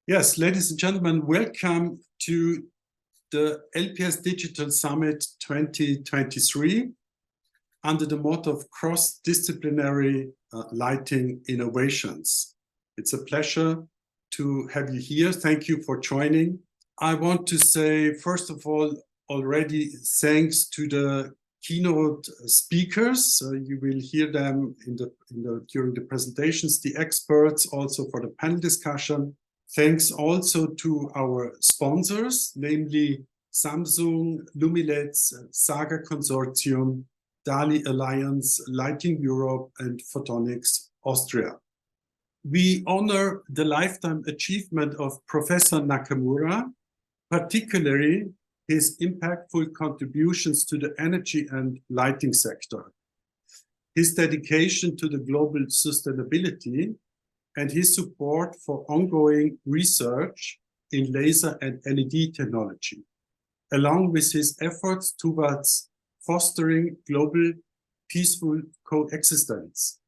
Yes, ladies and gentlemen, welcome to the LpS Digital Summit 2023 under the motto of cross-disciplinary lighting innovations. It's a pleasure to have you here. Thank you for joining. I want to say, first of all, already thanks to the keynote speakers. You will hear them during the presentations, the experts, also for the panel discussion. Thanks also to our sponsors, namely Samsung, luminaires, Saga Consortium, DALI Alliance, Lighting Europe, and Photonics Austria. We honor the lifetime achievement of Professor Nakamura, particularly his impactful contributions to the energy and lighting sector, his dedication to the global sustainability, and his support for ongoing research in laser and LED technology, along with his efforts towards fostering global peaceful coexistence.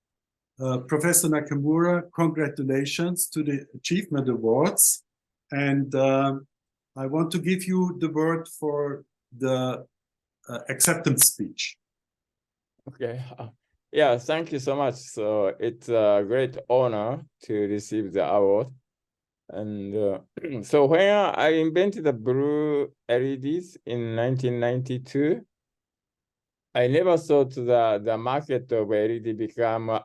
Professor Nakamura, congratulations to the Achievement Awards. And I want to give you the word for the acceptance speech. Okay. Yeah, thank you so much. So it's a great honor to receive the award. And so when I invented the blue LEDs in 1992, I never thought the market of LED become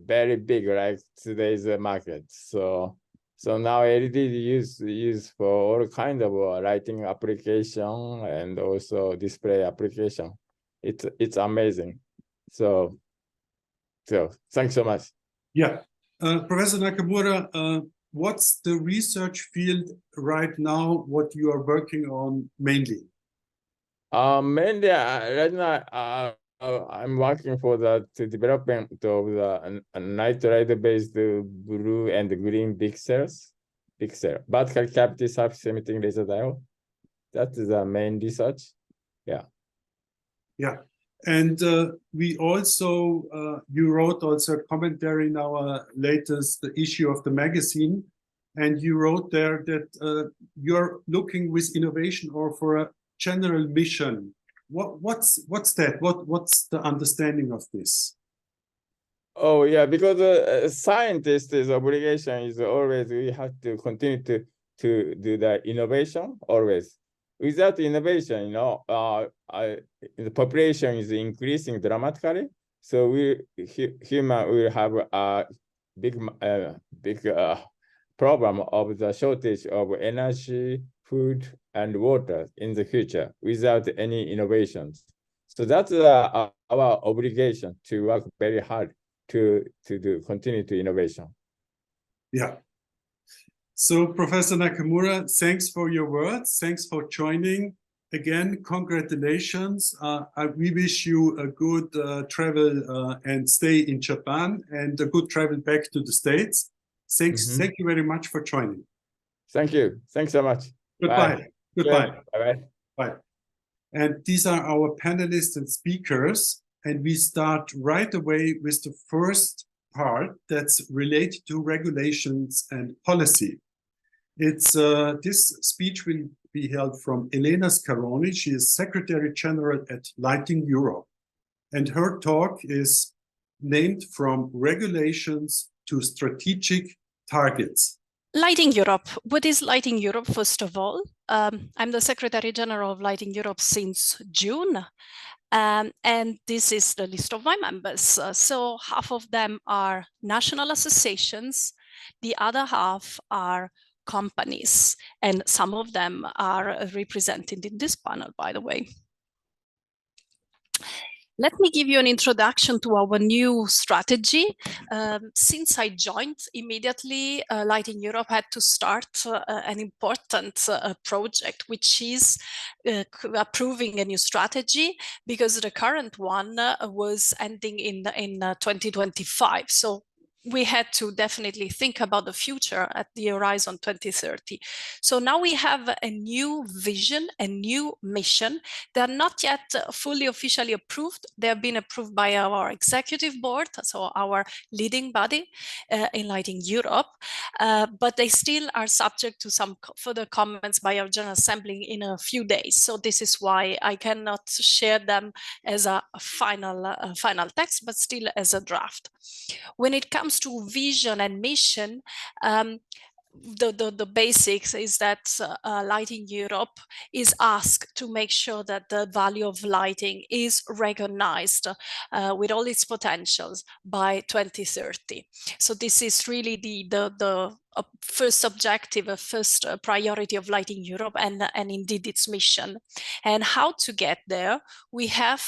very big like today's market. So now LED is used for all kind of lighting application and also display application. It's amazing. So thanks so much. Yeah, Professor Nakamura, what's the research field right now? What you are working on mainly? Mainly right now I'm working for the development of the nitride-based blue and green pixels, vertical cavity surface emitting laser diode. That is the main research. Yeah. Yeah. And we also, you wrote also a commentary in our latest issue of the magazine, and you wrote there that you're looking with innovation or for a general mission. What's that? What's the understanding of this? Oh yeah, because a scientist is obligation is always we have to continue to do the innovation always. Without innovation, the population is increasing dramatically. So human will have a big problem of the shortage of energy, food, and water in the future without any innovations. So that's our obligation to work very hard to continue to innovation. Yeah. So, Professor Nakamura, thanks for your words. Thanks for joining. Again, congratulations. We wish you a good travel and stay in Japan and a good travel back to the States. Thanks. Thank you very much for joining. Thank you. Thanks so much. Goodbye. Bye. Goodbye. Bye-bye. Bye. And these are our panelists and speakers. And we start right away with the first part that's related to regulations and policy. It's this speech will be held from Elena Scaroni. She is Secretary General at Lighting Europe. And her talk is named From Regulations to Strategic Targets. Lighting Europe. What is Lighting Europe, first of all? I'm the Secretary General of Lighting Europe since June. And this is the list of my members. So half of them are national associations. The other half are companies. And some of them are represented in this panel, by the way. Let me give you an introduction to our new strategy. Since I joined immediately, Lighting Europe had to start an important project, which is approving a new strategy, because the current one was ending in 2025. So we had to definitely think about the future at the horizon 2030. So now we have a new vision, a new mission. They're not yet fully officially approved. They have been approved by our executive board, so our leading body in Lighting Europe, but they still are subject to some further comments by our General Assembly in a few days. So this is why I cannot share them as a final text, but still as a draft. When it comes to vision and mission, the basics is that Lighting Europe is asked to make sure that the value of lighting is recognized with all its potentials by 2030. So this is really the first objective, a first priority of Lighting Europe, and indeed its mission. And how to get there, we have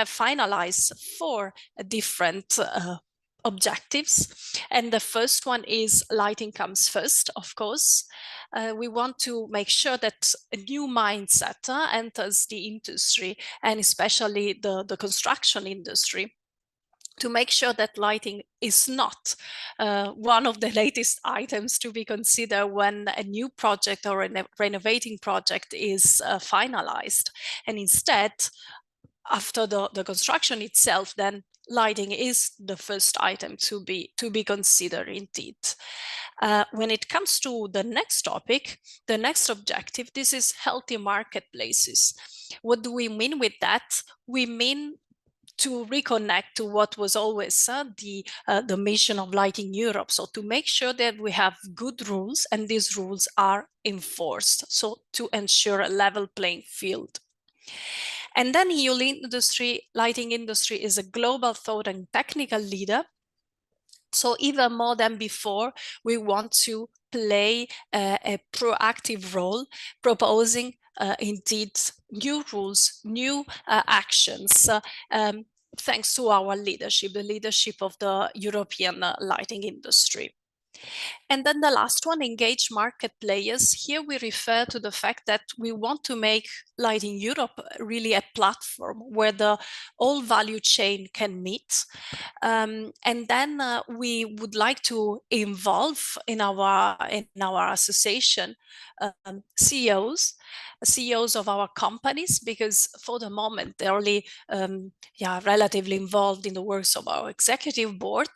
finalized 4 different objectives. And the first one is lighting comes first, of course. We want to make sure that a new mindset enters the industry, and especially the construction industry, to make sure that lighting is not one of the latest items to be considered when a new project or a renovating project is finalized. And instead, after the construction itself, then lighting is the first item to be considered indeed. When it comes to the next topic, the next objective, this is healthy marketplaces. What do we mean with that? We mean to reconnect to what was always the mission of Lighting Europe. So to make sure that we have good rules and these rules are enforced, so to ensure a level playing field. And then lighting industry is a global thought and technical leader. So even more than before, we want to play a proactive role, proposing indeed new rules, new actions, thanks to our leadership, the leadership of the European lighting industry. And then the last one, engage market players. Here we refer to the fact that we want to make Lighting Europe really a platform where the whole value chain can meet. And then we would like to involve in our association CEOs of our companies, because for the moment they're only relatively involved in the works of our executive board,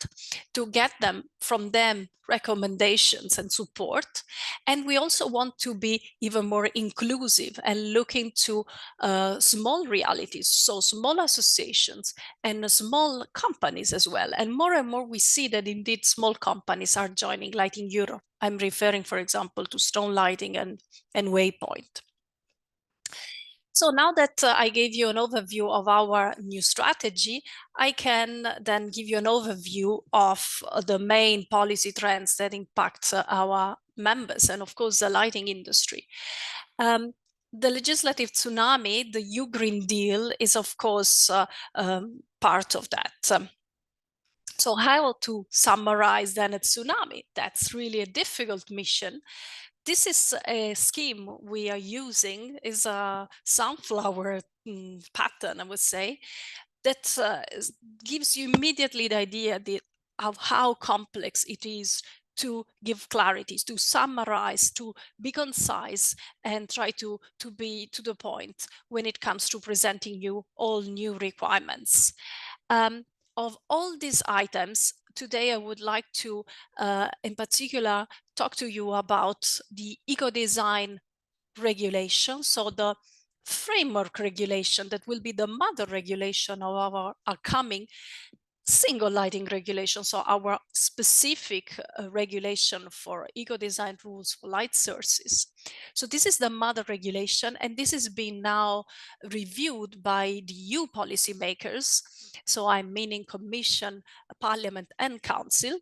to get from them recommendations and support. And we also want to be even more inclusive and look into small realities, so small associations and small companies as well. And more we see that indeed small companies are joining Lighting Europe. I'm referring, for example, to Stone Lighting and Waypoint. So now that I gave you an overview of our new strategy, I can then give you an overview of the main policy trends that impact our members and, of course, the lighting industry. The legislative tsunami, the EU Green Deal, is, of course, part of that. So how to summarize then a tsunami? That's really a difficult mission. This is a scheme we are using, is a sunflower pattern, I would say, that gives you immediately the idea of how complex it is to give clarity, to summarize, to be concise, and try to be to the point when it comes to presenting you all new requirements. Of all these items, today I would like to, in particular, talk to you about the eco-design regulation, so the framework regulation that will be the mother regulation of our upcoming single lighting regulation, so our specific regulation for eco-design rules for light sources. So this is the mother regulation, and this is being now reviewed by the EU policymakers. So I'm meaning Commission, Parliament and Council.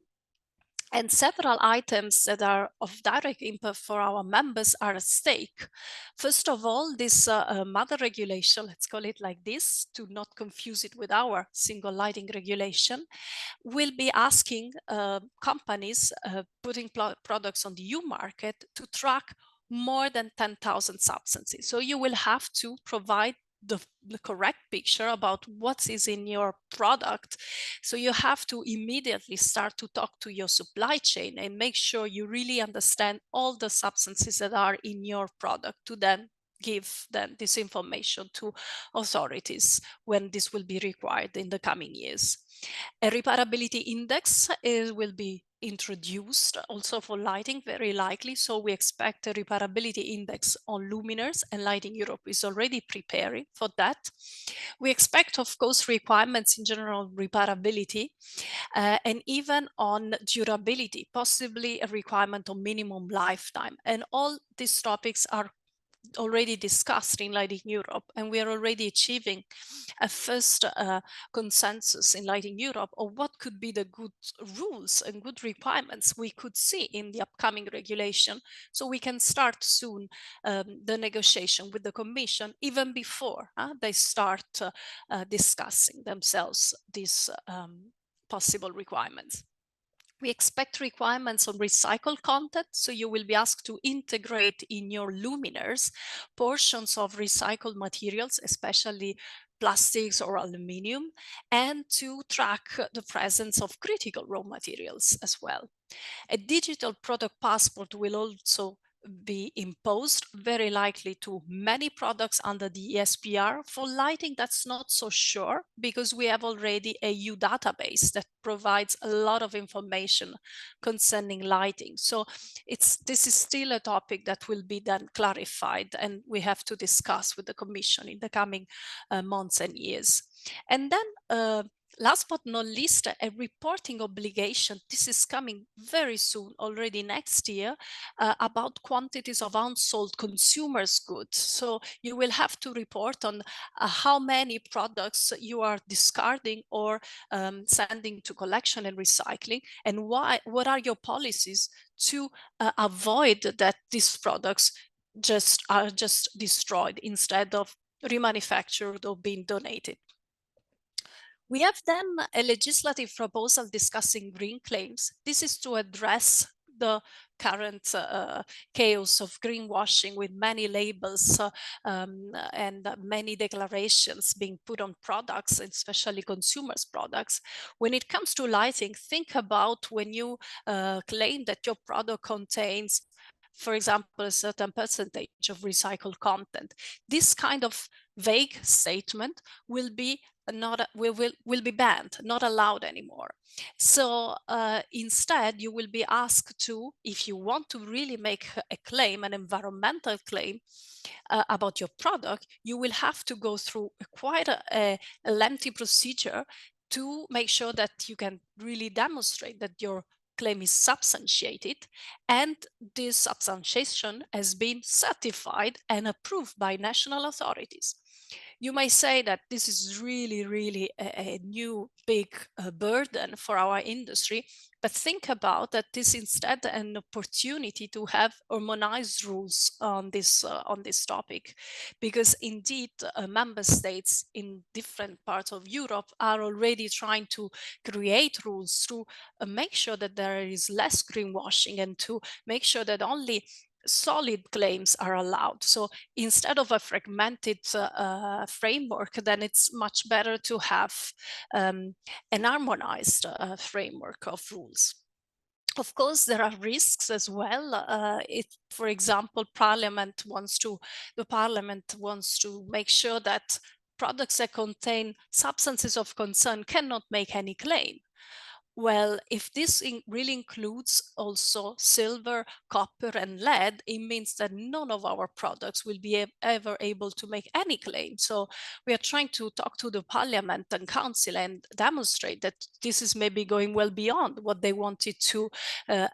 And several items that are of direct impact for our members are at stake. First of all, this mother regulation, let's call it like this, to not confuse it with our single lighting regulation, will be asking companies putting products on the EU market to track more than 10,000 substances. So you will have to provide the correct picture about what is in your product. So you have to immediately start to talk to your supply chain and make sure you really understand all the substances that are in your product, to then give then this information to authorities when this will be required in the coming years. A reparability index will be introduced also for lighting, very likely. So we expect a reparability index on luminaires, and Lighting Europe is already preparing for that. We expect, of course, requirements in general reparability and even on durability, possibly a requirement on minimum lifetime. And all these topics are already discussed in Lighting Europe, and we are already achieving a first consensus in Lighting Europe of what could be the good rules and good requirements we could see in the upcoming regulation, so we can start soon the negotiation with the Commission even before they start discussing themselves these possible requirements. We expect requirements on recycled content, so you will be asked to integrate in your luminaires portions of recycled materials, especially plastics or aluminium, and to track the presence of critical raw materials as well. A digital product passport will also be imposed, very likely to many products under the ESPR. For lighting, that's not so sure, because we have already a EU database that provides a lot of information concerning lighting. So this is still a topic that will be then clarified, and we have to discuss with the Commission in the coming months and years. And then last but not least, a reporting obligation. This is coming very soon, already next year, about quantities of unsold consumers' goods. So you will have to report on how many products you are discarding or sending to collection and recycling, and what are your policies to avoid that these products are just destroyed instead of remanufactured or being donated. We have then a legislative proposal discussing green claims. This is to address the current chaos of greenwashing, with many labels and many declarations being put on products, especially consumers' products. When it comes to lighting, think about when you claim that your product contains, for example, a certain percentage of recycled content. This kind of vague statement will be will be banned, not allowed anymore. So instead, you will be asked to, if you want to really make a claim, an environmental claim about your product, you will have to go through quite a lengthy procedure to make sure that you can really demonstrate that your claim is substantiated, and this substantiation has been certified and approved by national authorities. You may say that this is really a new big burden for our industry, but think about that this is instead an opportunity to have harmonized rules on this topic, because indeed member states in different parts of Europe are already trying to create rules to make sure that there is less greenwashing, and to make sure that only solid claims are allowed. So instead of a fragmented framework, then it's much better to have an harmonized framework of rules. Of course, there are risks as well. If, for example, the Parliament wants to make sure that products that contain substances of concern cannot make any claim. Well, if this really includes also silver, copper, and lead, it means that none of our products will be ever able to make any claim. So we are trying to talk to the Parliament and Council and demonstrate that this is maybe going well beyond what they wanted to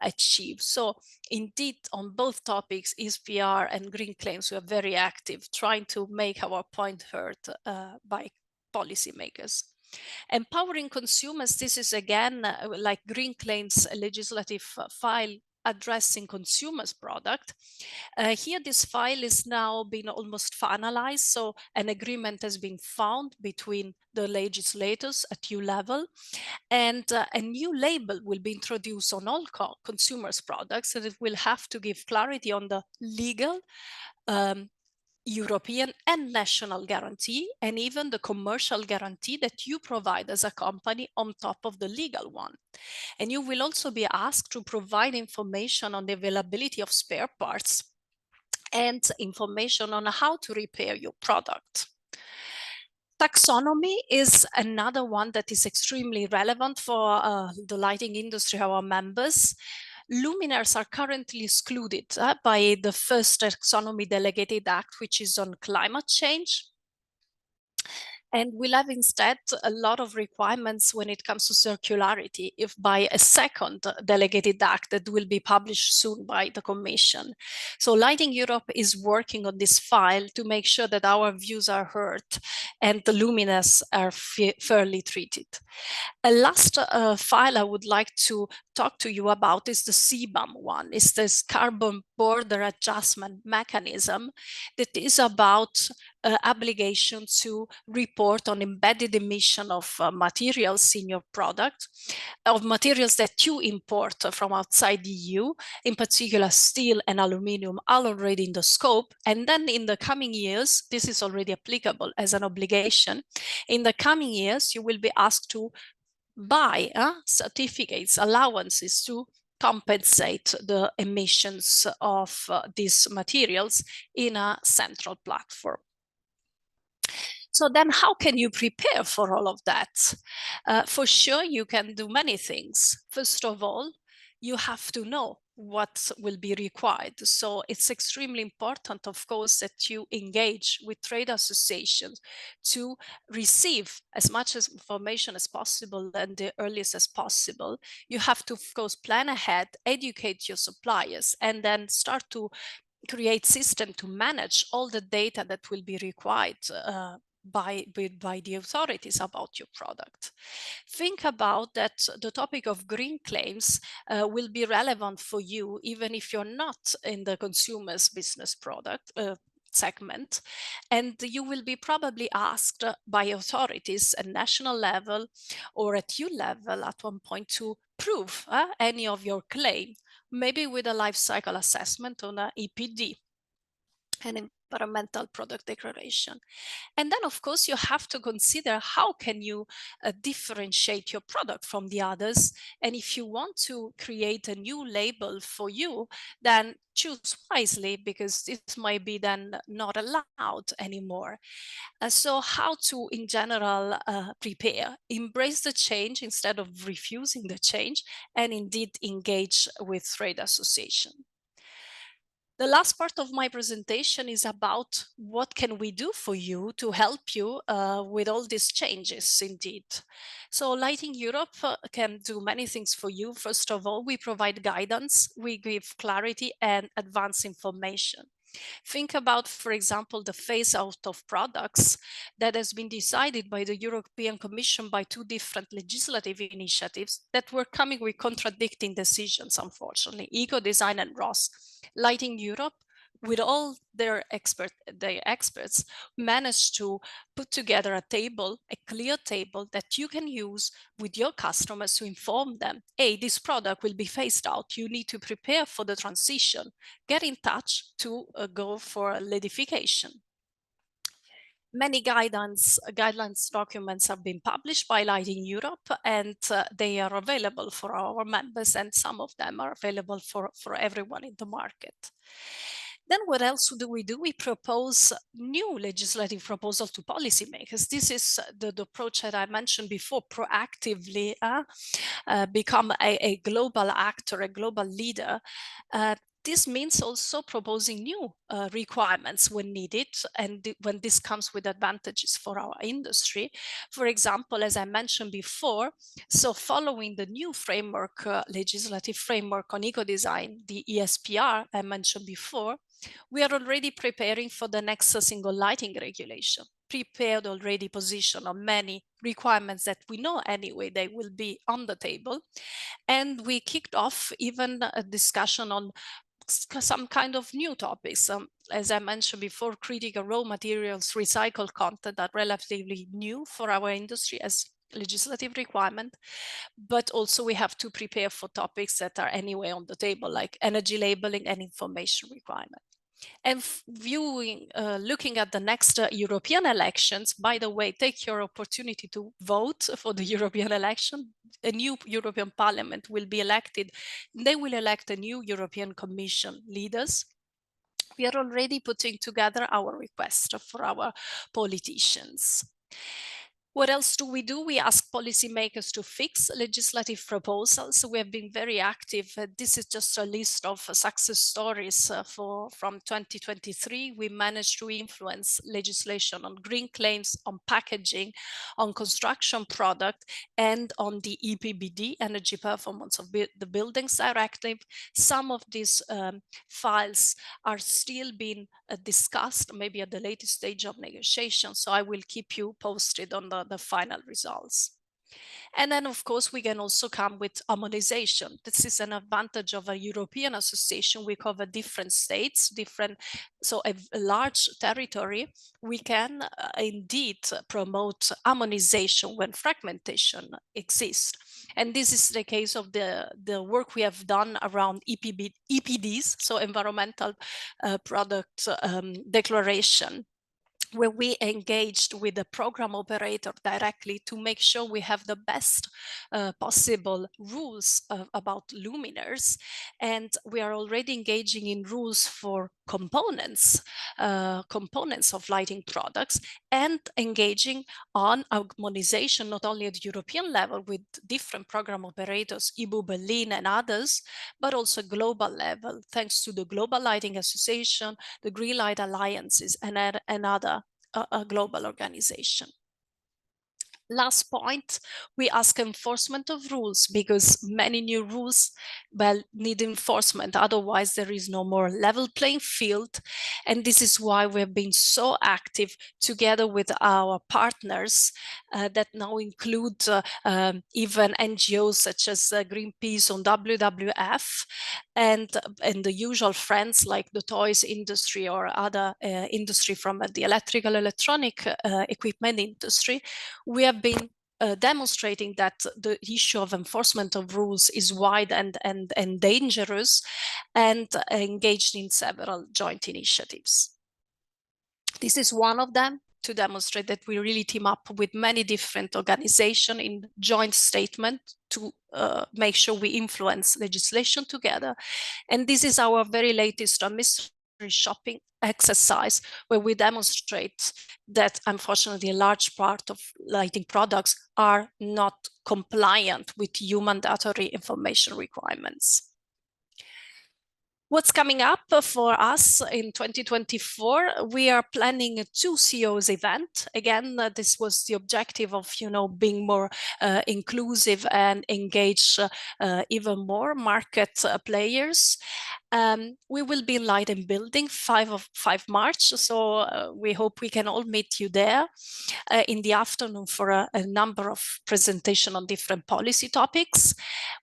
achieve. So indeed, on both topics, ESPR and green claims, we are very active, trying to make our point heard by policymakers. Empowering consumers, this is again like green claims, a legislative file addressing consumers' product. Here, this file is now been almost finalized, so an agreement has been found between the legislators at EU level, and a new label will be introduced on all consumers' products, and it will have to give clarity on the legal European and national guarantee, and even the commercial guarantee that you provide as a company on top of the legal one. And you will also be asked to provide information on the availability of spare parts and information on how to repair your product. Taxonomy is another one that is extremely relevant for the lighting industry, our members. Luminaires are currently excluded by the first Taxonomy Delegated Act, which is on climate change. And we'll have instead a lot of requirements when it comes to circularity, if by a second delegated act that will be published soon by the Commission. So Lighting Europe is working on this file to make sure that our views are heard and the luminaires are fairly treated. A last file I would like to talk to you about is the CBAM one. It's this carbon border adjustment mechanism that is about obligation to report on embedded emission of materials in your product, of materials that you import from outside the EU, in particular steel and aluminium are already in the scope. And then in the coming years, this is already applicable as an obligation. In the coming years, you will be asked to buy certificates, allowances to compensate the emissions of these materials in a central platform. So then how can you prepare for all of that? For sure, you can do many things. First of all, you have to know what will be required. So it's extremely important, of course, that you engage with trade associations to receive as much information as possible and the earliest as possible. You have to, of course, plan ahead, educate your suppliers, and then start to create system to manage all the data that will be required by the authorities about your product. Think about that the topic of green claims will be relevant for you even if you're not in the consumer's business product segment, and you will be probably asked by authorities at national level or at EU level at one point to prove any of your claim, maybe with a life cycle assessment on an EPD, an environmental product declaration. And then, of course, you have to consider how can you differentiate your product from the others. And if you want to create a new label for you, then choose wisely, because this might be then not allowed anymore. So how to, in general, prepare? Embrace the change instead of refusing the change, and indeed engage with trade association. The last part of my presentation is about what can we do for you to help you with all these changes indeed. So Lighting Europe can do many things for you. First of all, we provide guidance, we give clarity and advanced information. Think about, for example, the phase out of products that has been decided by the European Commission by two different legislative initiatives that were coming with contradicting decisions, unfortunately, Eco-Design and ROS. Lighting Europe, with all their experts, managed to put together a table, a clear table that you can use with your customers to inform them, hey, this product will be phased out. You need to prepare for the transition. Get in touch to go for LEDification. Many guidelines documents have been published by Lighting Europe, and they are available for our members, and some of them are available for everyone in the market. Then what else do? We propose new legislative proposals to policymakers. This is the approach that I mentioned before, proactively become a global actor, a global leader. This means also proposing new requirements when needed, and when this comes with advantages for our industry. For example, as I mentioned before, so following the new framework, legislative framework on eco-design, the ESPR I mentioned before, we are already preparing for the next single lighting regulation, prepared already position on many requirements that we know anyway they will be on the table. And we kicked off even a discussion on some kind of new topics. As I mentioned before, critical raw materials, recycled content are relatively new for our industry as legislative requirement, but also we have to prepare for topics that are anyway on the table, like energy labeling and information requirement. And looking at the next European elections, by the way, take your opportunity to vote for the European election. A new European Parliament will be elected. They will elect a new European Commission leaders. We are already putting together our request for our politicians. What else do? We ask policymakers to fix legislative proposals. We have been very active. This is just a list of success stories from 2023. We managed to influence legislation on green claims, on packaging, on construction product, and on the EPBD, Energy Performance of the Buildings Directive. Some of these files are still being discussed, maybe at the latest stage of negotiation. So I will keep you posted on the final results. And then, of course, we can also come with harmonization. This is an advantage of a European association. We cover different states, so a large territory. We can indeed promote harmonization when fragmentation exists. And this is the case of the work we have done around EPDs, so environmental product declaration, where we engaged with the program operator directly to make sure we have the best possible rules about luminaires. And we are already engaging in rules for components of lighting products, and engaging on harmonization, not only at the European level with different program operators, IBU Berlin and others, but also global level, thanks to the Global Lighting Association, the Green Light Alliances, and other global organization. Last point, we ask enforcement of rules, because many new rules, well, need enforcement. Otherwise, there is no more level playing field. And this is why we've been so active together with our partners that now include even NGOs such as Greenpeace on WWF, and the usual friends like the toys industry or other industry from the electronic equipment industry. We have been demonstrating that the issue of enforcement of rules is wide and dangerous, and engaged in several joint initiatives. This is one of them, to demonstrate that we really team up with many different organizations in joint statement to make sure we influence legislation together. And this is our very latest mystery shopping exercise, where we demonstrate that unfortunately a large part of lighting products are not compliant with EU mandatory information requirements. What's coming up for us in 2024? We are planning a 2 CEOs event. Again, this was the objective of, being more inclusive and engage even more market players. We will be in Light and Building 5 March. So we hope we can all meet you there in the afternoon for a number of presentations on different policy topics.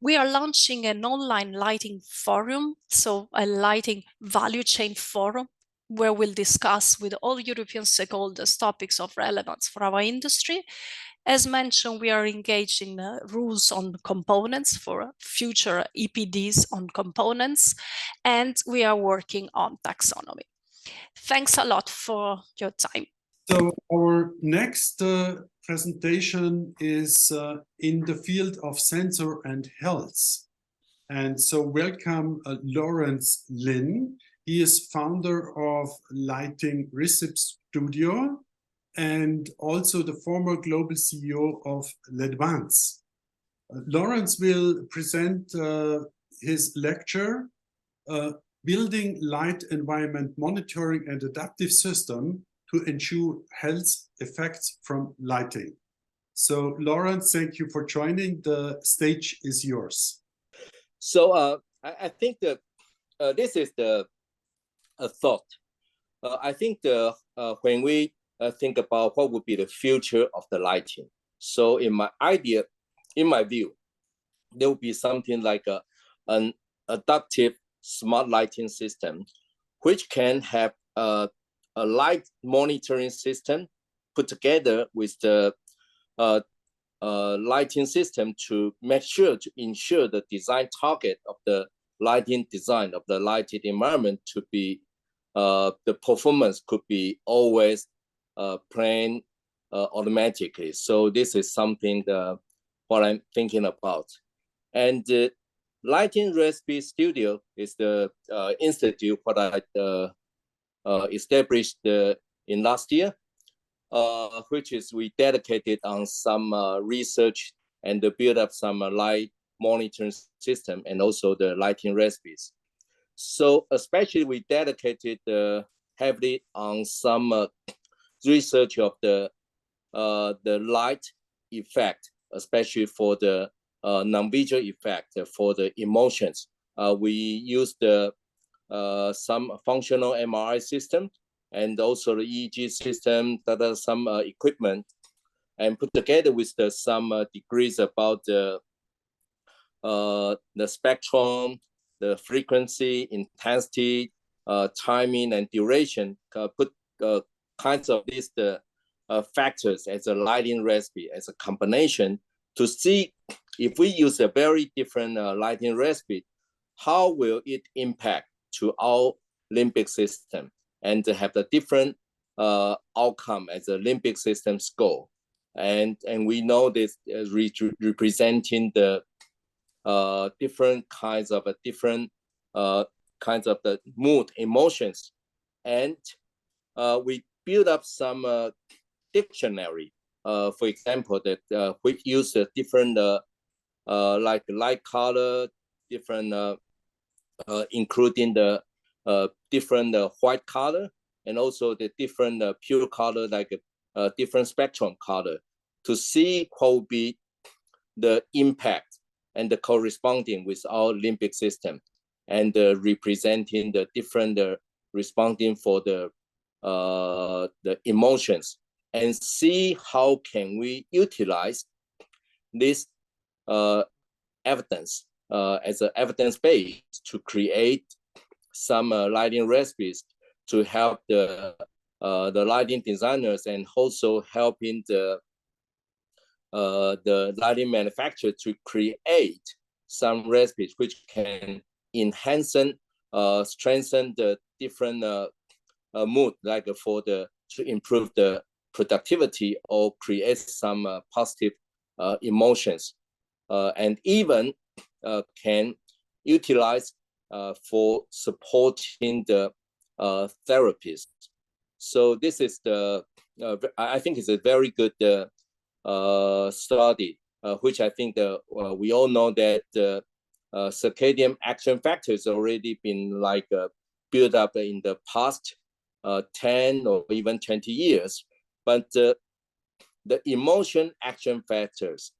We are launching an online lighting forum, so a lighting value chain forum, where we'll discuss with all European stakeholders topics of relevance for our industry. As mentioned, we are engaged in rules on components for future EPDs on components, and we are working on taxonomy. Thanks a lot for your time. So our next presentation is in the field of sensor and health. And so welcome Lawrence Lin. He is founder of Lighting Research Studio, and also the former global CEO of Ledvance. Lawrence will present his lecture, Building Light Environment Monitoring and Adaptive System to Ensure Health Effects from Lighting. So Lawrence, thank you for joining. The stage is yours. So I think that this is the thought. I think when we think about what would be the future of the lighting. So in my view, there will be something like an adaptive smart lighting system, which can have a light monitoring system put together with the lighting system to ensure the design target of the lighting design of the lighted environment to be the performance could be always planned automatically. So this is something what I'm thinking about. And Lighting Recipe Studio is the institute what I established in last year, which is we dedicated on some research and build up some light monitoring system and also the lighting recipes. So especially we dedicated heavily on some research of the light effect, especially for the non-visual effect for the emotions. We used some functional MRI system and also the EEG system, some equipment, and put together with some degrees about the spectrum, the frequency, intensity, timing, and duration. Put kinds of these factors as a lighting recipe, as a combination, to see if we use a very different lighting recipe, how will it impact to our limbic system and to have the different outcome as a limbic system score. And we know this as representing the different kinds of the mood, emotions. And we build up some dictionary, for example, that which use different like light color, different including the different white color, and also the different pure color, like different spectrum color, to see what will be the impact and the corresponding with our limbic system, and representing the different responding for the emotions, and see how can we utilize this evidence as an evidence base to create some lighting recipes to help the lighting designers, and also helping the lighting manufacturer to create some recipes which can enhance and strengthen the different mood, like to improve the productivity or create some positive emotions, and even can utilize for supporting the therapies. So this is I think it's a very good study, which I think we all know that circadian action factors already been like built up in the past 10 or even 20 years, but the emotion action factors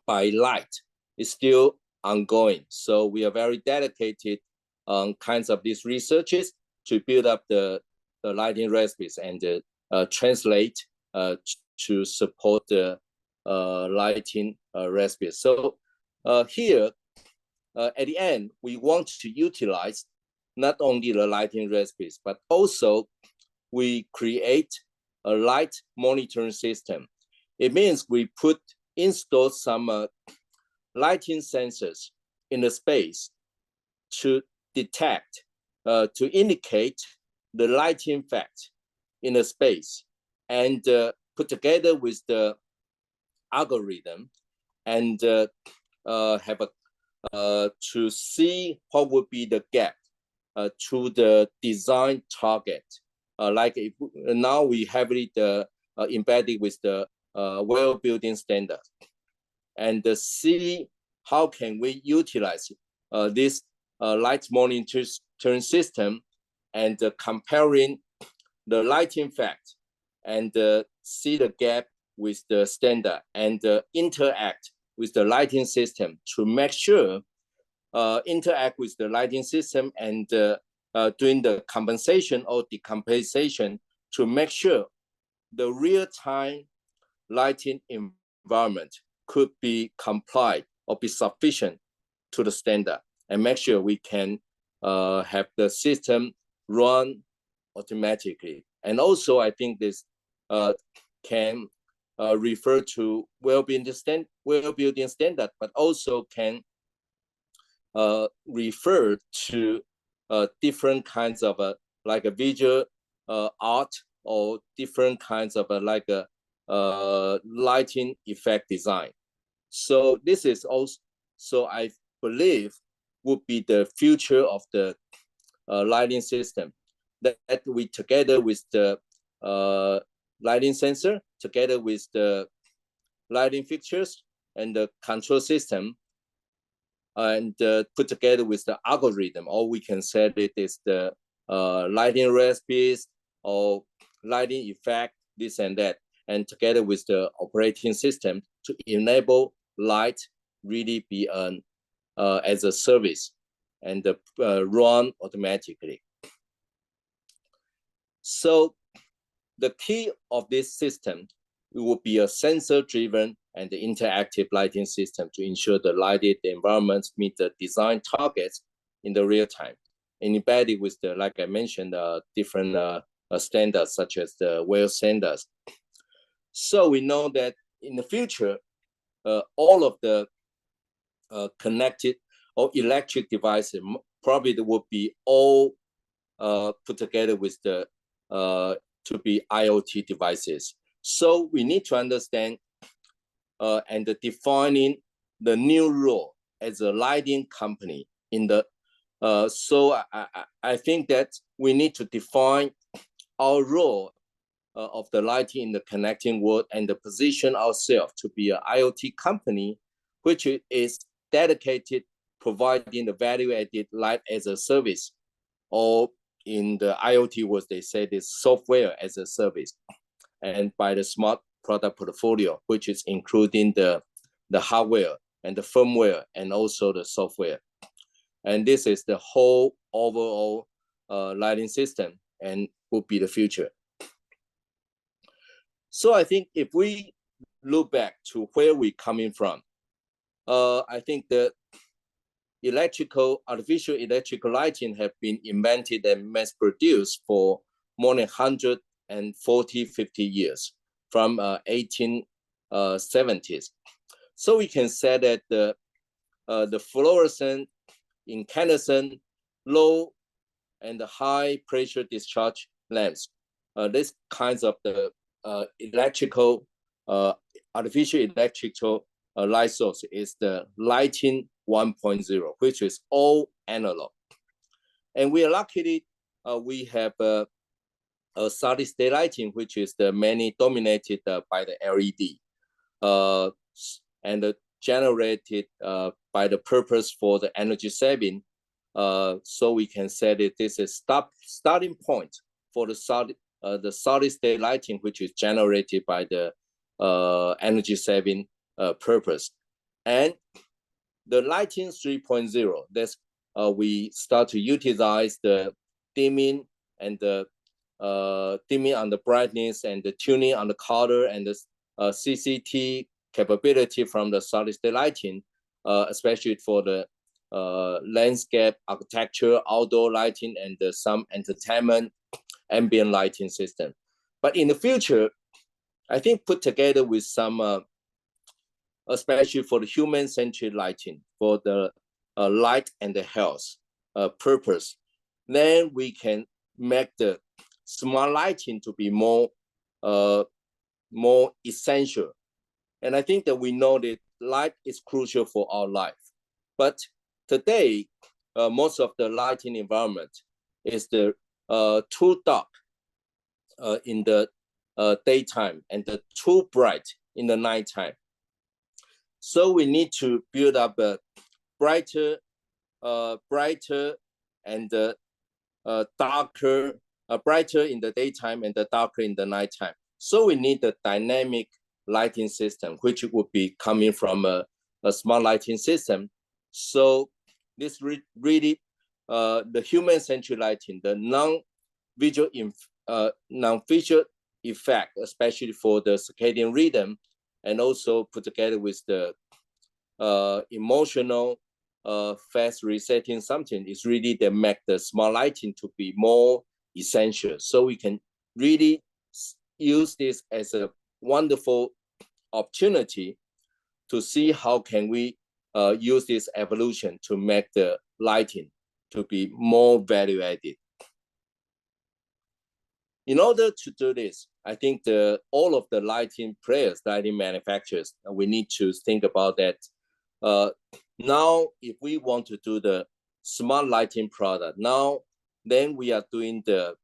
by light is still ongoing. So we are very dedicated on kinds of these researches to build up the lighting recipes and translate to support the lighting recipes. So here, at the end, we want to utilize not only the lighting recipes, but also we create a light monitoring system. It means we install some lighting sensors in the space to detect, to indicate the lighting effect in the space, and put together with the algorithm, and have to see what would be the gap to the design target. Like now we heavily embedded with the well building standard, and see how can we utilize this light monitoring system, and comparing the lighting effect, and see the gap with the standard, and interact with the lighting system to make sure interact with the lighting system, and doing the compensation or decompensation to make sure the real-time lighting environment could be complied or be sufficient to the standard, and make sure we can have the system run automatically. And also, I think this can refer to well-building standard, but also can refer to different kinds of like a visual art or different kinds of lighting effect design. So this is also, I believe, would be the future of the lighting system, that we, together with the lighting sensor, together with the lighting fixtures and the control system, and put together with the algorithm, or we can say it is the lighting recipes or lighting effect, this and that, and together with the operating system to enable light really be as a service and run automatically. So the key of this system, it will be a sensor-driven and interactive lighting system to ensure the lighted environments meet the design targets in the real time, and embedded with the, like I mentioned, different standards such as the WELL standards. So we know that in the future, all of the connected or electric devices probably will be all put together with the to be IoT devices. So we need to understand and defining the new role as a lighting company in the. So I think that we need to define our role of the lighting in the connecting world and position ourselves to be an IoT company, which is dedicated providing the value-added light as a service, or in the IoT world, they say this software as a service, and by the smart product portfolio, which is including the hardware and the firmware and also the software. And this is the whole overall lighting system and will be the future. So I think if we look back to where we're coming from, I think the artificial electrical lighting have been invented and mass produced for more than 140, 50 years from 1870s. So we can say that the fluorescent, incandescent, low and high pressure discharge lamps, these kinds of the artificial electrical light source is the lighting 1.0, which is all analog. And we are luckily, we have a solid state lighting, which is the mainly dominated by the LED and generated by the purpose for the energy saving. So we can say that this is starting point for the solid state lighting, which is generated by the energy saving purpose. And the lighting 3.0, that's we start to utilize the dimming and the dimming on the brightness and the tuning on the color and the CCT capability from the solid state lighting, especially for the landscape, architecture, outdoor lighting, and some entertainment ambient lighting system. But in the future, I think put together with some, especially for the human-centered lighting, for the light and the health purpose, then we can make the smart lighting to be more essential. And I think that we know that light is crucial for our life. But today, most of the lighting environment is too dark in the daytime and too bright in the nighttime. So we need to build up a brighter and darker, brighter in the daytime and darker in the nighttime. So we need a dynamic lighting system, which would be coming from a smart lighting system. So this really, the human-centered lighting, the non-visual effect, especially for the circadian rhythm, and also put together with the emotional fast resetting something, is really that make the smart lighting to be more essential. So we can really use this as a wonderful opportunity to see how can we use this evolution to make the lighting to be more value added. In order to do this, I think all of the lighting players, lighting manufacturers, we need to think about that. Now, if we want to do the smart lighting product, then we are doing the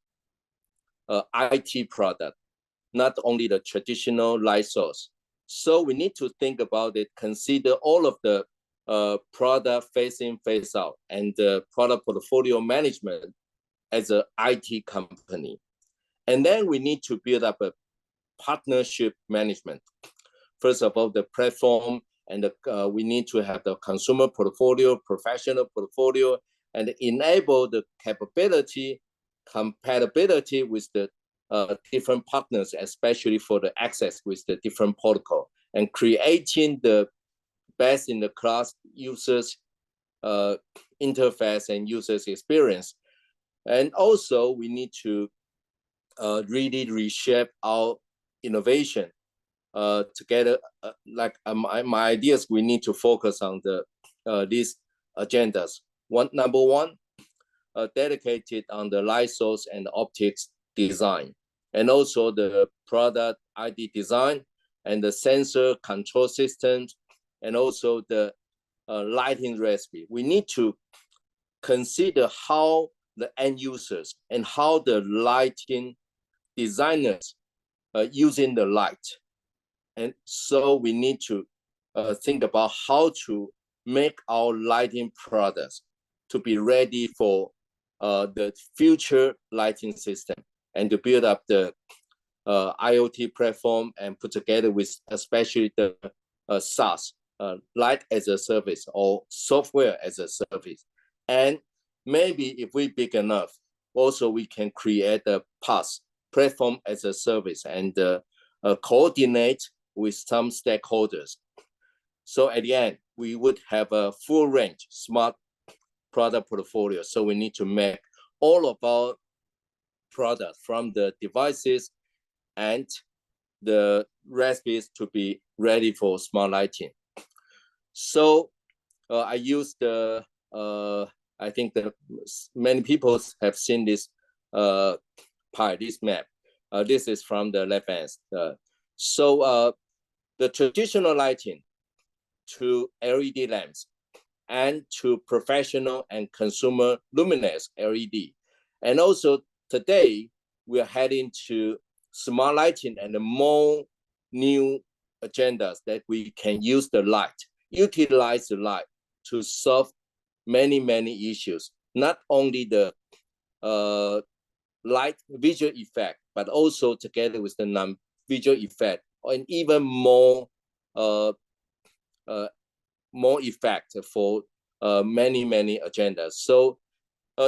IT product, not only the traditional light source. So we need to think about it, consider all of the product face in, face out, and the product portfolio management as an IT company. And then we need to build up a partnership management. First of all, the platform, and we need to have the consumer portfolio, professional portfolio, and enable the capability, compatibility with the different partners, especially for the access with the different protocol, and creating the best in the class users interface and users experience. And also we need to really reshape our innovation together. My ideas, we need to focus on these agendas. Number one, dedicated on the light source and optics design, and also the product ID design, and the sensor control systems, and also the lighting recipe. We need to consider how the end users and how the lighting designers using the light. And so we need to think about how to make our lighting products to be ready for the future lighting system, and to build up the IoT platform and put together with especially the SaaS, light as a service or software as a service. And maybe if we're big enough, also we can create a PaaS, platform as a service, and coordinate with some stakeholders. So at the end, we would have a full range smart product portfolio. So we need to make all of our products, from the devices and the recipes, to be ready for smart lighting. So I use the, I think that many people have seen this pie, this map. This is from the left hand. So the traditional lighting to LED lamps, and to professional and consumer luminaires LED. And also today, we are heading to smart lighting and more new agendas that we can use the light, utilize the light to solve many, many issues. Not only the light visual effect, but also together with the non-visual effect, and even more effect for many, many agendas. So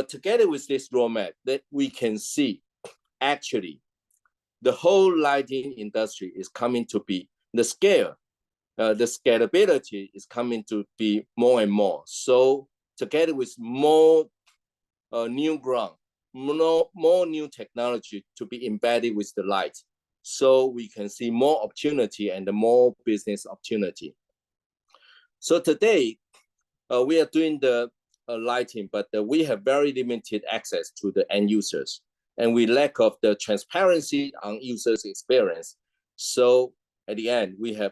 together with this roadmap, that we can see actually the whole lighting industry is coming to be the scale, the scalability is coming to be more and more. So together with more new ground, more new technology to be embedded with the light, so we can see more opportunity and more business opportunity. So today, we are doing the lighting, but we have very limited access to the end users, and we lack of the transparency on users' experience. So at the end, we're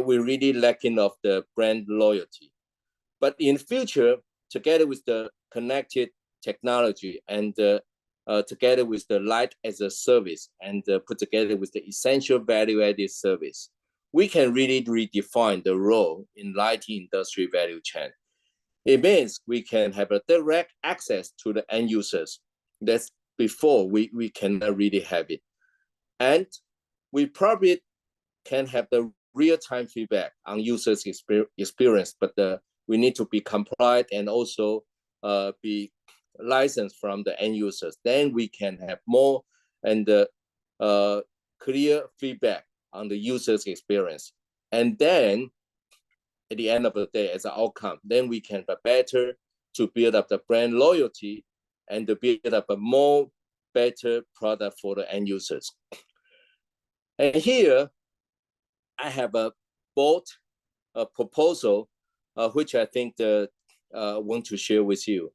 really lacking of the brand loyalty. But in future, together with the connected technology, and together with the light as a service, and put together with the essential value-added service, we can really redefine the role in lighting industry value chain. It means we can have a direct access to the end users. That's before we cannot really have it. And we probably can have the real-time feedback on users' experience, but we need to be compliant and also be licensed from the end users. Then we can have more and clear feedback on the user's experience. And then at the end of the day, as an outcome, then we can be better to build up the brand loyalty and to build up a more better product for the end users. And here, I have a bold proposal, which I think want to share with you.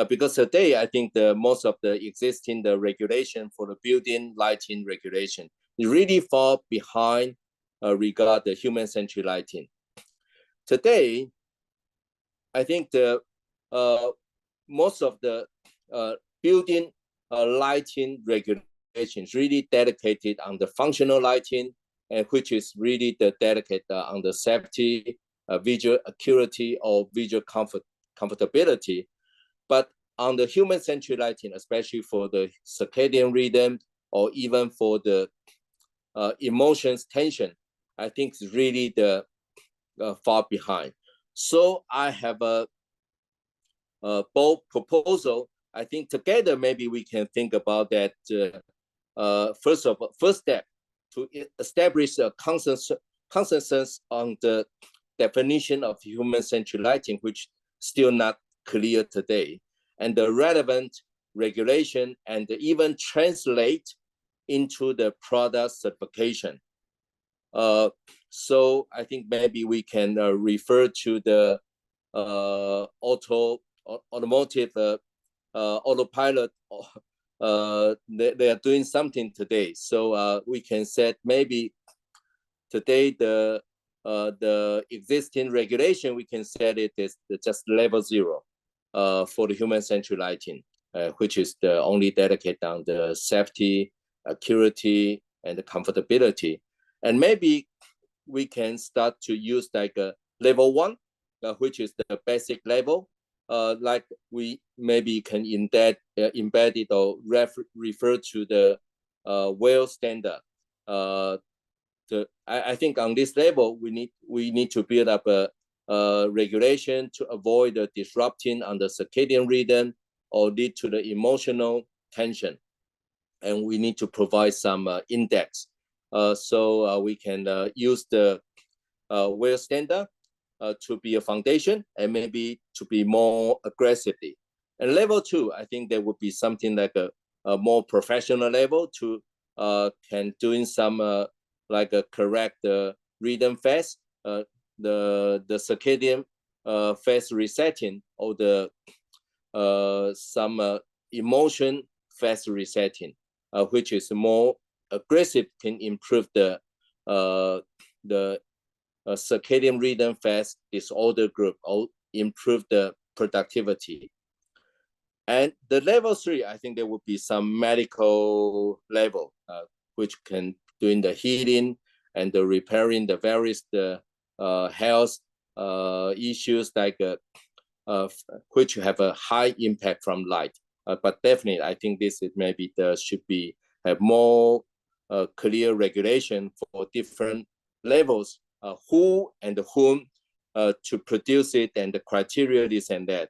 because today I think most of the existing regulation for the building lighting regulation is really far behind regard the human-centric lighting. Today, I think most of the building lighting regulations really dedicated on the functional lighting, and which is really dedicated on the safety, visual acuity, or visual comfortability. But on the human-centric lighting, especially for the circadian rhythm or even for the emotions, tension, I think it's really far behind. So I have a bold proposal. I think together maybe we can think about that. First step to establish a consensus on the definition of human-centric lighting, which still not clear today, and the relevant regulation, and even translate into the product certification. So I think maybe we can refer to the automotive autopilot. They are doing something today, so we can set maybe today the existing regulation, we can set it as just level 0 for the human-centric lighting, which is the only dedicated on the safety, acuity, and the comfortability. And maybe we can start to use like a level 1, which is the basic level. Like we maybe can embed it or refer to the WELL standard. I think on this level, we need to build up a regulation to avoid the disrupting on the circadian rhythm or lead to the emotional tension. And we need to provide some index. So we can use the WELL standard to be a foundation and maybe to be more aggressively. And level 2, I think there would be something like a more professional level to can doing some like a correct rhythm phase, the circadian phase resetting, or the some emotion phase resetting, which is more aggressive, can improve the circadian rhythm phase disorder group or improve the productivity. And the level 3, I think there would be some medical level, which can doing the healing and the repairing the various health issues, like which have a high impact from light. But definitely, I think this is maybe should be have more clear regulation for different levels, who and whom to produce it, and the criteria, this and that.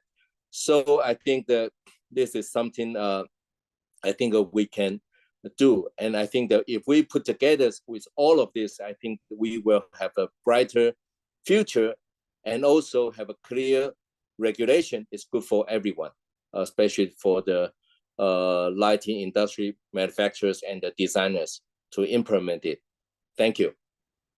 So I think that this is something I think we can do. And I think that if we put together with all of this, I think we will have a brighter future, and also have a clear regulation. Is good for everyone, especially for the lighting industry manufacturers and the designers to implement it. Thank you.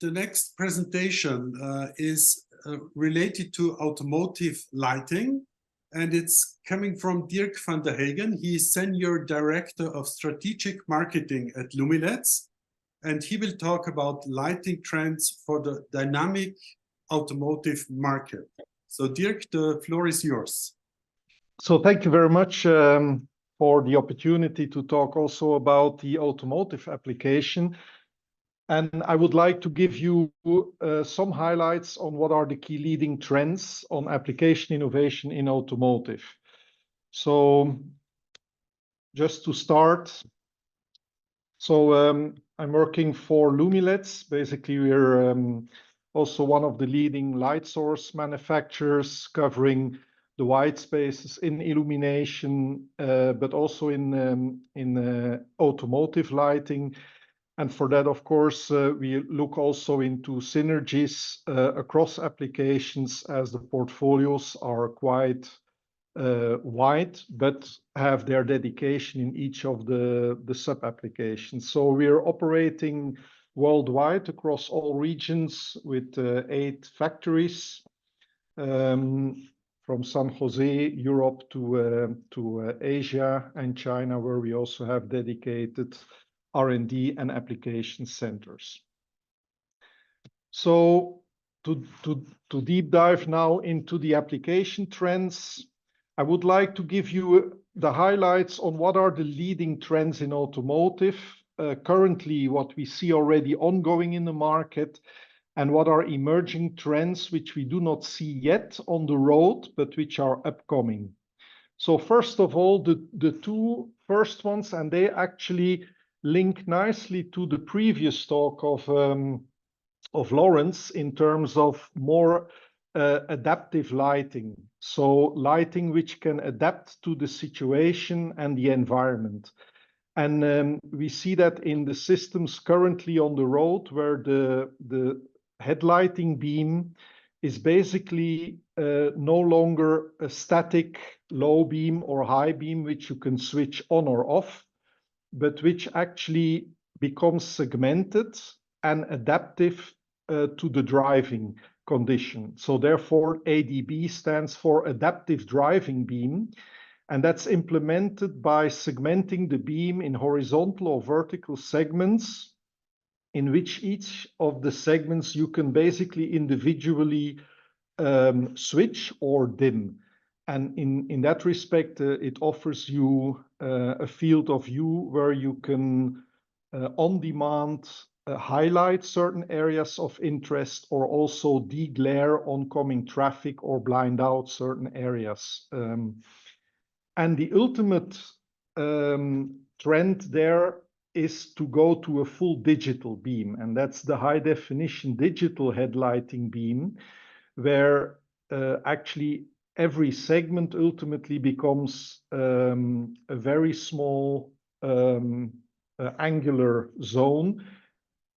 The next presentation is related to automotive lighting, and it's coming from Dirk van der Hagen. He is Senior Director of Strategic Marketing at luminaires, and he will talk about lighting trends for the dynamic automotive market. So Dirk, the floor is yours. So thank you very much for the opportunity to talk also about the automotive application. And I would like to give you some highlights on what are the key leading trends on application innovation in automotive. So just to start, so I'm working for luminaires. Basically, we're also one of the leading light source manufacturers, covering the white spaces in illumination, but also in automotive lighting. And for that, of course, we look also into synergies across applications, as the portfolios are quite wide, but have their dedication in each of the sub-applications. So we're operating worldwide across all regions with 8 factories. from San Jose, Europe, to Asia and China, where we also have dedicated R&D and application centers. So to deep dive now into the application trends, I would like to give you the highlights on what are the leading trends in automotive, currently what we see already ongoing in the market, and what are emerging trends which we do not see yet on the road, but which are upcoming. So first of all, the two first ones, and they actually link nicely to the previous talk of Lawrence in terms of more adaptive lighting. So lighting which can adapt to the situation and the environment. And we see that in the systems currently on the road, where the headlighting beam is basically no longer a static low beam or high beam which you can switch on or off, but which actually becomes segmented and adaptive to the driving condition. So therefore, ADB stands for adaptive driving beam, and that's implemented by segmenting the beam in horizontal or vertical segments, in which each of the segments you can basically individually switch or dim. And in that respect, it offers you a field of view where you can on demand highlight certain areas of interest, or also de-glare oncoming traffic or blind out certain areas. And the ultimate trend there is to go to a full digital beam, and that's the high definition digital headlighting beam, where actually every segment ultimately becomes a very small angular zone,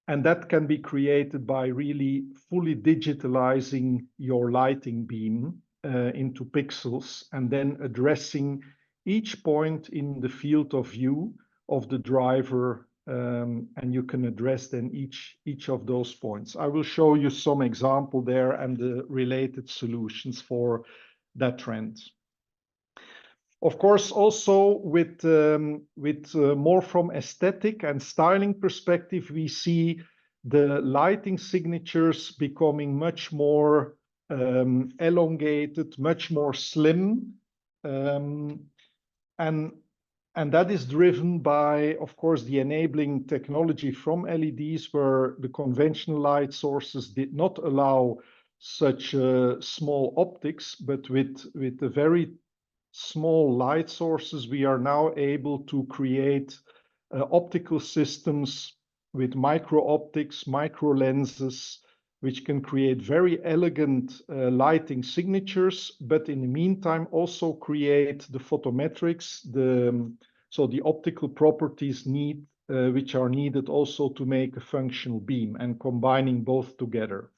and that can be created by really fully digitalizing your lighting beam into pixels, and then addressing each point in the field of view of the driver, and you can address then each of those points. I will show you some example there and the related solutions for that trend. Of course, also with more from aesthetic and styling perspective, we see the lighting signatures becoming much more elongated, much more slim, and that is driven by, of course, the enabling technology from LEDs, where the conventional light sources did not allow such small optics, but with the very small light sources, we are now able to create optical systems with micro optics, micro lenses, which can create very elegant lighting signatures, but in the meantime also create the photometrics, so the optical properties which are needed also to make a functional beam, and combining both together.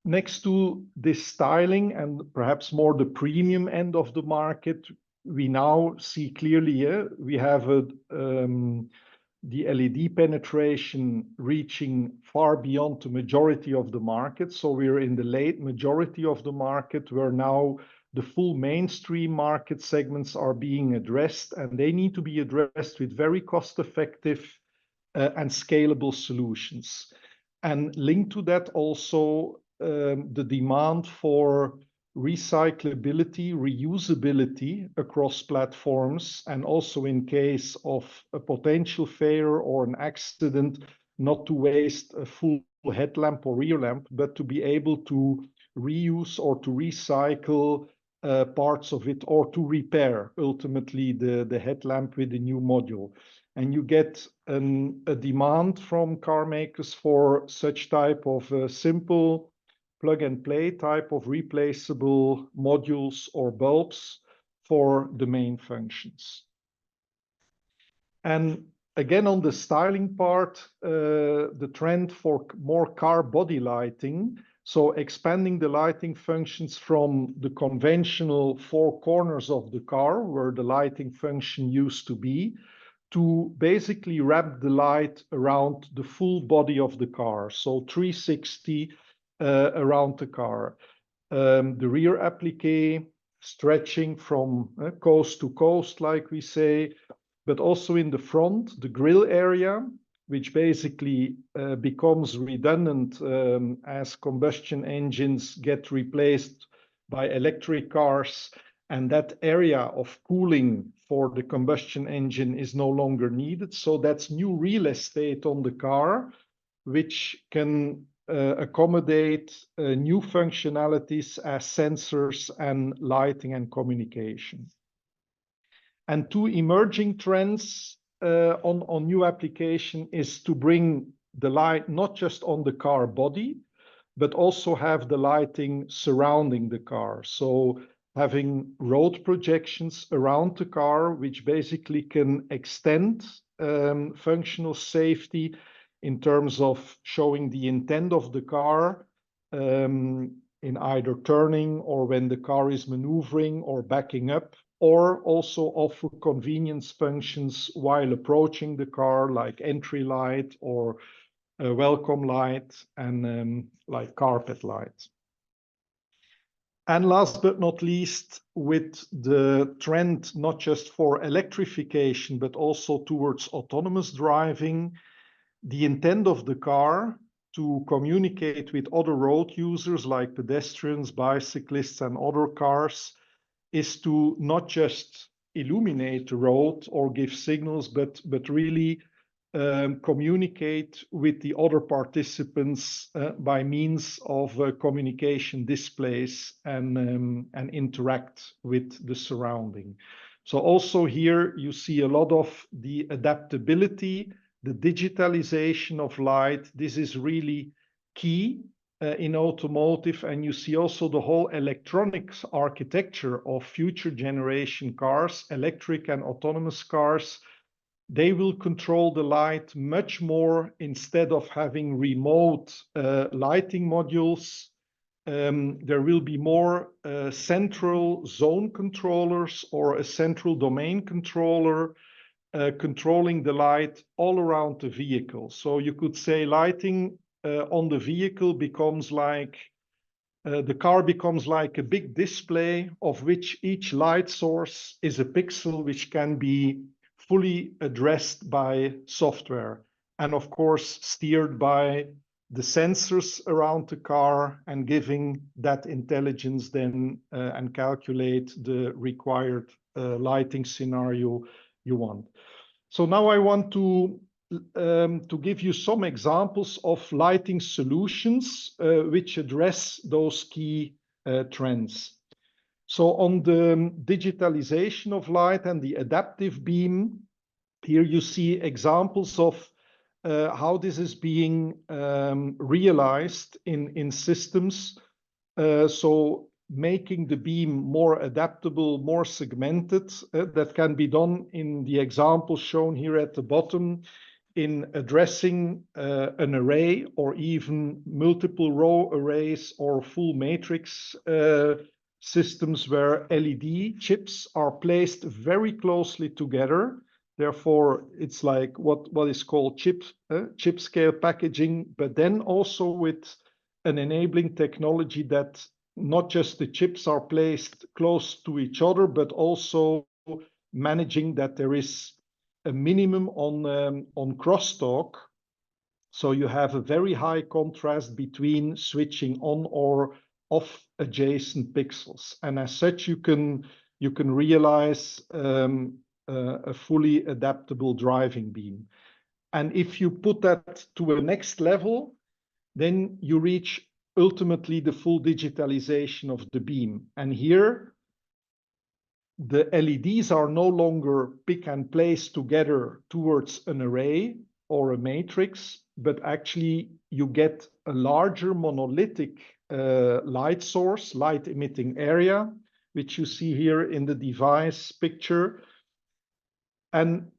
Next to this styling and perhaps more the premium end of the market, we now see clearly we have the LED penetration reaching far beyond the majority of the market. So we're in the late majority of the market, where now the full mainstream market segments are being addressed, and they need to be addressed with very cost-effective and scalable solutions. And linked to that also the demand for recyclability, reusability across platforms, and also in case of a potential failure or an accident, not to waste a full headlamp or rear lamp, but to be able to reuse or to recycle parts of it, or to repair ultimately the headlamp with a new module. And you get a demand from car makers for such type of simple plug-and-play type of replaceable modules or bulbs for the main functions. And again, on the styling part, the trend for more car body lighting, so expanding the lighting functions from the conventional four corners of the car, where the lighting function used to be, to basically wrap the light around the full body of the car, so 360 around the car. the rear applique stretching from coast to coast, like we say, but also in the front, the grille area, which basically becomes redundant as combustion engines get replaced by electric cars, and that area of cooling for the combustion engine is no longer needed. So that's new real estate on the car, which can accommodate new functionalities as sensors and lighting and communication. And two emerging trends on new application is to bring the light not just on the car body, but also have the lighting surrounding the car. So having road projections around the car, which basically can extend functional safety in terms of showing the intent of the car in either turning or when the car is maneuvering or backing up, or also offer convenience functions while approaching the car, like entry light or a welcome light and like carpet light. And last but not least, with the trend not just for electrification, but also towards autonomous driving, the intent of the car to communicate with other road users like pedestrians, bicyclists, and other cars is to not just illuminate the road or give signals, but really communicate with the other participants by means of communication displays and interact with the surrounding. So also here you see a lot of the adaptability, the digitalization of light. This is really key in automotive, and you see also the whole electronics architecture of future generation cars, electric and autonomous cars. They will control the light much more instead of having remote lighting modules. There will be more central zone controllers or a central domain controller controlling the light all around the vehicle. So you could say lighting on the vehicle becomes like, the car becomes like a big display of which each light source is a pixel which can be fully addressed by software. And of course, steered by the sensors around the car and giving that intelligence then and calculate the required lighting scenario you want. So now I want to give you some examples of lighting solutions which address those key trends. So on the digitalization of light and the adaptive beam, here you see examples of how this is being realized in systems. So making the beam more adaptable, more segmented, that can be done in the example shown here at the bottom in addressing an array or even multiple row arrays or full matrix systems where LED chips are placed very closely together. Therefore, it's like what is called chip scale packaging, but then also with an enabling technology that not just the chips are placed close to each other, but also managing that there is a minimum on crosstalk. So you have a very high contrast between switching on or off adjacent pixels. And as such, you can realize a fully adaptable driving beam. And if you put that to a next level, then you reach ultimately the full digitalization of the beam. And here, the LEDs are no longer pick and place together towards an array or a matrix, but actually you get a larger monolithic light source, light emitting area, which you see here in the device picture. And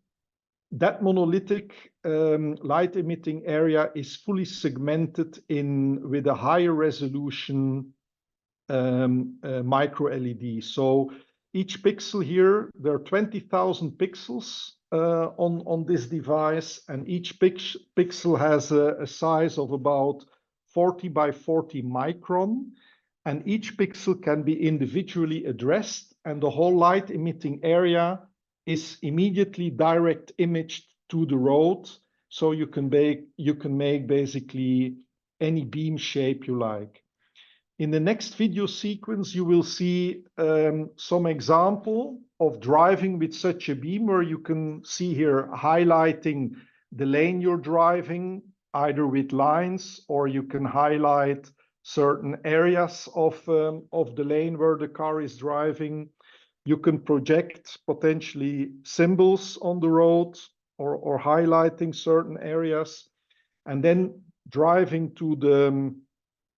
that monolithic light emitting area is fully segmented with a higher resolution micro LED. So each pixel here, there are 20,000 pixels on this device, and each pixel has a size of about 40 by 40 micron. and each pixel can be individually addressed, and the whole light emitting area is immediately direct imaged to the road, so you can make basically any beam shape you like. In the next video sequence, you will see some example of driving with such a beam, where you can see here highlighting the lane you're driving, either with lines, or you can highlight certain areas of the lane where the car is driving. You can project potentially symbols on the road, or highlighting certain areas, and then driving to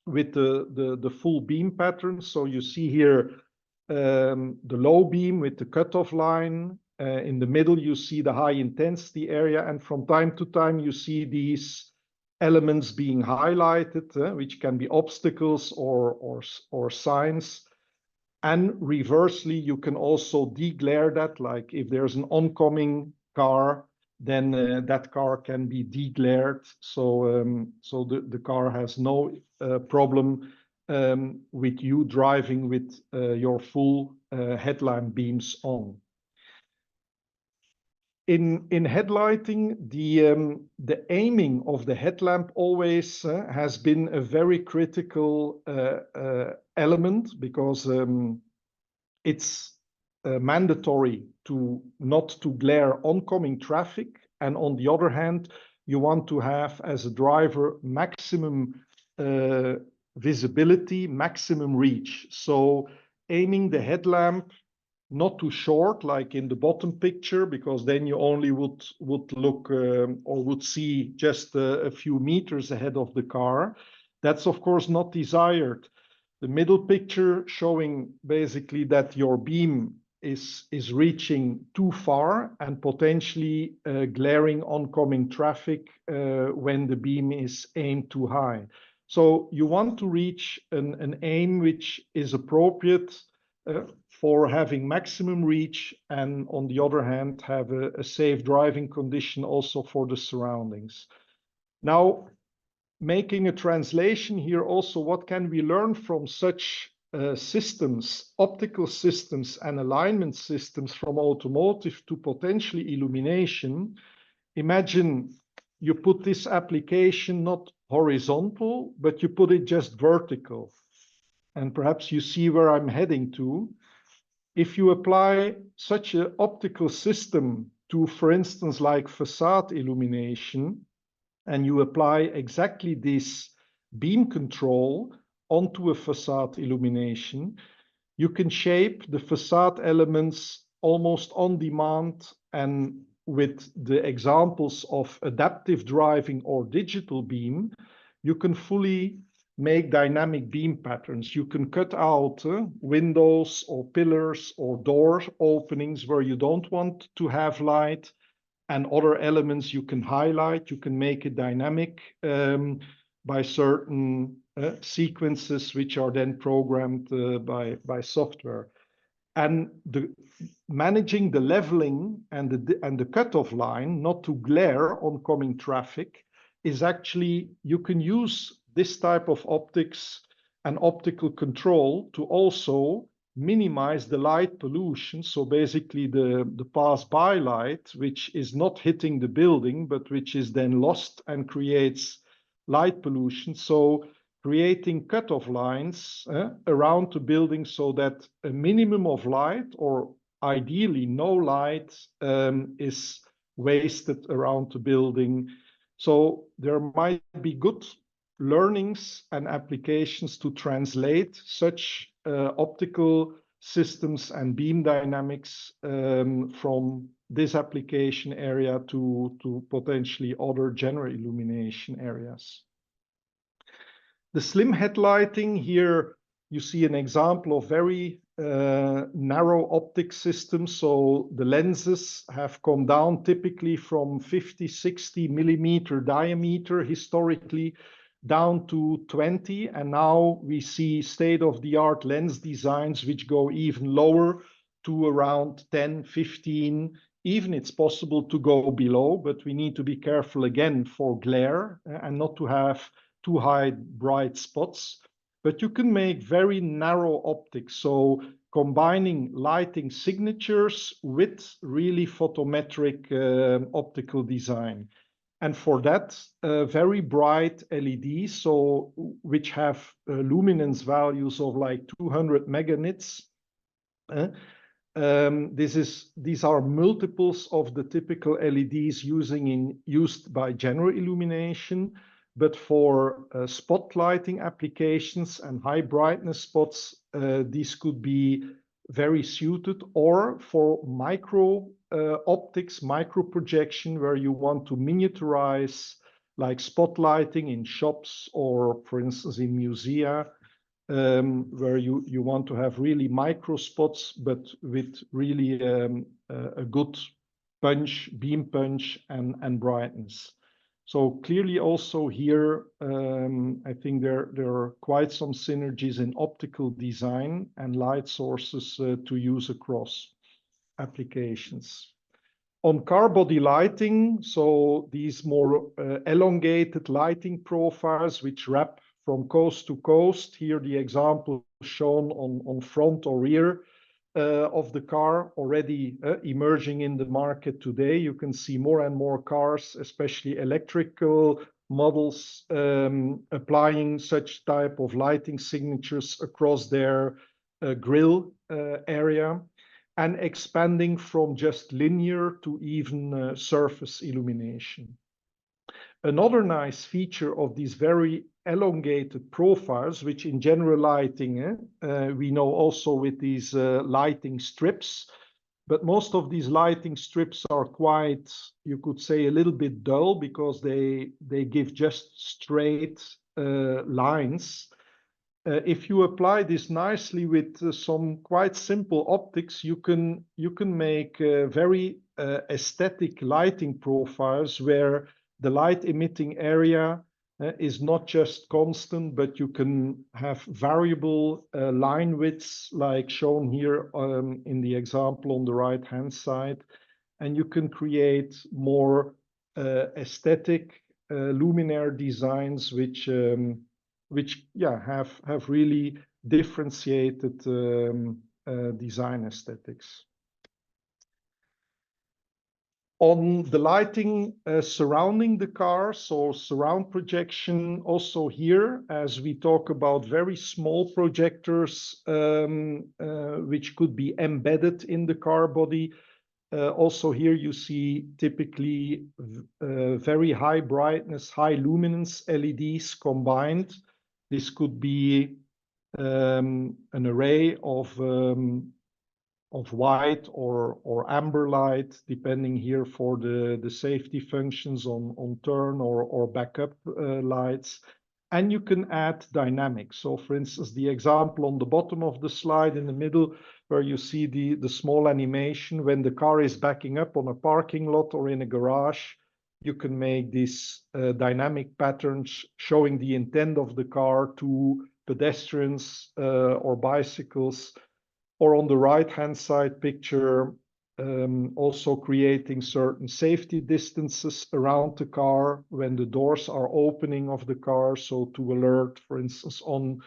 with the full beam pattern. So you see here the low beam with the cutoff line. In the middle, you see the high intensity area, and from time to time, you see these elements being highlighted, which can be obstacles or signs. And reversely, you can also deglare that, like if there's an oncoming car, then that car can be deglared. So the car has no problem with you driving with your full headlamp beams on. In headlighting, the aiming of the headlamp always has been a very critical element, because it's mandatory to not to glare oncoming traffic, and on the other hand, you want to have, as a driver, maximum visibility, maximum reach. So aiming the headlamp not too short, like in the bottom picture, because then you only would look or would see just a few meters ahead of the car. That's of course not desired. The middle picture showing basically that your beam is reaching too far and potentially glaring oncoming traffic when the beam is aimed too high. So you want to reach an aim which is appropriate for having maximum reach, and on the other hand, have a safe driving condition also for the surroundings. Now, making a translation here also, what can we learn from such systems, optical systems and alignment systems from automotive to potentially illumination? Imagine you put this application not horizontal, but you put it just vertical. And perhaps you see where I'm heading to. If you apply such an optical system to, for instance, like facade illumination, and you apply exactly this beam control onto a facade illumination, you can shape the facade elements almost on demand. And with the examples of adaptive driving or digital beam, you can fully make dynamic beam patterns. You can cut out windows or pillars or door openings where you don't want to have light, and other elements you can highlight. You can make it dynamic by certain sequences which are then programmed by software. And managing the leveling and the cutoff line, not to glare oncoming traffic, is actually, you can use this type of optics and optical control to also minimize the light pollution. So basically the pass-by light, which is not hitting the building, but which is then lost and creates light pollution. So creating cutoff lines around the building so that a minimum of light, or ideally no light, is wasted around the building. So there might be good learnings and applications to translate such optical systems and beam dynamics from this application area to potentially other general illumination areas. The slim headlighting, here you see an example of very narrow optic systems. So the lenses have come down typically from 50-60 millimeter diameter historically down to 20, and now we see state-of-the-art lens designs which go even lower to around 10-15. Even it's possible to go below, but we need to be careful again for glare and not to have too high bright spots. but you can make very narrow optics. So combining lighting signatures with really photometric optical design. And for that, very bright LEDs, so which have luminance values of like 200 meganits. These are multiples of the typical LEDs used by general illumination, but for spotlighting applications and high brightness spots, these could be very suited, or for micro optics, micro projection, where you want to miniaturize, like spotlighting in shops or, for instance, in musea, where you want to have really micro spots, but with really a good punch, beam punch, and brightness. So clearly also here, I think there are quite some synergies in optical design and light sources to use across applications. On car body lighting, so these more elongated lighting profiles which wrap from coast to coast. Here the example shown on front or rear of the car, already emerging in the market today. You can see more and more cars, especially electrical models, applying such type of lighting signatures across their grille area, and expanding from just linear to even surface illumination. Another nice feature of these very elongated profiles, which in general lighting, we know also with these lighting strips, but most of these lighting strips are quite, you could say, a little bit dull because they give just straight lines. If you apply this nicely with some quite simple optics, you can make very aesthetic lighting profiles where the light emitting area is not just constant, but you can have variable line widths, like shown here in the example on the right-hand side. And you can create more aesthetic luminaire designs, which have really differentiated design aesthetics. On the lighting surrounding the car, so surround projection, also here, as we talk about very small projectors, which could be embedded in the car body. Also here you see typically very high brightness, high luminance LEDs combined. This could be an array of white or amber light, depending here for the safety functions on turn or backup lights. And you can add dynamics. So for instance, the example on the bottom of the slide in the middle, where you see the small animation when the car is backing up on a parking lot or in a garage, you can make these dynamic patterns showing the intent of the car to pedestrians or bicycles. Or on the right-hand side picture, also creating certain safety distances around the car when the doors are opening of the car, so to alert, for instance, on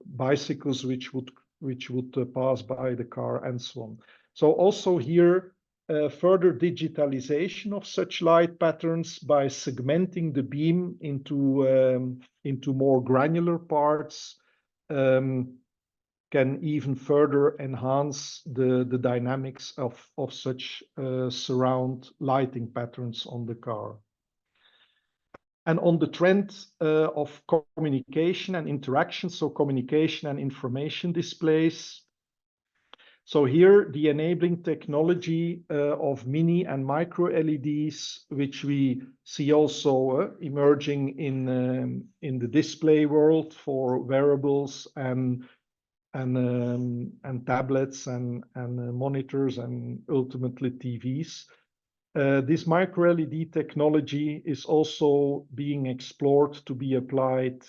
bicycles which would pass by the car and so on. So also here, further digitalization of such light patterns by segmenting the beam into more granular parts can even further enhance the dynamics of such surround lighting patterns on the car. And on the trend of communication and interaction, so communication and information displays. So here, the enabling technology of mini and micro LEDs, which we see also emerging in the display world for wearables and tablets and monitors and ultimately TVs. This micro LED technology is also being explored to be applied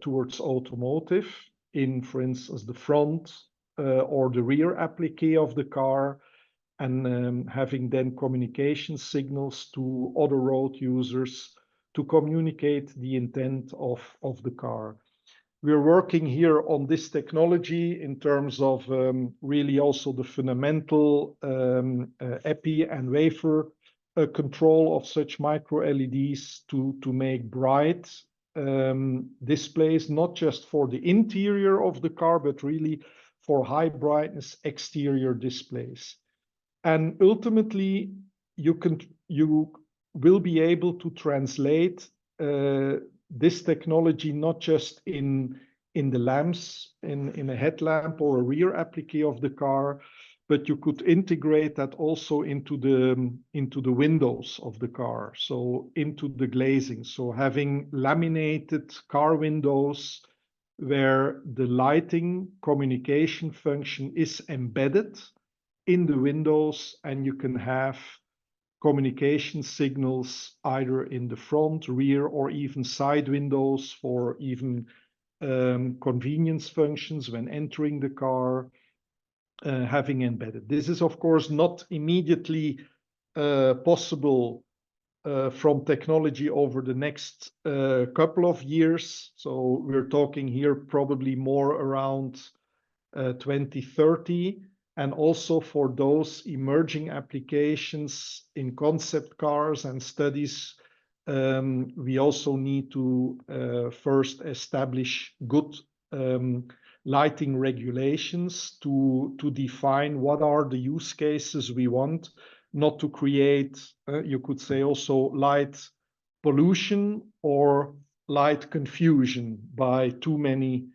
towards automotive in, for instance, the front or the rear applique of the car, and having then communication signals to other road users to communicate the intent of the car. We're working here on this technology in terms of really also the fundamental epi and wafer control of such micro LEDs to make bright displays, not just for the interior of the car, but really for high brightness exterior displays. And ultimately, you will be able to translate this technology not just in the lamps, in a headlamp or a rear applique of the car, but you could integrate that also into the windows of the car, so into the glazing. So having laminated car windows where the lighting communication function is embedded in the windows, and you can have communication signals either in the front, rear, or even side windows for even convenience functions when entering the car, having embedded. This is, of course, not immediately possible from technology over the next couple of years. So we're talking here probably more around 2030. And also for those emerging applications in concept cars and studies, we also need to first establish good lighting regulations to define what are the use cases we want, not to create, you could say also light pollution or light confusion by too many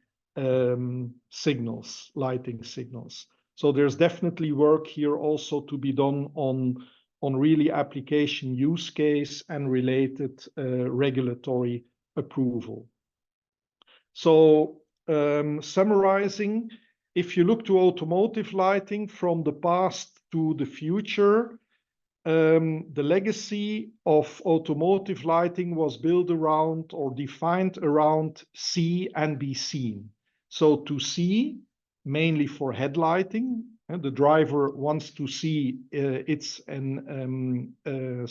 signals, lighting signals. So there's definitely work here also to be done on really application use case and related regulatory approval. So summarizing, if you look to automotive lighting from the past to the future, the legacy of automotive lighting was built around or defined around see and be seen. So to see, mainly for headlighting, and the driver wants to see its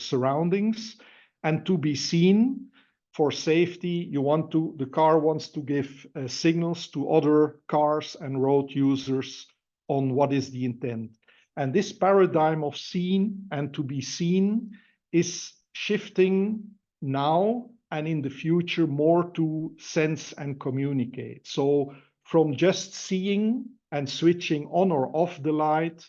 surroundings, and to be seen for safety, the car wants to give signals to other cars and road users on what is the intent. And this paradigm of seen and to be seen is shifting now and in the future more to sense and communicate. So from just seeing and switching on or off the light,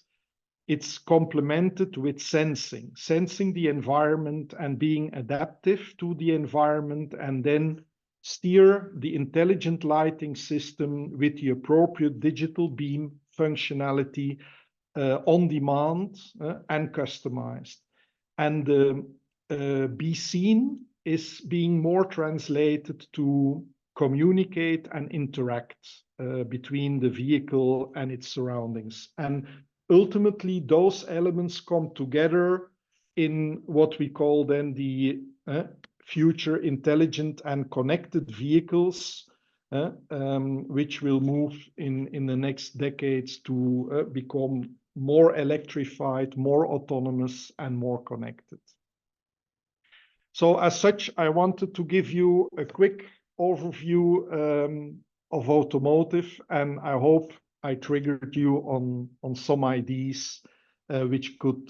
it's complemented with sensing the environment and being adaptive to the environment, and then steer the intelligent lighting system with the appropriate digital beam functionality on demand and customized. And be seen is being more translated to communicate and interact between the vehicle and its surroundings. And ultimately, those elements come together in what we call then the future intelligent and connected vehicles, which will move in the next decades to become more electrified, more autonomous, and more connected. So as such, I wanted to give you a quick overview of automotive, and I hope I triggered you on some ideas which could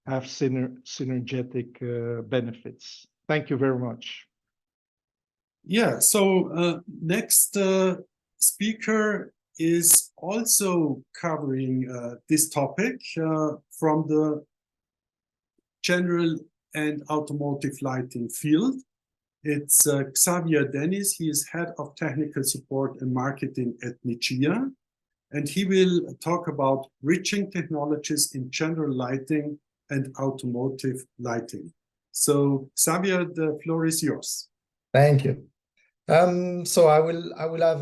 have synergetic benefits. Thank you very much. Yeah, so next speaker is also covering this topic from the general and automotive lighting field. It's Xavier Dennis. He is head of technical support and marketing at Nichia, and he will talk about bridging technologies in general lighting and automotive lighting. So Xavier, the floor is yours. Thank you. So I will have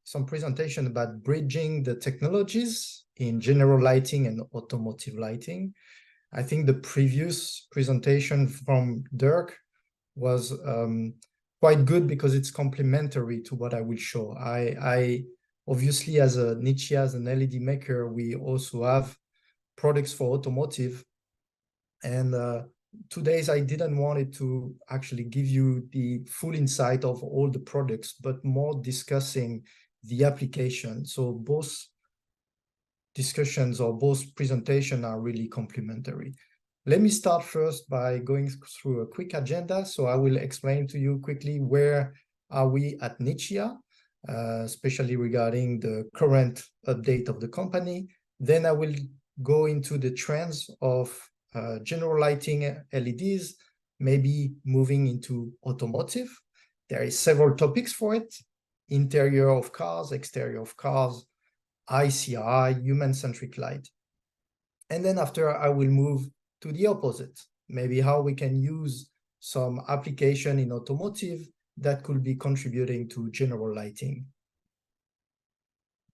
some presentation about bridging the technologies in general lighting and automotive lighting. I think the previous presentation from Dirk was quite good because it's complementary to what I will show. I obviously, as a Nichia, as an LED maker, we also have products for automotive, and today's I didn't want it to actually give you the full insight of all the products, but more discussing the application. So both discussions or both presentations are really complementary. Let me start first by going through a quick agenda. So I will explain to you quickly where are we at Nichia, especially regarding the current update of the company. Then I will go into the trends of general lighting LEDs, maybe moving into automotive. There is several topics for it: interior of cars, exterior of cars, ICI, human-centric light. And then after, I will move to the opposite, maybe how we can use some application in automotive that could be contributing to general lighting.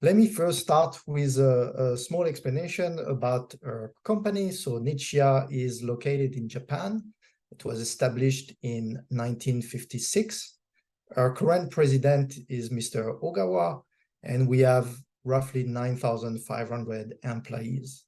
Let me first start with a small explanation about our company. So Nichia is located in Japan. It was established in 1956. Our current president is Mr. Ogawa, and we have roughly 9,500 employees.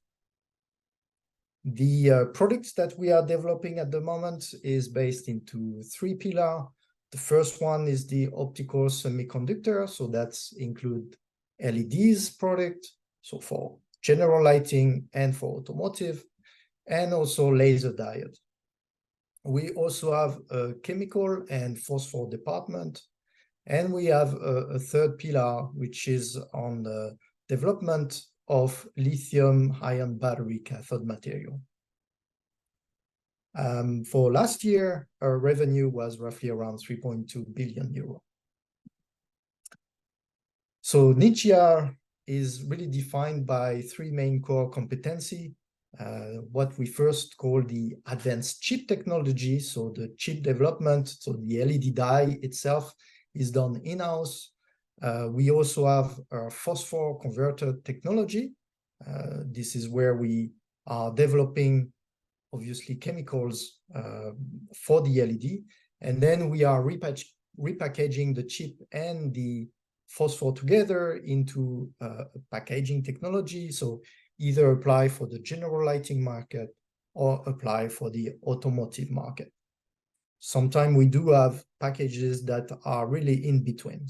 The products that we are developing at the moment is based into 3 pillars. The first one is the optical semiconductor. So that's include LEDs product, so for general lighting and for automotive, and also laser diode. We also have a chemical and phosphor department, and we have a third pillar, which is on the development of lithium-ion battery cathode material. For last year, our revenue was roughly around 3.2 billion euro. So Nichia is really defined by 3 main core competency. What we first call the advanced chip technology, so the chip development, so the LED die itself is done in-house. We also have our phosphor converter technology. This is where we are developing, obviously, chemicals for the LED. And then we are repackaging the chip and the phosphor together into packaging technology. So either apply for the general lighting market or apply for the automotive market. Sometimes we do have packages that are really in between.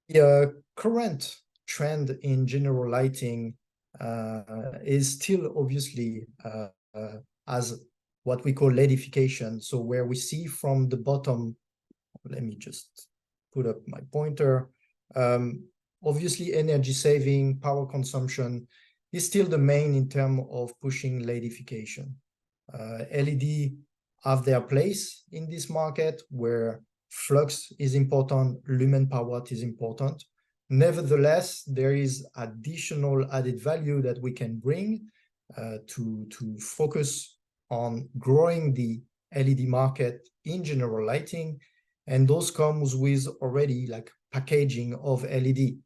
The current trend in general lighting is still obviously as what we call LEDification. So where we see from the bottom, let me just put up my pointer. Obviously, energy saving, power consumption is still the main in terms of pushing LEDification. LED have their place in this market where flux is important, lumen power is important. Nevertheless, there is additional added value that we can bring to focus on growing the LED market in general lighting. And those comes with already like packaging of LED.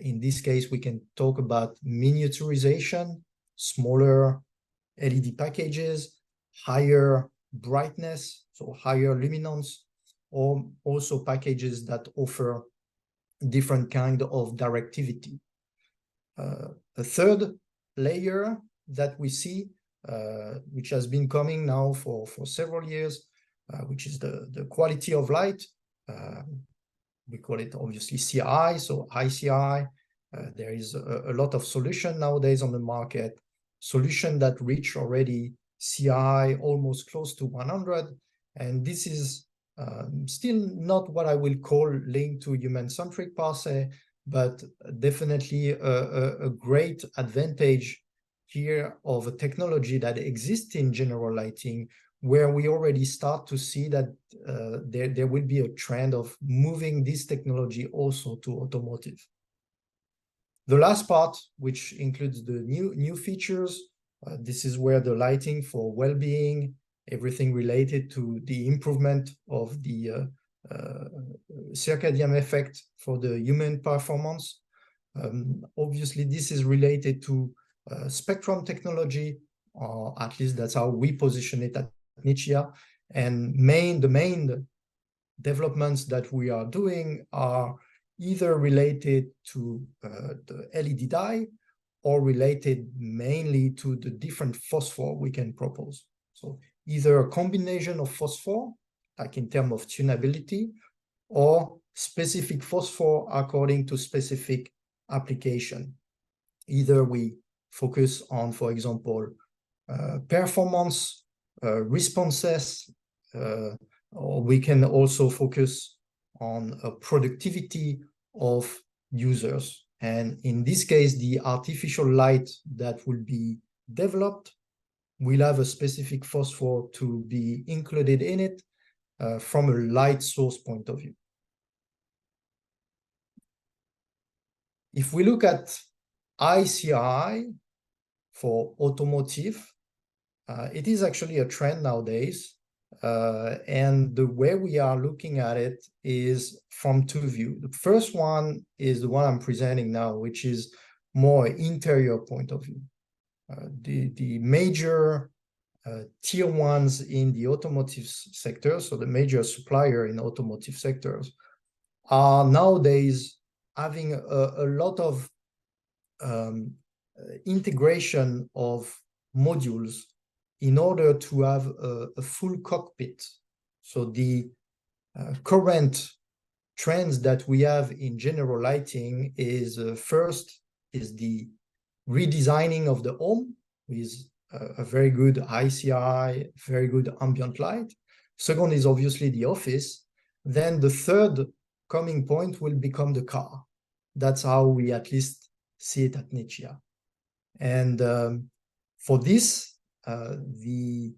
In this case, we can talk about miniaturization, smaller LED packages, higher brightness, so higher luminance, or also packages that offer different kind of directivity. A third layer that we see, which has been coming now for several years, which is the quality of light. We call it obviously CI, so ICI. There is a lot of solution nowadays on the market, solution that reach already CI almost close to 100. And this is still not what I will call linked to human-centric per se, but definitely a great advantage here of a technology that exists in general lighting, where we already start to see that there will be a trend of moving this technology also to automotive. The last part, which includes the new features, this is where the lighting for well-being, everything related to the improvement of the circadian effect for the human performance. Obviously, this is related to spectrum technology, or at least that's how we position it at Nichia. And the main developments that we are doing are either related to the LED die or related mainly to the different phosphor we can propose. So either a combination of phosphor, like in terms of tunability, or specific phosphor according to specific application. Either we focus on, for example, performance, responses, or we can also focus on productivity of users. And in this case, the artificial light that will be developed will have a specific phosphor to be included in it from a light source point of view. If we look at ICI for automotive, it is actually a trend nowadays. And the way we are looking at it is from two views. The first one is the one I'm presenting now, which is more interior point of view. The major tier ones in the automotive sector, so the major supplier in automotive sectors, are nowadays having a lot of integration of modules in order to have a full cockpit. So the current trends that we have in general lighting is first is the redesigning of the home with a very good ICI, very good ambient light. Second is obviously the office. Then the third coming point will become the car. That's how we at least see it at Nichia. And for this, the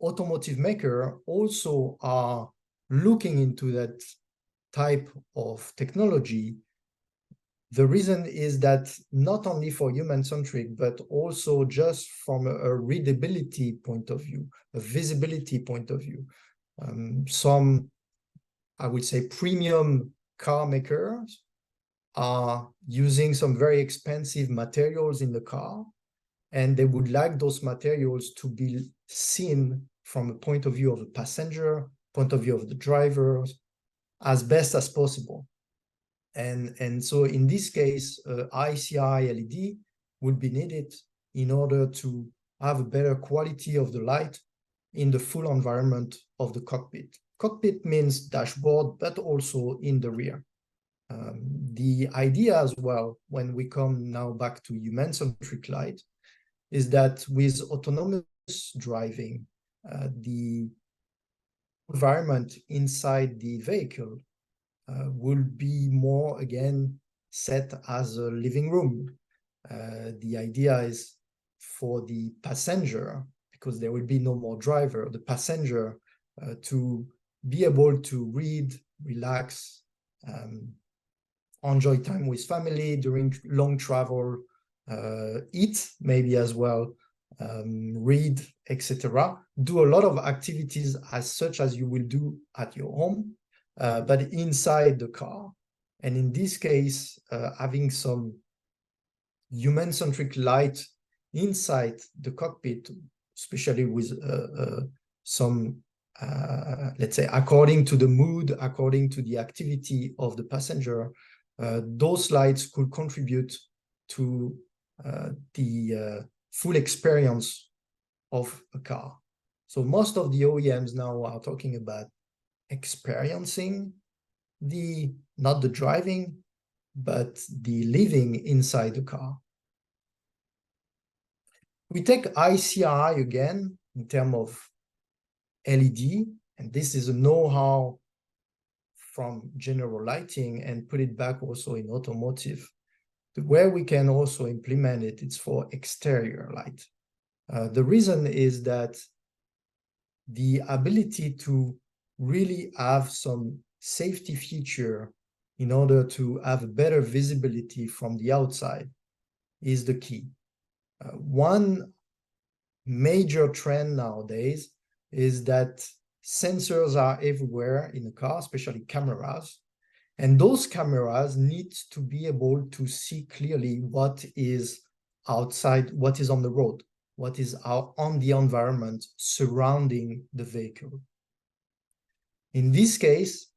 automotive maker also are looking into that type of technology. The reason is that not only for human-centric, but also just from a readability point of view, a visibility point of view. Some, I would say, premium car makers are using some very expensive materials in the car, and they would like those materials to be seen from a point of view of a passenger, point of view of the drivers, as best as possible. And so in this case, ICI LED would be needed in order to have a better quality of the light in the full environment of the cockpit. Cockpit means dashboard, but also in the rear. The idea as well, when we come now back to human-centric light, is that with autonomous driving, the environment inside the vehicle will be more, again, set as a living room. The idea is for the passenger, because there will be no more driver, the passenger to be able to read, relax, enjoy time with family during long travel, eat maybe as well, read, etc. Do a lot of activities as such as you will do at your home, but inside the car. And in this case, having some human-centric light inside the cockpit, especially with some, let's say, according to the mood, according to the activity of the passenger, those lights could contribute to the full experience of a car. So most of the OEMs now are talking about experiencing not the driving, but the living inside the car. We take ICI again in terms of LED, and this is a know-how from general lighting, and put it back also in automotive. Where we can also implement it, it's for exterior light. The reason is that the ability to really have some safety feature in order to have a better visibility from the outside is the key. One major trend nowadays is that sensors are everywhere in the car, especially cameras. And those cameras need to be able to see clearly what is outside, what is on the road, what is out on the environment surrounding the vehicle. In this case,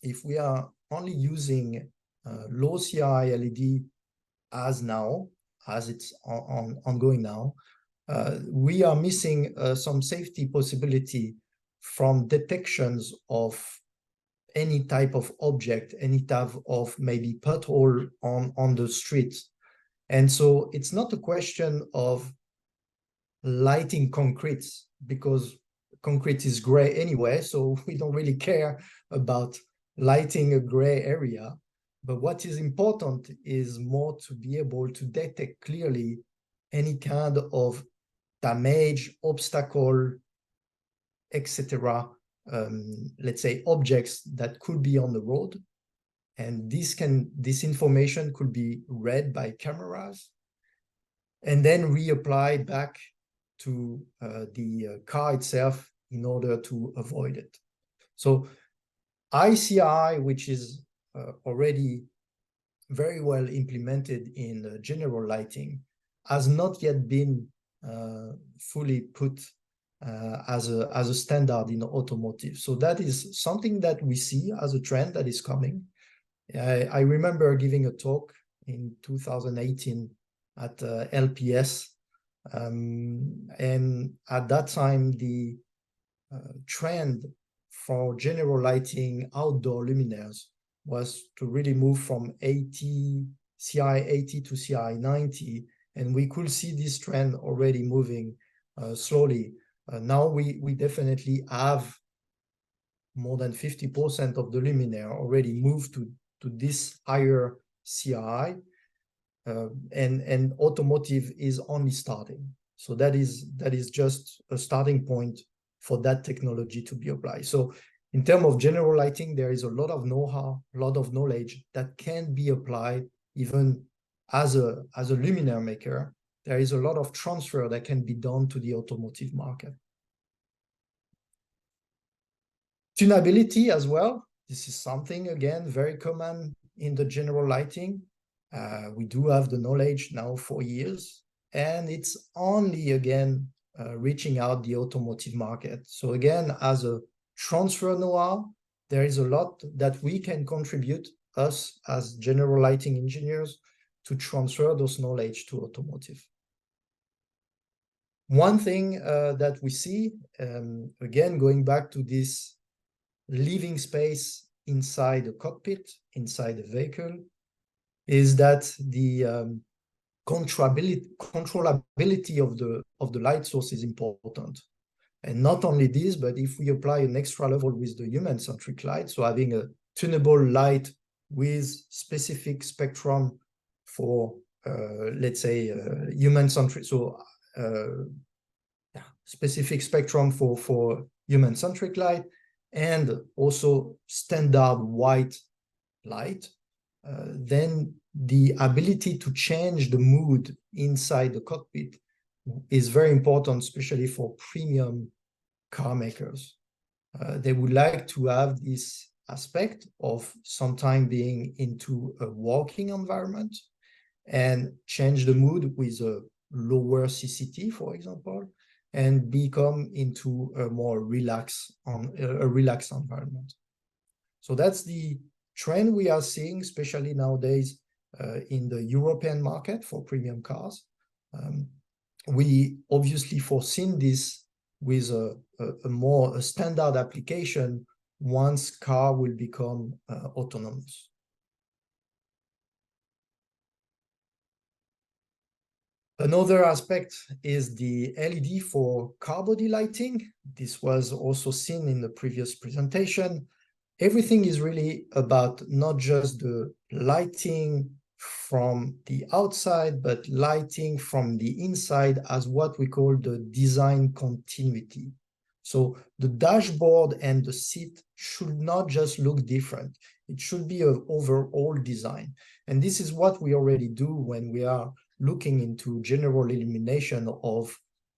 if we are only using low CI LED as it's ongoing now, we are missing some safety possibility from detections of any type of object, any type of maybe pothole on the street. And so it's not a question of lighting concrete, because concrete is gray anyway, so we don't really care about lighting a gray area. But what is important is more to be able to detect clearly any kind of damage, obstacle, etc. Let's say objects that could be on the road. And this information could be read by cameras and then reapplied back to the car itself in order to avoid it. So ICI, which is already very well implemented in general lighting, has not yet been fully put as a standard in automotive. So that is something that we see as a trend that is coming. I remember giving a talk in 2018 at LpS, and at that time the trend for general lighting outdoor luminaires was to really move from CI 80 to CI 90, and we could see this trend already moving slowly. Now we definitely have more than 50% of the luminaire already moved to this higher CI, and automotive is only starting. So that is just a starting point for that technology to be applied. So in terms of general lighting, there is a lot of know-how, a lot of knowledge that can be applied even as a luminaire maker. There is a lot of transfer that can be done to the automotive market. Tunability as well. This is something, again, very common in the general lighting. We do have the knowledge now for years, and it's only, again, reaching out the automotive market. So again, as a transfer know-how, there is a lot that we can contribute, us as general lighting engineers, to transfer those knowledge to automotive. One thing that we see, again, going back to this living space inside the cockpit, inside the vehicle, is that the controllability of the light source is important. And not only this, but if we apply an extra level with the human-centric light, so having a tunable light with specific spectrum for, let's say, human-centric, so specific spectrum for human-centric light, and also standard white light, then the ability to change the mood inside the cockpit is very important, especially for premium car makers. They would like to have this aspect of sometime being into a working environment and change the mood with a lower CCT, for example, and become into a more relaxed environment. So that's the trend we are seeing, especially nowadays in the European market for premium cars. We obviously foreseen this with a more standard application once car will become autonomous. Another aspect is the LED for car body lighting. This was also seen in the previous presentation. Everything is really about not just the lighting from the outside, but lighting from the inside as what we call the design continuity. So the dashboard and the seat should not just look different. It should be an overall design. And this is what we already do when we are looking into general illumination of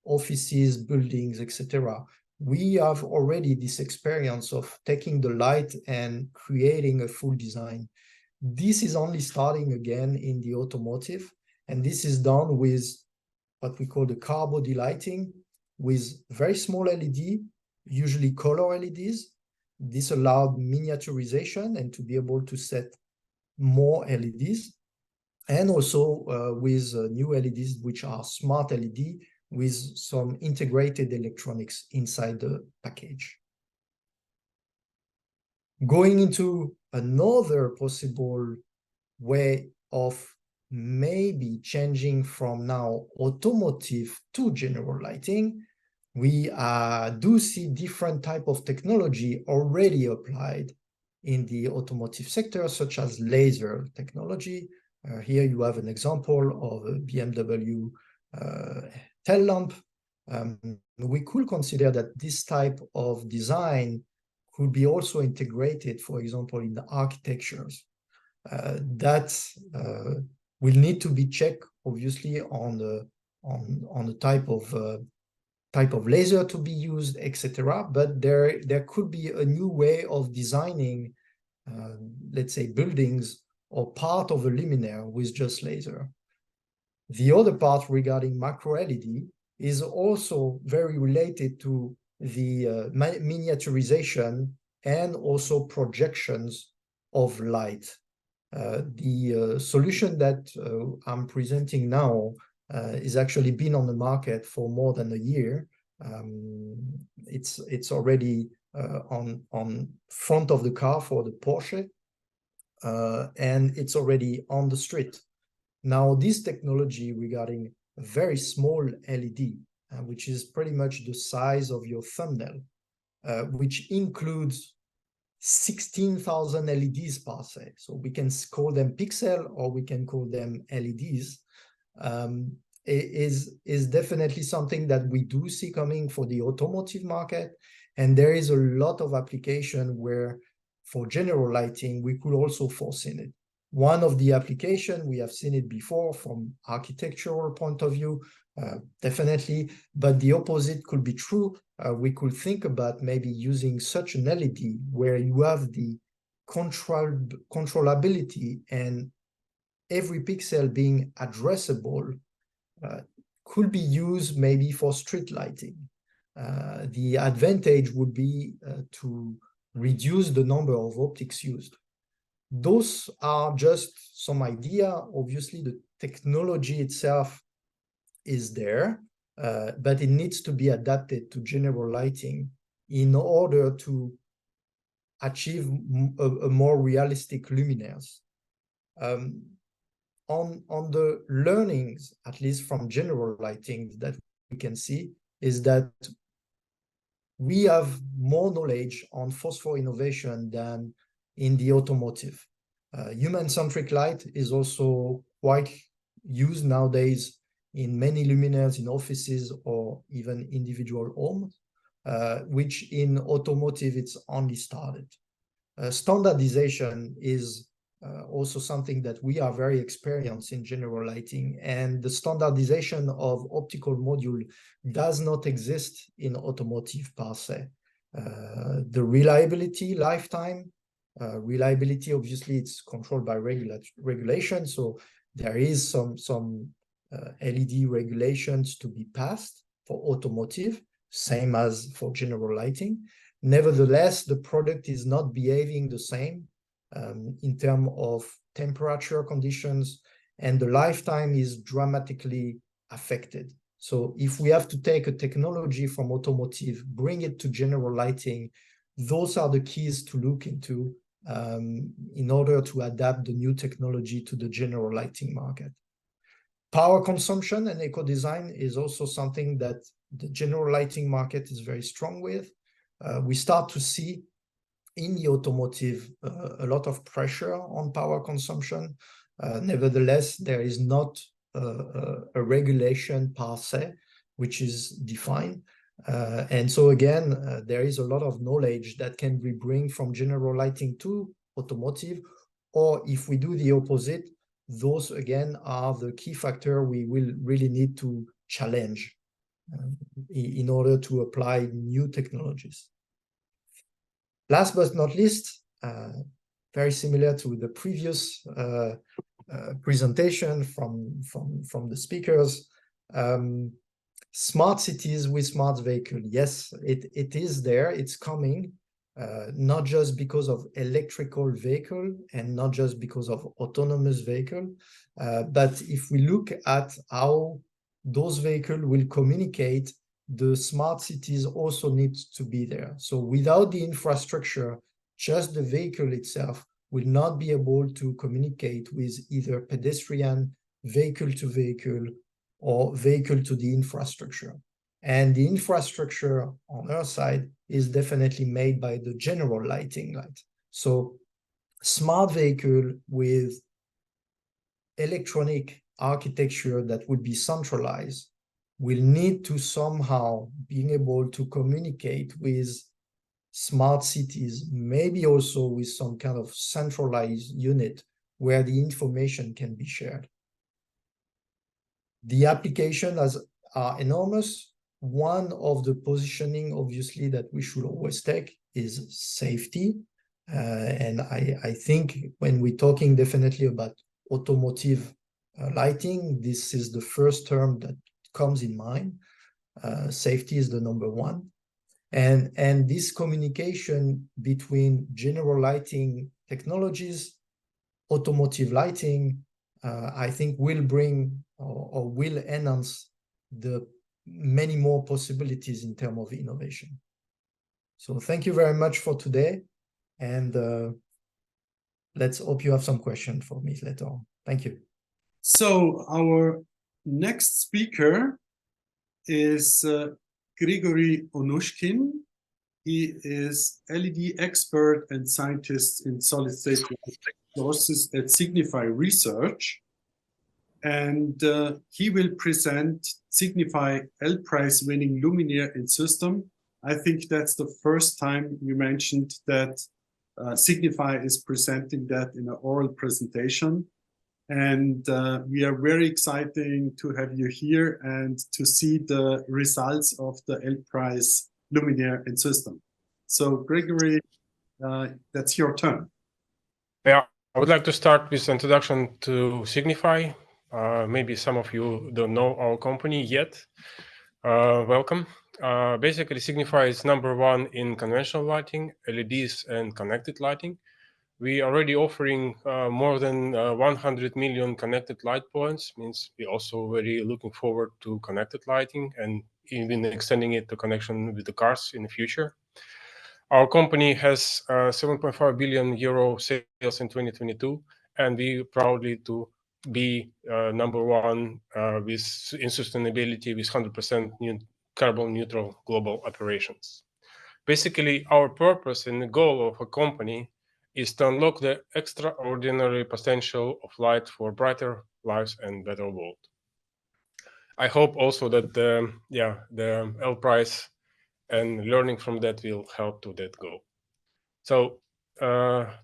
offices, buildings, etc. We have already this experience of taking the light and creating a full design. This is only starting again in the automotive, and this is done with what we call the car body lighting, with very small LED, usually color LEDs. This allowed miniaturization and to be able to set more LEDs. and also with new LEDs, which are smart LED with some integrated electronics inside the package. Going into another possible way of maybe changing from now automotive to general lighting, we do see different type of technology already applied in the automotive sector, such as laser technology. Here you have an example of a BMW tail lamp. We could consider that this type of design could be also integrated, for example, in the architectures. That will need to be checked, obviously, on the type of laser to be used, etc. But there could be a new way of designing, let's say, buildings or part of a luminaire with just laser. The other part regarding macro LED is also very related to the miniaturization and also projections of light. The solution that I'm presenting now is actually been on the market for more than a year. It's already on front of the car for the Porsche, and it's already on the street. Now, this technology regarding a very small LED, which is pretty much the size of your thumbnail, which includes 16,000 LEDs per se. So we can call them pixel or we can call them LEDs. Is definitely something that we do see coming for the automotive market. And there is a lot of application where for general lighting, we could also foresee it. One of the application, we have seen it before from architectural point of view, definitely, but the opposite could be true. We could think about maybe using such an LED where you have the controllability and every pixel being addressable could be used maybe for street lighting. The advantage would be to reduce the number of optics used. Those are just some idea. Obviously, the technology itself is there, but it needs to be adapted to general lighting in order to achieve a more realistic luminaires. On the learnings, at least from general lighting, that we can see is that we have more knowledge on phosphor innovation than in the automotive. Human-centric light is also quite used nowadays in many luminaires in offices or even individual homes, which in automotive it's only started. Standardization is also something that we are very experienced in general lighting, and the standardization of optical module does not exist in automotive per se. The reliability, lifetime, reliability, obviously it's controlled by regulation, so there is some LED regulations to be passed for automotive, same as for general lighting. Nevertheless, the product is not behaving the same in terms of temperature conditions, and the lifetime is dramatically affected. So if we have to take a technology from automotive, bring it to general lighting, those are the keys to look into in order to adapt the new technology to the general lighting market. Power consumption and eco-design is also something that the general lighting market is very strong with. We start to see in the automotive a lot of pressure on power consumption. Nevertheless, there is not a regulation per se, which is defined. And so again, there is a lot of knowledge that can be bring from general lighting to automotive, or if we do the opposite, those again are the key factor we will really need to challenge in order to apply new technologies. Last but not least, very similar to the previous presentation from the speakers, smart cities with smart vehicles. Yes, it is there, it's coming. not just because of electrical vehicle and not just because of autonomous vehicle, but if we look at how those vehicles will communicate, the smart cities also need to be there. So without the infrastructure, just the vehicle itself will not be able to communicate with either pedestrian, vehicle to vehicle, or vehicle to the infrastructure. And the infrastructure on our side is definitely made by the general lighting light. So smart vehicle with electronic architecture that would be centralized will need to somehow being able to communicate with smart cities, maybe also with some kind of centralized unit where the information can be shared. The applications are enormous. One of the positioning, obviously, that we should always take is safety. And I think when we're talking definitely about automotive lighting, this is the first term that comes in mind. Safety is the number one. And this communication between general lighting technologies, automotive lighting, I think will bring or will enhance the many more possibilities in terms of innovation. So thank you very much for today. And let's hope you have some questions for me later on. Thank you. So our next speaker is Grigory Onushkin. He is LED expert and scientist in solid-state sources at Signify Research. And he will present Signify L Prize winning luminaire in system. I think that's the first time you mentioned that Signify is presenting that in an oral presentation. And we are very excited to have you here and to see the results of the L Prize luminaire in system. So Gregory, that's your turn. Yeah, I would like to start with introduction to Signify. Maybe some of you don't know our company yet. Welcome. Basically, Signify is #1 in conventional lighting, LEDs, and connected lighting. We are already offering more than 100 million connected light points. Means we also very looking forward to connected lighting and even extending it to connection with the cars in the future. Our company has 7.5 billion euro sales in 2022, and we proudly to be #1 in sustainability with 100% carbon neutral global operations. Basically, our purpose and the goal of a company is to unlock the extraordinary potential of light for brighter lives and better world. I hope also that the L Prize and learning from that will help to that goal. So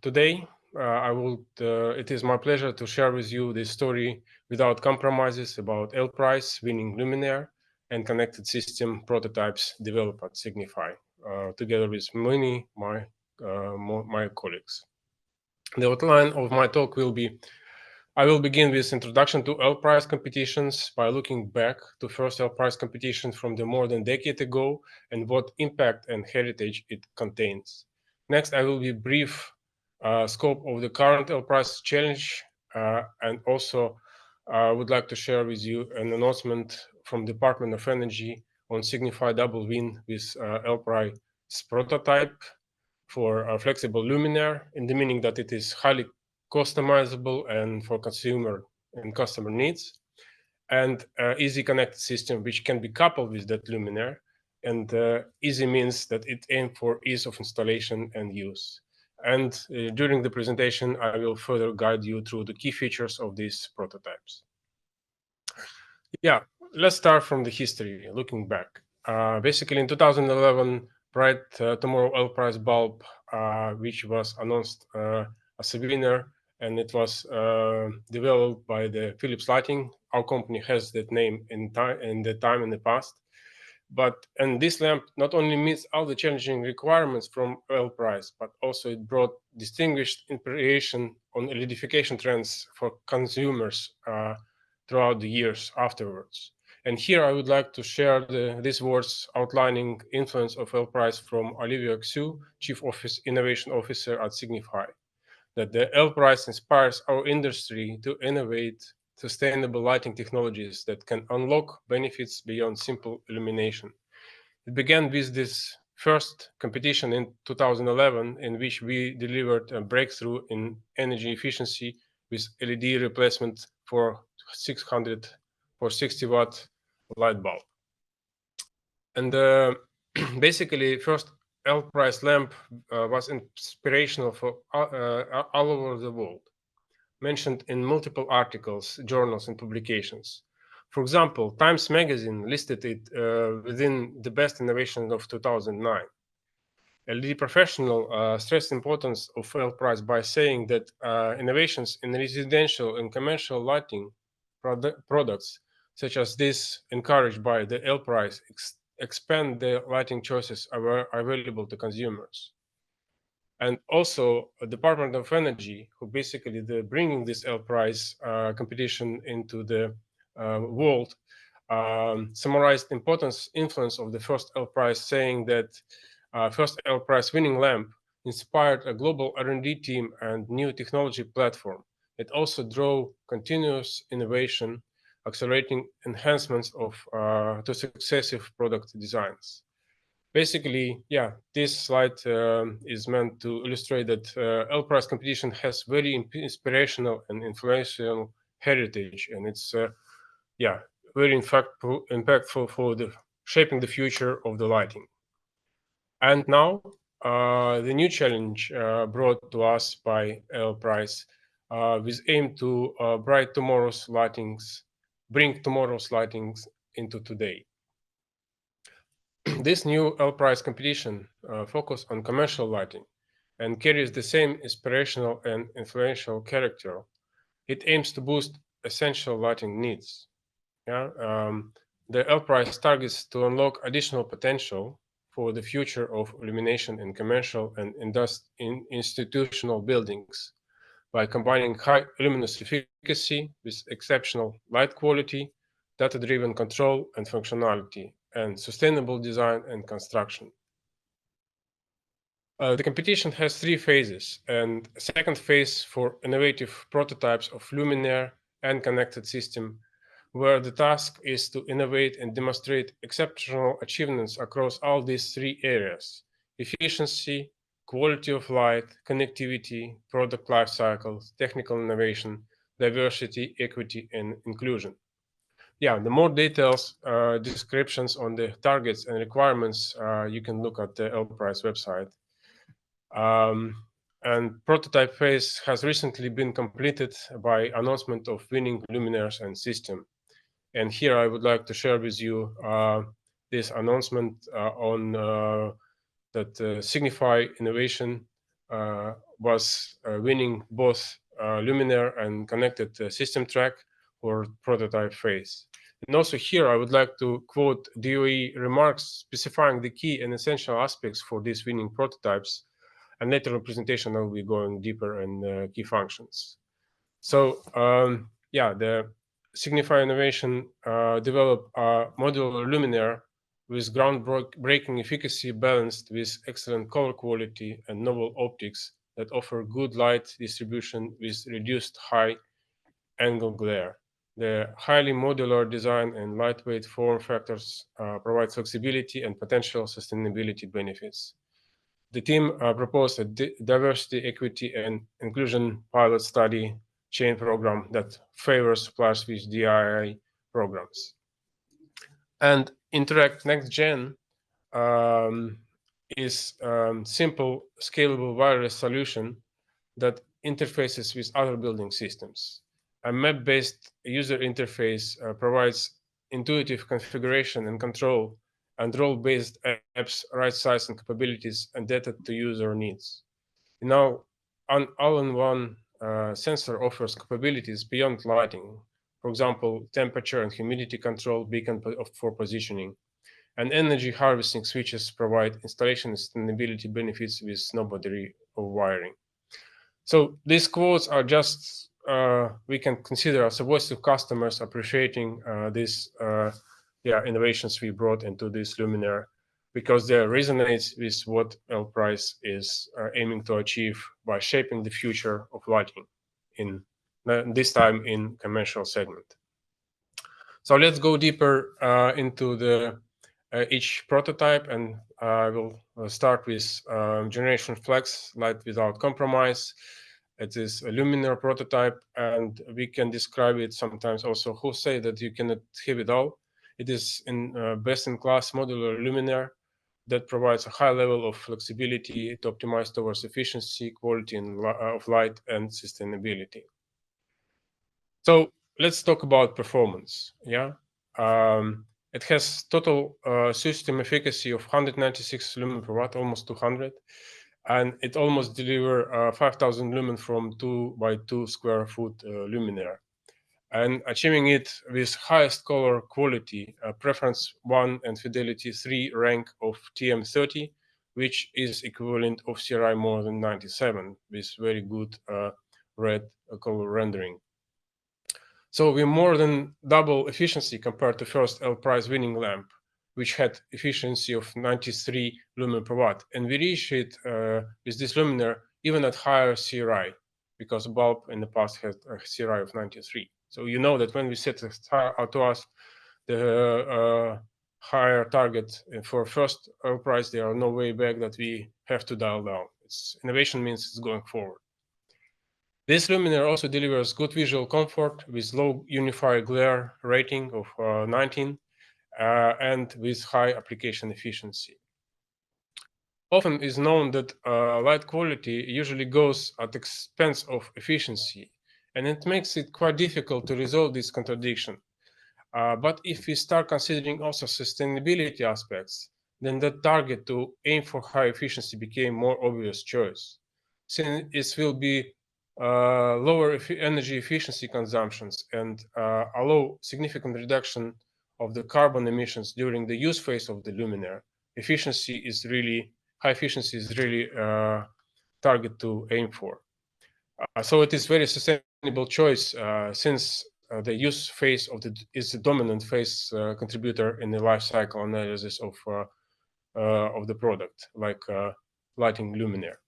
today it is my pleasure to share with you this story without compromises about L Prize winning luminaire and connected system prototypes developed at Signify, together with many my colleagues. The outline of my talk will be: I will begin with introduction to L Prize competitions by looking back to first L Prize competition from the more than a decade ago and what impact and heritage it contains. Next, I will be brief scope of the current L Prize challenge, and also would like to share with you an announcement from Department of Energy on Signify double win with L Prize prototype for a flexible luminaire, in the meaning that it is highly customizable and for consumer and customer needs, and easy connected system which can be coupled with that luminaire. And easy means that it aims for ease of installation and use. And during the presentation, I will further guide you through the key features of these prototypes. Yeah, let's start from the history, looking back. Basically, in 2011, Bright Tomorrow L Prize bulb, which was announced as a winner, and it was developed by the Philips Lighting. Our company has that name in the past. And this lamp not only meets all the challenging requirements from L Prize, but also it brought distinguished inspiration on LEDification trends for consumers throughout the years afterwards. And here I would like to share these words outlining influence of LPRISE from Olivia Xu, Chief Innovation Officer at Signify, that the LPRISE inspires our industry to innovate sustainable lighting technologies that can unlock benefits beyond simple illumination. It began with this first competition in 2011, in which we delivered a breakthrough in energy efficiency with LED replacement for 60-watt light bulb. And basically, first LPRISE lamp was inspirational for all over the world, mentioned in multiple articles, journals, and publications. For example, Times Magazine listed it within the best innovation of 2009. LED Professional stressed the importance of LPRISE by saying that innovations in residential and commercial lighting products, such as this encouraged by the LPRISE, expand the lighting choices available to consumers. And also, Department of Energy, who basically bringing this LPRISE competition into the world, summarized the influence of the first LPRISE, saying that first LPRISE winning lamp inspired a global R&D team and new technology platform. It also drove continuous innovation, accelerating enhancements to successive product designs. Basically, yeah, this slide is meant to illustrate that LPRISE competition has very inspirational and influential heritage, and it's very impactful for shaping the future of the lighting. And now the new challenge brought to us by LPRISE with aim to bring tomorrow's lightings into today. This new LPRISE competition focuses on commercial lighting and carries the same inspirational and influential character. It aims to boost essential lighting needs. The LPRISE targets to unlock additional potential for the future of illumination in commercial and institutional buildings by combining high luminous efficacy with exceptional light quality, data-driven control and functionality, and sustainable design and construction. The competition has 3 phases, and a second phase for innovative prototypes of luminaire and connected system, where the task is to innovate and demonstrate exceptional achievements across all these 3 areas: efficiency, quality of light, connectivity, product life cycles, technical innovation, diversity, equity, and inclusion. Yeah, the more details, descriptions on the targets and requirements, you can look at the LPRISE website. And prototype phase has recently been completed by announcement of winning luminaires and system. And here I would like to share with you this announcement on that Signify Innovation was winning both luminaire and connected system track for prototype phase. And also here I would like to quote DOE remarks specifying the key and essential aspects for these winning prototypes, and later in the presentation I will be going deeper in key functions. So the Signify Innovation developed a modular luminaire with groundbreaking efficacy balanced with excellent color quality and novel optics that offer good light distribution with reduced high angle glare. The highly modular design and lightweight form factors provide flexibility and potential sustainability benefits. The team proposed a diversity, equity, and inclusion pilot study chain program that favors suppliers with DIY programs. And Interact Next Gen is simple, scalable wireless solution that interfaces with other building systems. A map-based user interface provides intuitive configuration and control, and role-based apps right size and capabilities and data to user needs. Now, an all-in-one sensor offers capabilities beyond lighting. For example, temperature and humidity control beacon for positioning, and energy harvesting switches provide installation and sustainability benefits with no battery or wiring. So these quotes are just we can consider as a voice of customers appreciating these innovations we brought into this luminaire, because they resonate with what LPRISE is aiming to achieve by shaping the future of lighting, in this time in commercial segment. So let's go deeper into the each prototype, and I will start with Generation Flex Light Without Compromise. It is a luminaire prototype, and we can describe it sometimes also who say that you cannot have it all. It is in best-in-class modular luminaire that provides a high level of flexibility to optimize towards efficiency, quality of light, and sustainability. So let's talk about performance. It has total system efficacy of 196 lumen per watt, almost 200, and it almost deliver 5,000 lumen from 2 by 2 square foot luminaire, and achieving it with highest color quality, preference 1 and fidelity 3 rank of TM30, which is equivalent of CRI more than 97 with very good red color rendering. So we more than double efficiency compared to first LPRISE winning lamp, which had efficiency of 93 lumen per watt. And we reached it with this luminaire even at higher CRI, because bulb in the past had a CRI of 93. So you know that when we set to us the higher target for first LPRISE, there are no way back that we have to dial down. Innovation means it's going forward. This luminaire also delivers good visual comfort with low unified glare rating of 19 and with high application efficiency. Often is known that light quality usually goes at the expense of efficiency, and it makes it quite difficult to resolve this contradiction. But if we start considering also sustainability aspects, then the target to aim for high efficiency became more obvious choice, since it will be lower energy efficiency consumptions and allow significant reduction of the carbon emissions during the use phase of the luminaire. High efficiency is really target to aim for. So it is very sustainable choice since the use phase is the dominant phase contributor in the life cycle analysis of the product, like lighting luminaire.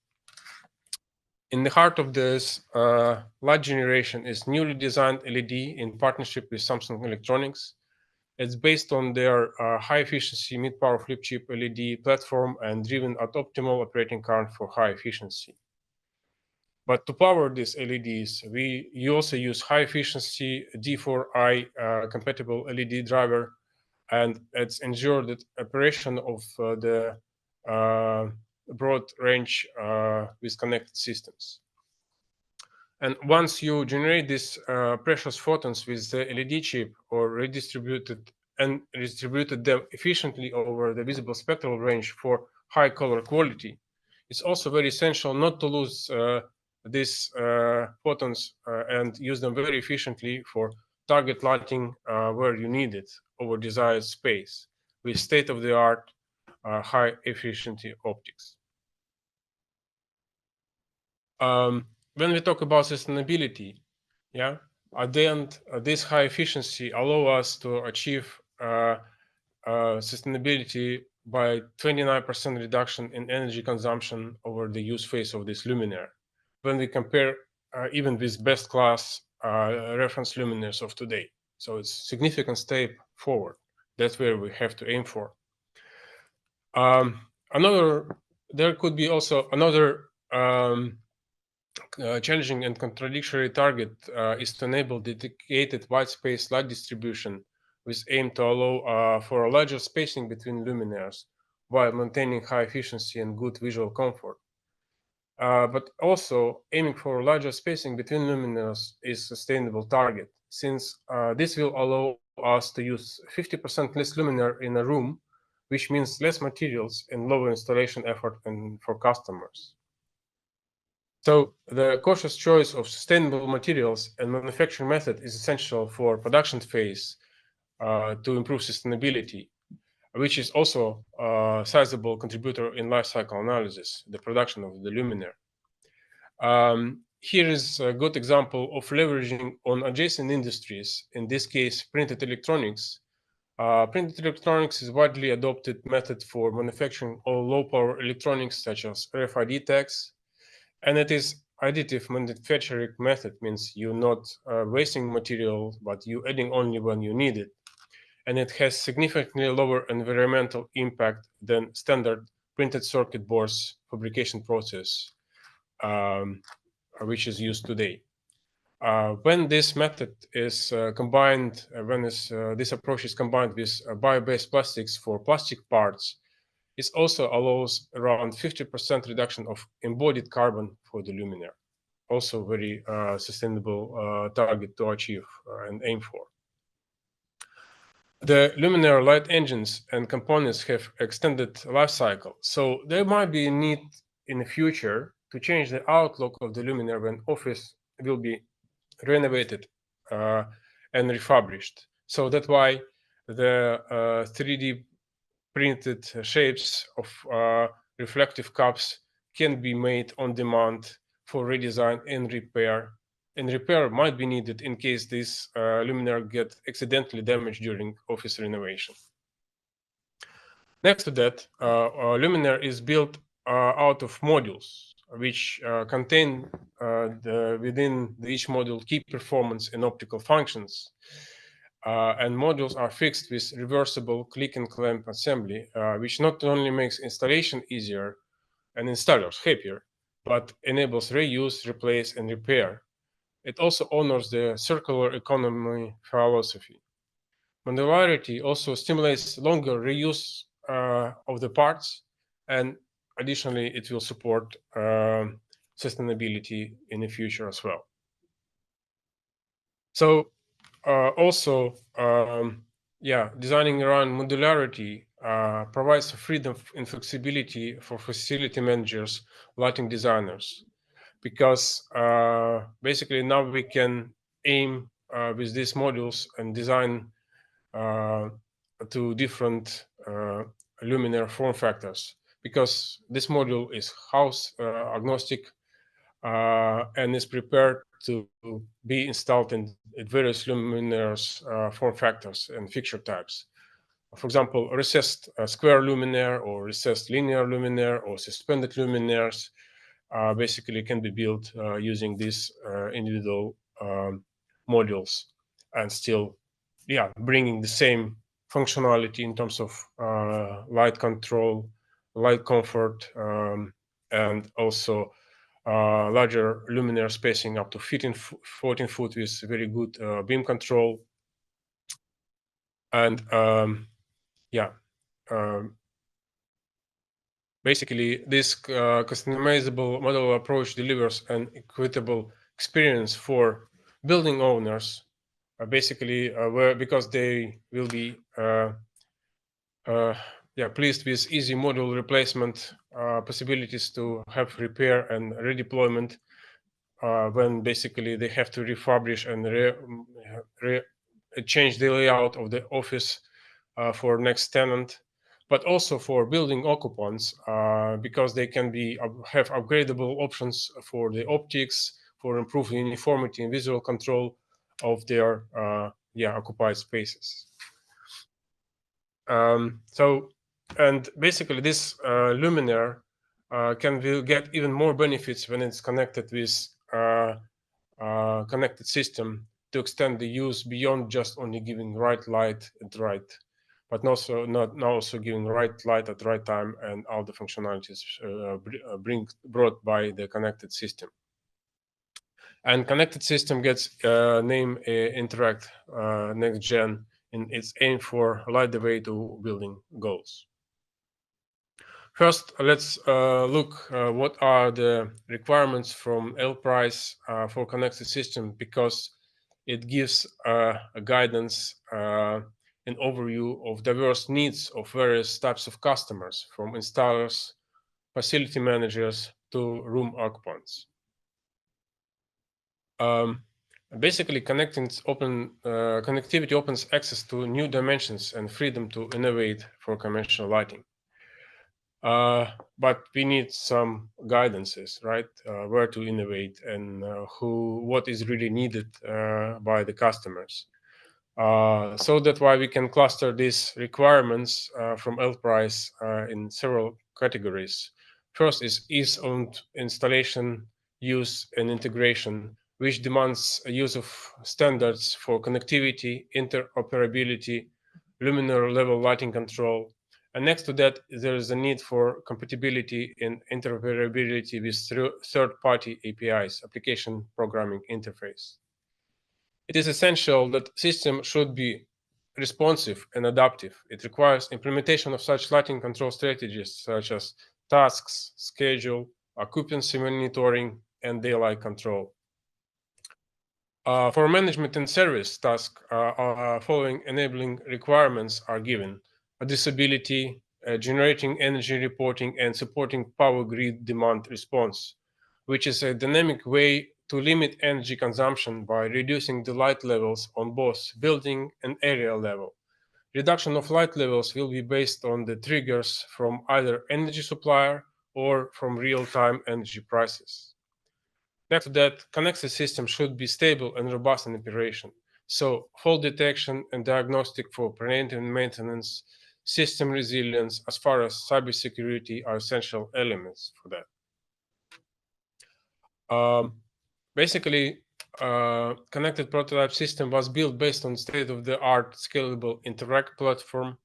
In the heart of this light generation is newly designed LED in partnership with Samsung Electronics. It's based on their high-efficiency mid-power flip chip LED platform and driven at optimal operating current for high efficiency. But to power these LEDs, you also use high-efficiency D4i compatible LED driver, and it's ensured that operation of the broad range with connected systems. And once you generate these precious photons with the LED chip or redistributed them efficiently over the visible spectral range for high color quality, it's also very essential not to lose these photons and use them very efficiently for target lighting where you need it over desired space with state-of-the-art high efficiency optics. When we talk about sustainability, at the end, this high efficiency allow us to achieve sustainability by 29% reduction in energy consumption over the use phase of this luminaire, when we compare even with best class reference luminaires of today. So it's a significant step forward. That's where we have to aim for. There could be also another challenging and contradictory target is to enable dedicated white space light distribution with aim to allow for a larger spacing between luminaires while maintaining high efficiency and good visual comfort. But also aiming for a larger spacing between luminaires is a sustainable target, since this will allow us to use 50% less luminaire in a room, which means less materials and lower installation effort for customers. So the cautious choice of sustainable materials and manufacturing method is essential for production phase to improve sustainability, which is also a sizable contributor in life cycle analysis, the production of the luminaire. here is a good example of leveraging on adjacent industries, in this case, printed electronics. Printed electronics is widely adopted method for manufacturing all low-power electronics such as RFID tags, and it is additive manufacturing method, means you're not wasting material, but you adding only when you need it. And it has significantly lower environmental impact than standard printed circuit boards fabrication process, which is used today. When this method is combined, this approach is combined with bio-based plastics for plastic parts, it also allows around 50% reduction of embodied carbon for the luminaire. Also very sustainable target to achieve and aim for. The luminaire light engines and components have extended life cycle, so there might be a need in the future to change the outlook of the luminaire when office will be renovated and refurbished. So that's why the 3D printed shapes of reflective cups can be made on demand for redesign and repair. And repair might be needed in case this luminaire get accidentally damaged during office renovation. Next to that, luminaire is built out of modules, which contain within each module key performance and optical functions. And modules are fixed with reversible click and clamp assembly, which not only makes installation easier and installers happier, but enables reuse, replace, and repair. It also honors the circular economy philosophy. Modularity also stimulates longer reuse of the parts, and additionally, it will support sustainability in the future as well. So also, designing around modularity provides freedom and flexibility for facility managers, lighting designers, because basically now we can aim with these modules and design to different luminaire form factors, because this module is house agnostic and is prepared to be installed in various luminaires form factors and fixture types. For example, recessed square luminaire or recessed linear luminaire or suspended luminaires basically can be built using these individual modules and still, bringing the same functionality in terms of light control, light comfort, and also larger luminaire spacing up to 14 foot with very good beam control. And basically, this customizable model approach delivers an equitable experience for building owners, because they will be pleased with easy module replacement possibilities to have repair and redeployment when basically they have to refurbish and change the layout of the office for next tenant, but also for building occupants because they can have upgradable options for the optics, for improved uniformity and visual control of their occupied spaces. And basically this luminaire will get even more benefits when it's connected with connected system to extend the use beyond just only giving right light at right, but also giving right light at the right time and all the functionalities brought by the connected system. And connected system gets name Interact Next Gen in its aim for light the way to building goals. First, let's look what are the requirements from LpS for connected system, because it gives a guidance, an overview of diverse needs of various types of customers, from installers, facility managers to room occupants. Basically, connectivity opens access to new dimensions and freedom to innovate for conventional lighting. But we need some guidances, right? Where to innovate and what is really needed by the customers. So that's why we can cluster these requirements from LpS in several categories. First is ease of installation, use, and integration, which demands a use of standards for connectivity, interoperability, luminaire level lighting control. And next to that, there is a need for compatibility and interoperability with third-party APIs, application programming interface. It is essential that system should be responsive and adaptive. It requires implementation of such lighting control strategies such as tasks, schedule, occupancy monitoring, and daylight control. For management and service tasks, following enabling requirements are given: addressability, generating energy reporting, and supporting power grid demand response, which is a dynamic way to limit energy consumption by reducing the light levels on both building and area level. Reduction of light levels will be based on the triggers from either energy supplier or from real-time energy prices. Next to that, connected system should be stable and robust in operation. So fault detection and diagnostic for preventive maintenance, system resilience as far as cybersecurity are essential elements for that. Basically, connected prototype system was built based on state-of-the-art scalable Interact platform,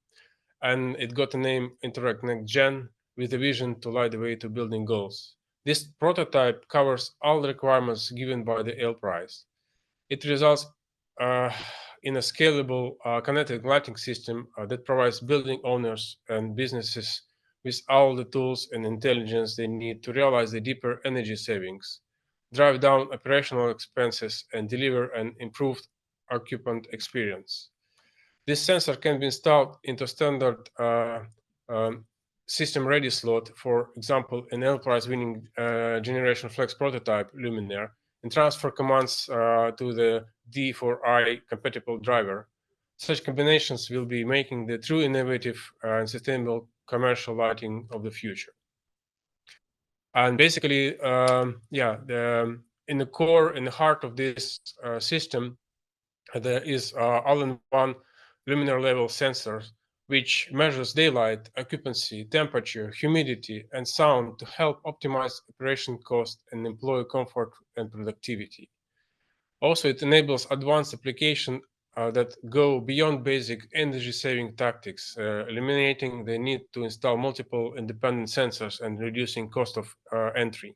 and it got the name Interact Next Gen with a vision to light the way to building goals. This prototype covers all the requirements given by the LpS. It results in a scalable connected lighting system that provides building owners and businesses with all the tools and intelligence they need to realize the deeper energy savings, drive down operational expenses, and deliver an improved occupant experience. This sensor can be installed into standard system-ready slot, for example, an LpS winning generation flex prototype luminaire, and transfer commands to the D4I compatible driver. Such combinations will be making the true innovative and sustainable commercial lighting of the future. And basically, in the core, in the heart of this system, there is all-in-one luminaire level sensor, which measures daylight, occupancy, temperature, humidity, and sound to help optimize operation cost and employee comfort and productivity. Also, it enables advanced applications that go beyond basic energy-saving tactics, eliminating the need to install multiple independent sensors and reducing cost of entry.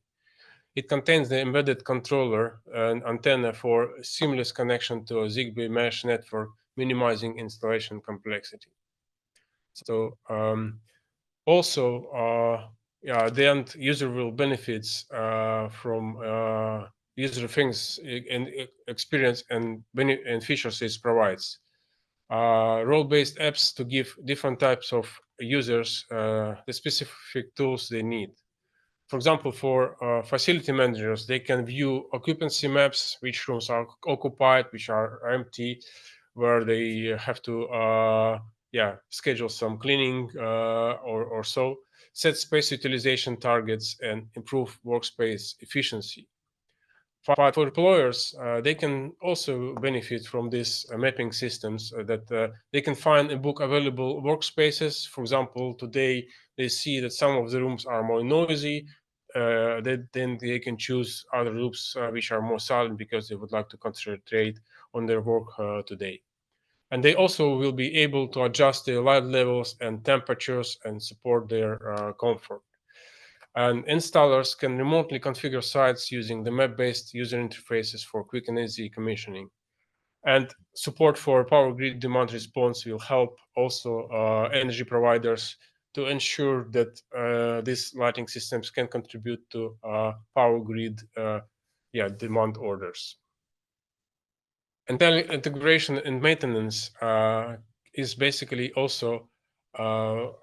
It contains the embedded controller and antenna for seamless connection to a Zigbee mesh network, minimizing installation complexity. So the end user will benefit from user things and experience and features it provides. Role-based apps to give different types of users the specific tools they need. For example, for facility managers, they can view occupancy maps, which rooms are occupied, which are empty, where they have to schedule some cleaning or so, set space utilization targets, and improve workspace efficiency. For employers, they can also benefit from these mapping systems that they can find and book available workspaces. For example, today they see that some of the rooms are more noisy. Then they can choose other rooms which are more silent because they would like to concentrate on their work today. And they also will be able to adjust their light levels and temperatures and support their comfort. And installers can remotely configure sites using the map-based user interfaces for quick and easy commissioning. And support for power grid demand response will help also energy providers to ensure that these lighting systems can contribute to power grid demand orders. And integration and maintenance is basically also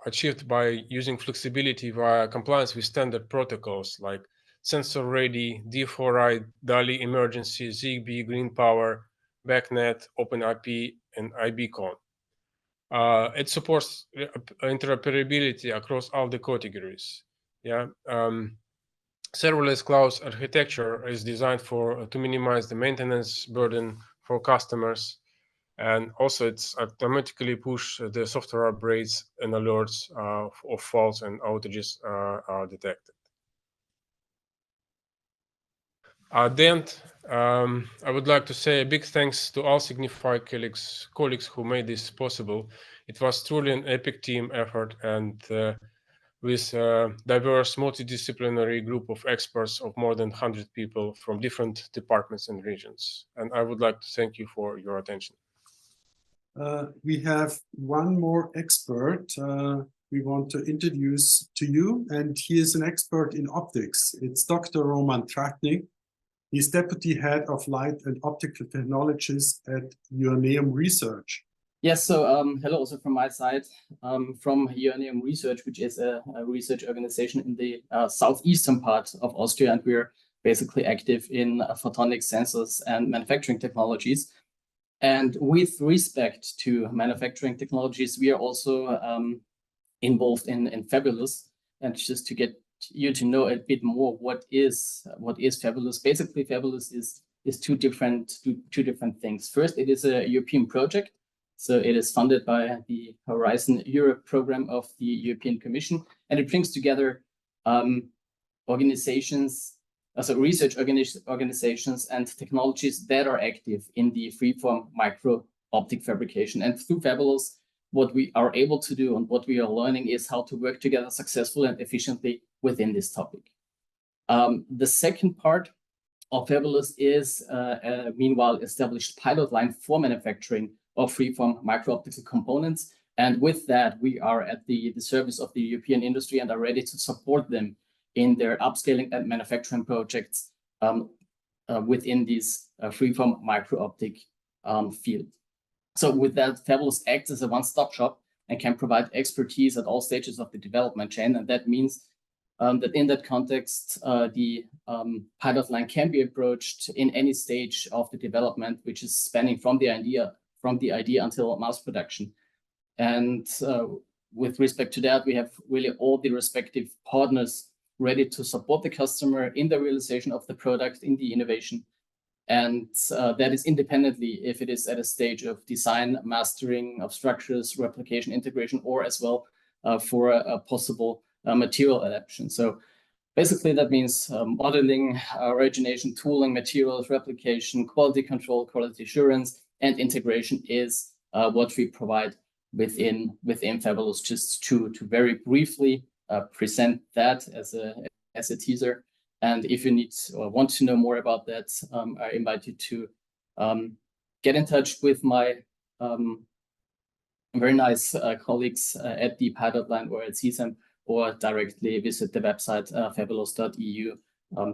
achieved by using flexibility via compliance with standard protocols like sensor-ready, D4I, DALI emergency, Zigbee, Green Power, BACnet, OpenIP, and iBeacon. It supports interoperability across all the categories. Yeah. Serverless cloud architecture is designed to minimize the maintenance burden for customers, and also it's automatically push the software upgrades and alerts of faults and outages are detected. At the end, I would like to say a big thanks to all Signify colleagues who made this possible. It was truly an epic team effort, and with a diverse multidisciplinary group of experts of more than 100 people from different departments and regions. And I would like to thank you for your attention. We have one more expert we want to introduce to you, and he is an expert in optics. It's Dr. Roman Tratnik. He's Deputy Head of Light and Optical Technologies at Ioneum Research. Yes, so hello also from my side, from Ioneum Research, which is a research organization in the southeastern part of Austria, and we're basically active in photonic sensors and manufacturing technologies. And with respect to manufacturing technologies, we are also involved in Fabulous. And just to get you to know a bit more, what is Fabulous? Basically, Fabulous is two different things. First, it is a European project. So it is funded by the Horizon Europe program of the European Commission, and it brings together organizations, also research organizations and technologies that are active in the freeform micro-optic fabrication. And through Fabulous, what we are able to do and what we are learning is how to work together successfully and efficiently within this topic. The second part of Fabulous is a meanwhile established pilot line for manufacturing of freeform micro-optical components. And with that, we are at the service of the European industry and are ready to support them in their upscaling and manufacturing projects within this freeform micro-optic field. So with that, Fabulous acts as a one-stop shop and can provide expertise at all stages of the development chain. And that means that in that context, the pilot line can be approached in any stage of the development, which is spanning from the idea until mass production. And with respect to that, we have really all the respective partners ready to support the customer in the realization of the product, in the innovation. And that is independently if it is at a stage of design, mastering of structures, replication, integration, or as well for a possible material adaptation. So basically that means modeling, origination, tooling, materials, replication, quality control, quality assurance, and integration is what we provide within Fabulous. Just to very briefly present that as a teaser. And if you need or want to know more about that, I invite you to get in touch with my very nice colleagues at the pilot line or at CSAM, or directly visit the website fabulous.eu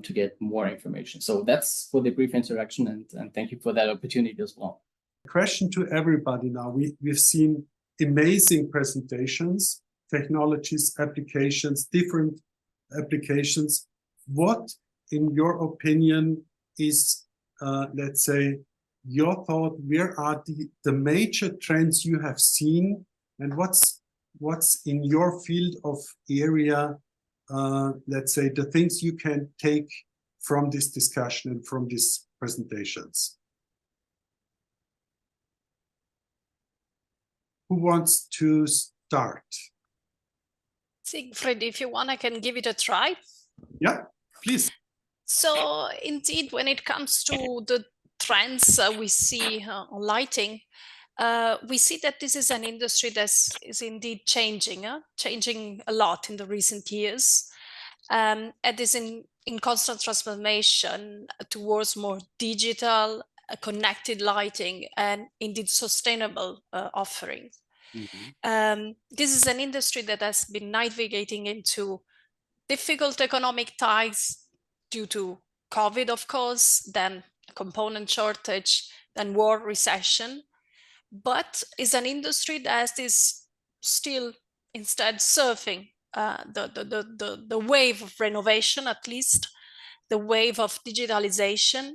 to get more information. So that's for the brief introduction, and thank you for that opportunity as well. Question to everybody now. We've seen amazing presentations, technologies, applications, different applications. What, in your opinion, is, let's say, your thought? Where are the major trends you have seen, and what's in your field of area, let's say, the things you can take from this discussion and from these presentations? Who wants to start? Siegfried, if you want, I can give it a try. Yeah, please. So indeed, when it comes to the trends we see on lighting, we see that this is an industry that is indeed changing a lot in the recent years, and is in constant transformation towards more digital, connected lighting, and indeed sustainable offerings. Mm-hmm. This is an industry that has been navigating into difficult economic times due to COVID, of course, then component shortage, then war, recession, but is an industry that is still instead surfing the wave of renovation, at least the wave of digitalization,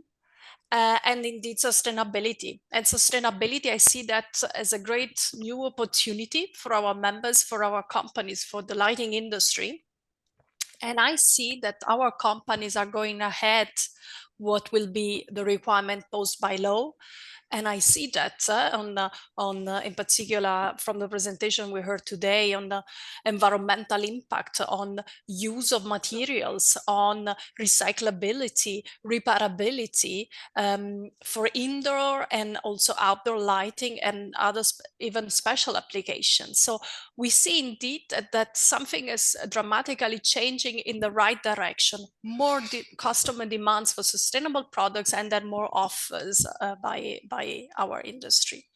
and indeed sustainability. And sustainability, I see that as a great new opportunity for our members, for our companies, for the lighting industry. And I see that our companies are going ahead what will be the requirement posed by law. And I see that in particular from the presentation we heard today on the environmental impact, on use of materials, on recyclability, reparability, for indoor and also outdoor lighting and other even special applications. So we see indeed that something is dramatically changing in the right direction. More customer demands for sustainable products, and then more offers by our industry.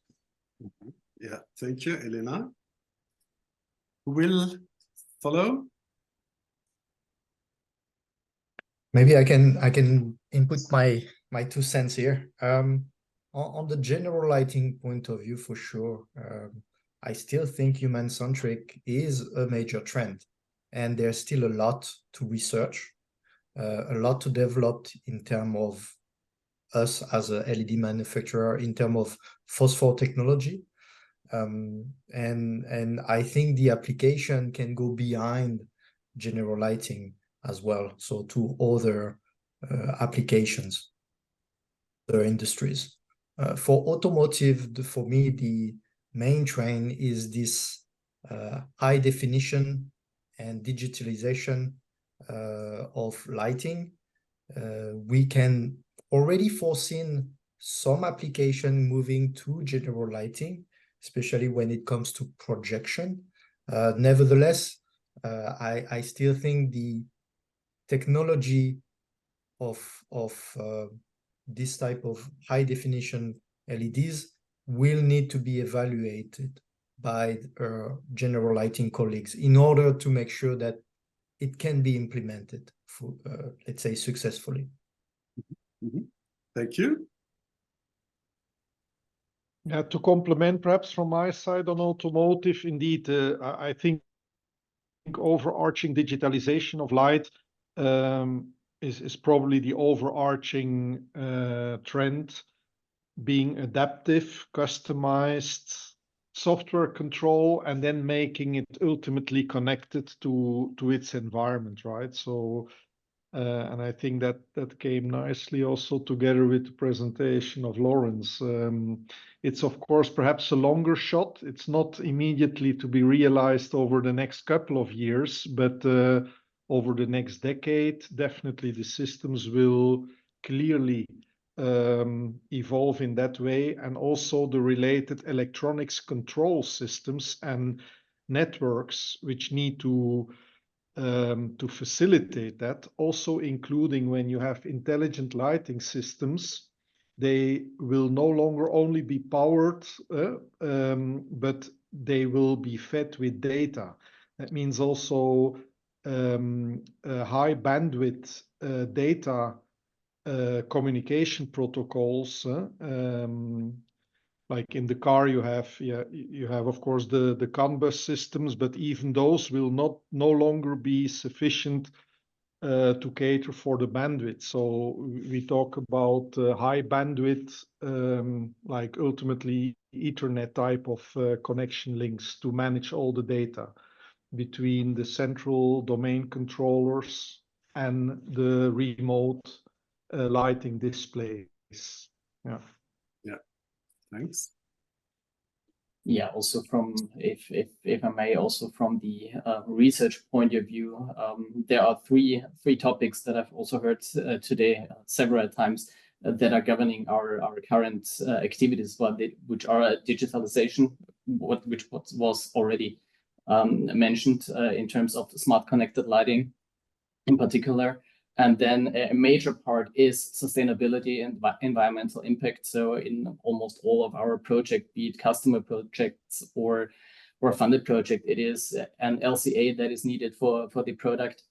Yeah, thank you, Elena. Who will follow? Maybe I can input my 2 cents here. On the general lighting point of view, for sure, I still think human-centric is a major trend, and there's still a lot to research, a lot to develop in terms of us as a LED manufacturer, in terms of phosphor technology. And I think the application can go behind general lighting as well, so to other applications, other industries. For automotive, for me, the main trend is this high definition and digitalization of lighting. We can already foresee some application moving to general lighting, especially when it comes to projection. Nevertheless, I still think the technology of this type of high definition LEDs will need to be evaluated by general lighting colleagues in order to make sure that it can be implemented, for, let's say, successfully. Thank you. Yeah, to complement perhaps from my side on automotive, indeed, I think overarching digitalization of light is probably the overarching trend, being adaptive, customized, software control, and then making it ultimately connected to its environment, right? So, and I think that came nicely also together with the presentation of Lawrence. It's of course perhaps a longer shot. It's not immediately to be realized over the next couple of years, but over the next decade, definitely the systems will clearly evolve in that way, and also the related electronics control systems and networks which need to facilitate that, also including when you have intelligent lighting systems, they will no longer only be powered, but they will be fed with data. That means also high bandwidth data communication protocols. Like in the car, you have of course the CAN bus systems, but even those will no longer be sufficient to cater for the bandwidth. So we talk about high bandwidth, like ultimately Ethernet type of connection links to manage all the data between the central domain controllers and the remote lighting displays. Yeah. Thanks. Yeah, also from, if I may, also from the research point of view, there are three topics that I've also heard today several times that are governing our current activities, but which are digitalization, which was already mentioned in terms of smart connected lighting in particular. And then a major part is sustainability and environmental impact. So in almost all of our project, be it customer projects or funded project, it is an LCA that is needed for the product.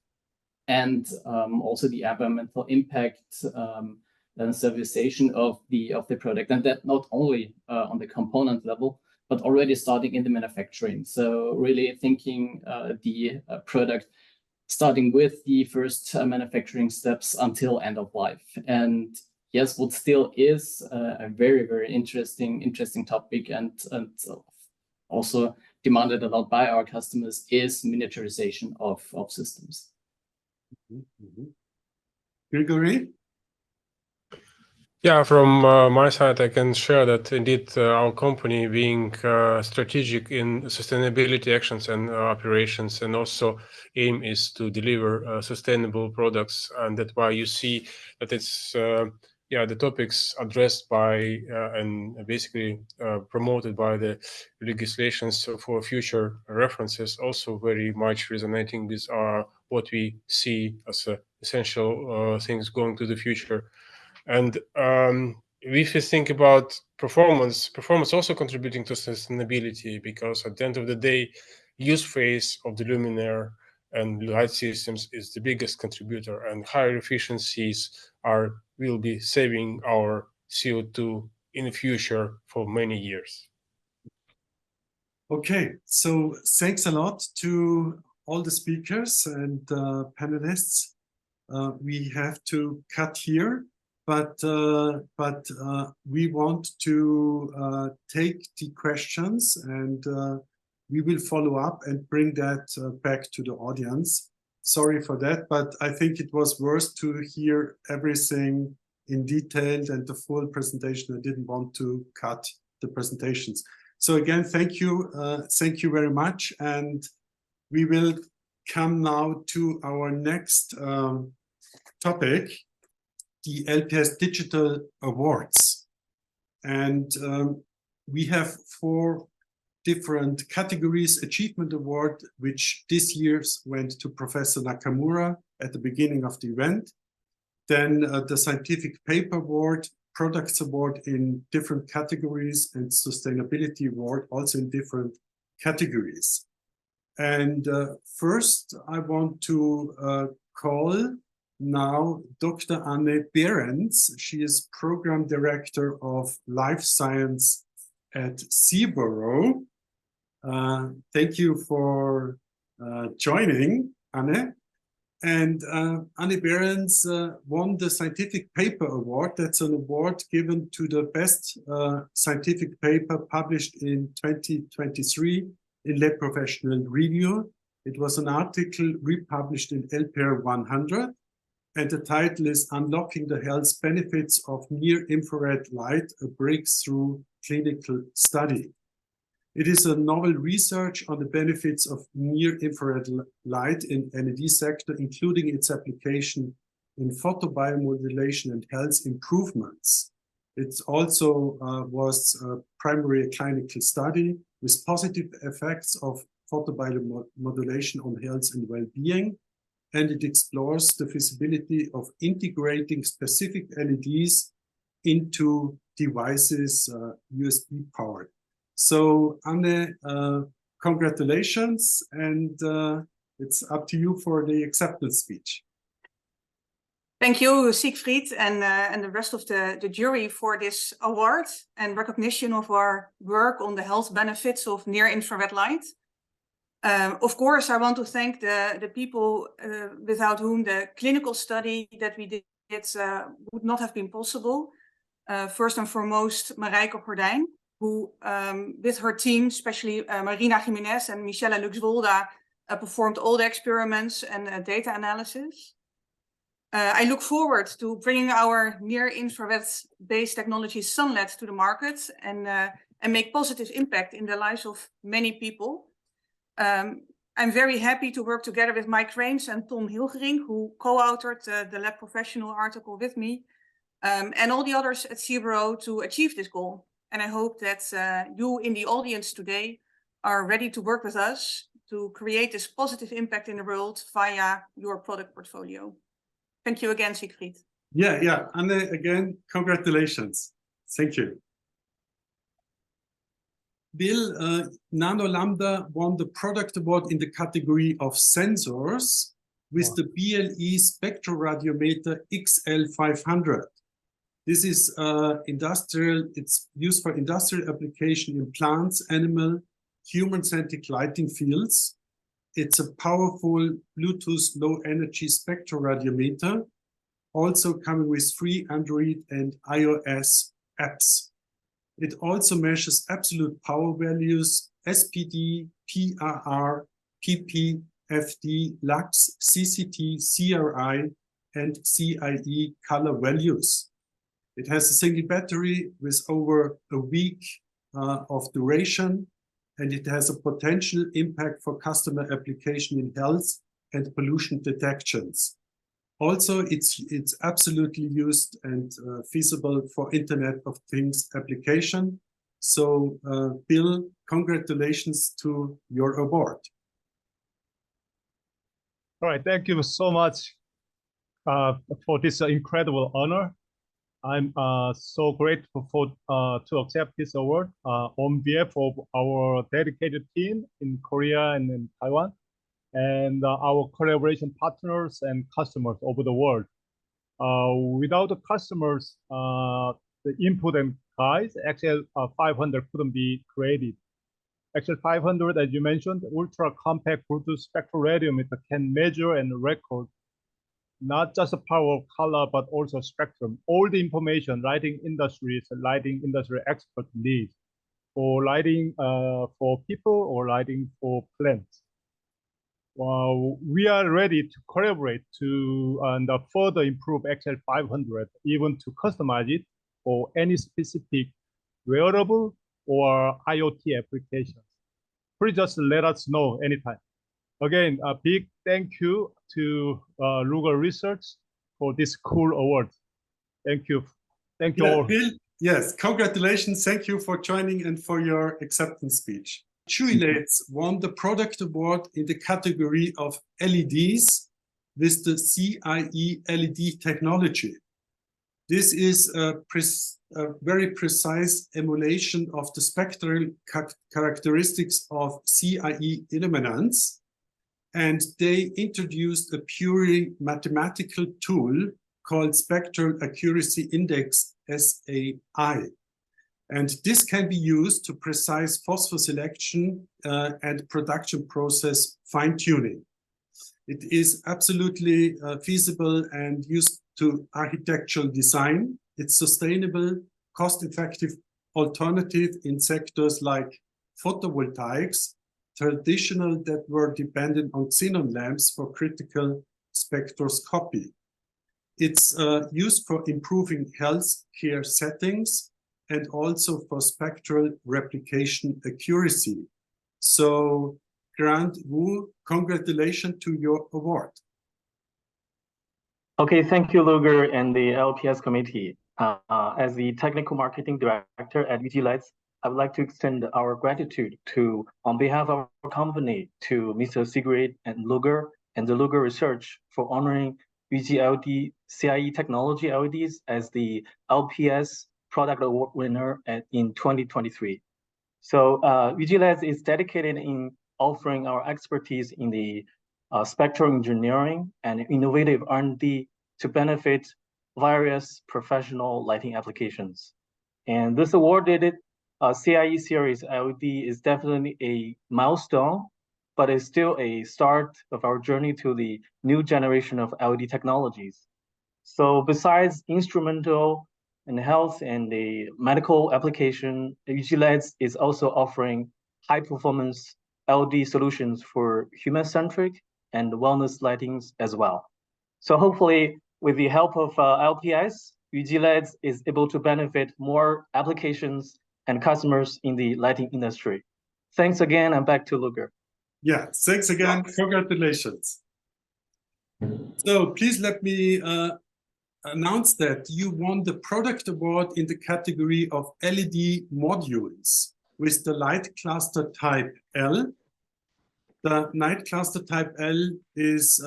And also the environmental impact and servicization of the product. And that not only on the component level, but already starting in the manufacturing. So really thinking the product starting with the first manufacturing steps until end of life. And yes, what still is a very, very interesting topic and also demanded a lot by our customers is miniaturization of systems. Grigory? Yeah, from my side, I can share that indeed our company being strategic in sustainability actions and operations, and also aim is to deliver sustainable products, and that's why you see that it's the topics addressed by and basically promoted by the legislations for future references also very much resonating with what we see as essential things going to the future. And if you think about performance also contributing to sustainability, because at the end of the day, use phase of the luminaire and light systems is the biggest contributor, and higher efficiencies will be saving our CO2 in the future for many years. Okay, so thanks a lot to all the speakers and panelists. We have to cut here. But we want to take the questions, and we will follow up and bring that back to the audience. Sorry for that, but I think it was worth to hear everything in detail and the full presentation. I didn't want to cut the presentations. So again, thank you very much, and we will come now to our next topic, the LpS Digital Awards. And we have 4 different categories. Achievement Award, which this year went to Professor Nakamura at the beginning of the event. Then the Scientific Paper Award, Products Award in different categories, and Sustainability Award also in different categories. And first, I want to call now Dr. Anne Behrens. She is Program Director of Life Science at Seaborough. Thank you for joining, Anne. And Anne Behrens won the Scientific Paper Award. That's an award given to the best scientific paper published in 2023 in Lab Professional Review. It was an article republished in LpS 100. And the title is Unlocking the Health Benefits of Near-Infrared Light, a Breakthrough Clinical Study. It is a novel research on the benefits of near-infrared light in LED sector, including its application in photobiomodulation and health improvements. It also was primarily a clinical study with positive effects of photobiomodulation on health and well-being. And it explores the feasibility of integrating specific LEDs into devices USB powered. So Anne, congratulations, and it's up to you for the acceptance speech. Thank you, Siegfried, and the rest of the jury for this award and recognition of our work on the health benefits of near-infrared light. Of course, I want to thank the people without whom the clinical study that we did would not have been possible. First and foremost, Marijke Gordijn, who with her team, especially Marina Jimenez and Michelle Luxwolda, performed all the experiments and data analysis. I look forward to bringing our near-infrared based technology Sunlet to the market and make positive impact in the lives of many people. I'm very happy to work together with Mike Rains and Tom Hilgering, who co-authored the Lab Professional article with me, and all the others at Seaborough to achieve this goal. And I hope that you in the audience today are ready to work with us to create this positive impact in the world via your product portfolio. Thank you again, Siegfried. Yeah, and again, congratulations. Thank you. Bill, Nano Lambda won the product award in the category of sensors with the BLE spectroradiometer XL500. This is industrial, it's used for industrial application in plants, animal, human-centric lighting fields. It's a powerful Bluetooth low energy spectroradiometer. also coming with free Android and iOS apps. It also measures absolute power values, SPD, PRR, PP, FD, lux, CCT, CRI, and CIE color values. It has a single battery with over a week of duration, and it has a potential impact for customer application in health and pollution detections. Also, it's absolutely used and feasible for Internet of Things application. So, Bill, congratulations to your award. All right, thank you so much for this incredible honor. I'm so grateful for to accept this award on behalf of our dedicated team in Korea and in Taiwan, and our collaboration partners and customers over the world. Without the customers, the input and guides, XL500 couldn't be created. XL500, as you mentioned, ultra compact Bluetooth spectral radiometer can measure and record not just the power of color, but also spectrum. All the information lighting industry expert needs for lighting for people or lighting for plants. We are ready to collaborate to and further improve XL500, even to customize it for any specific wearable or IoT applications. Please just let us know anytime. Again, a big thank you to Luger Research for this cool award. Thank you. Thank you all. Bill, yes, congratulations. Thank you for joining and for your acceptance speech. Chuilets won the product award in the category of LEDs with the CIE LED technology. This is a very precise emulation of the spectral characteristics of CIE illuminants. And they introduced a purely mathematical tool called Spectral Accuracy Index, SAI. And this can be used to precise phosphor selection and production process fine-tuning. It is absolutely feasible and used to architectural design. It's sustainable, cost-effective alternative in sectors like photovoltaics, traditional that were dependent on xenon lamps for critical spectroscopy. It's used for improving health care settings and also for spectral replication accuracy. So, Grant Wu, congratulations to your award. Okay, thank you, Luger and the LPS committee. As the technical marketing director at UG Lights, I would like to extend our gratitude on behalf of our company to Mr. Sigrid and Luger and the Luger Research for honoring UG LED CIE Technology LEDs as the LPS Product Award winner in 2023. So UG Labs is dedicated in offering our expertise in the spectral engineering and innovative R&D to benefit various professional lighting applications. And this awarded CIE series LED is definitely a milestone, but it's still a start of our journey to the new generation of LED technologies. So besides instrumental and health and the medical application, UG LEDs is also offering high performance LED solutions for human-centric and wellness lightings as well. So hopefully with the help of LPS, UG LEDs is able to benefit more applications and customers in the lighting industry. Thanks again, and back to Luger. Yeah, thanks again. Congratulations. So please let me announce that you won the product award in the category of LED modules with the light cluster type L. The light cluster type L is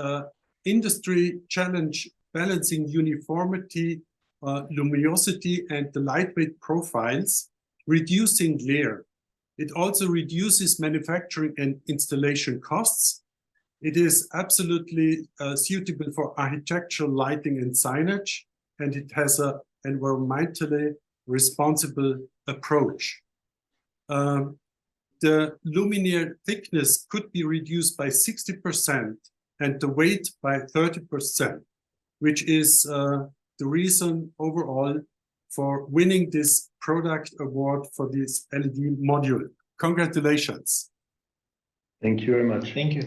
industry challenge balancing uniformity, luminosity, and the lightweight profiles, reducing glare. It also reduces manufacturing and installation costs. It is absolutely suitable for architectural lighting and signage, and it has an environmentally responsible approach. The luminaire thickness could be reduced by 60% and the weight by 30%. which is the reason overall for winning this product award for this LED module. Congratulations. Thank you very much. Thank you.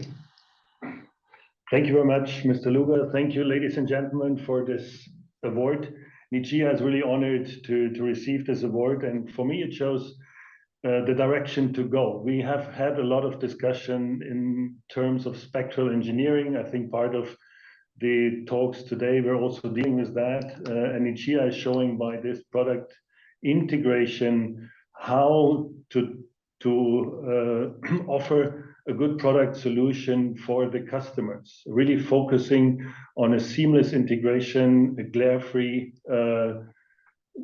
Thank you very much, Mr. Luger. Thank you, ladies and gentlemen, for this award. Nichia is really honored to receive this award, and for me it shows the direction to go. We have had a lot of discussion in terms of spectral engineering. I think part of the talks today we're also dealing with that, and Nichia is showing by this product integration how to offer a good product solution for the customers, really focusing on a seamless integration, a glare-free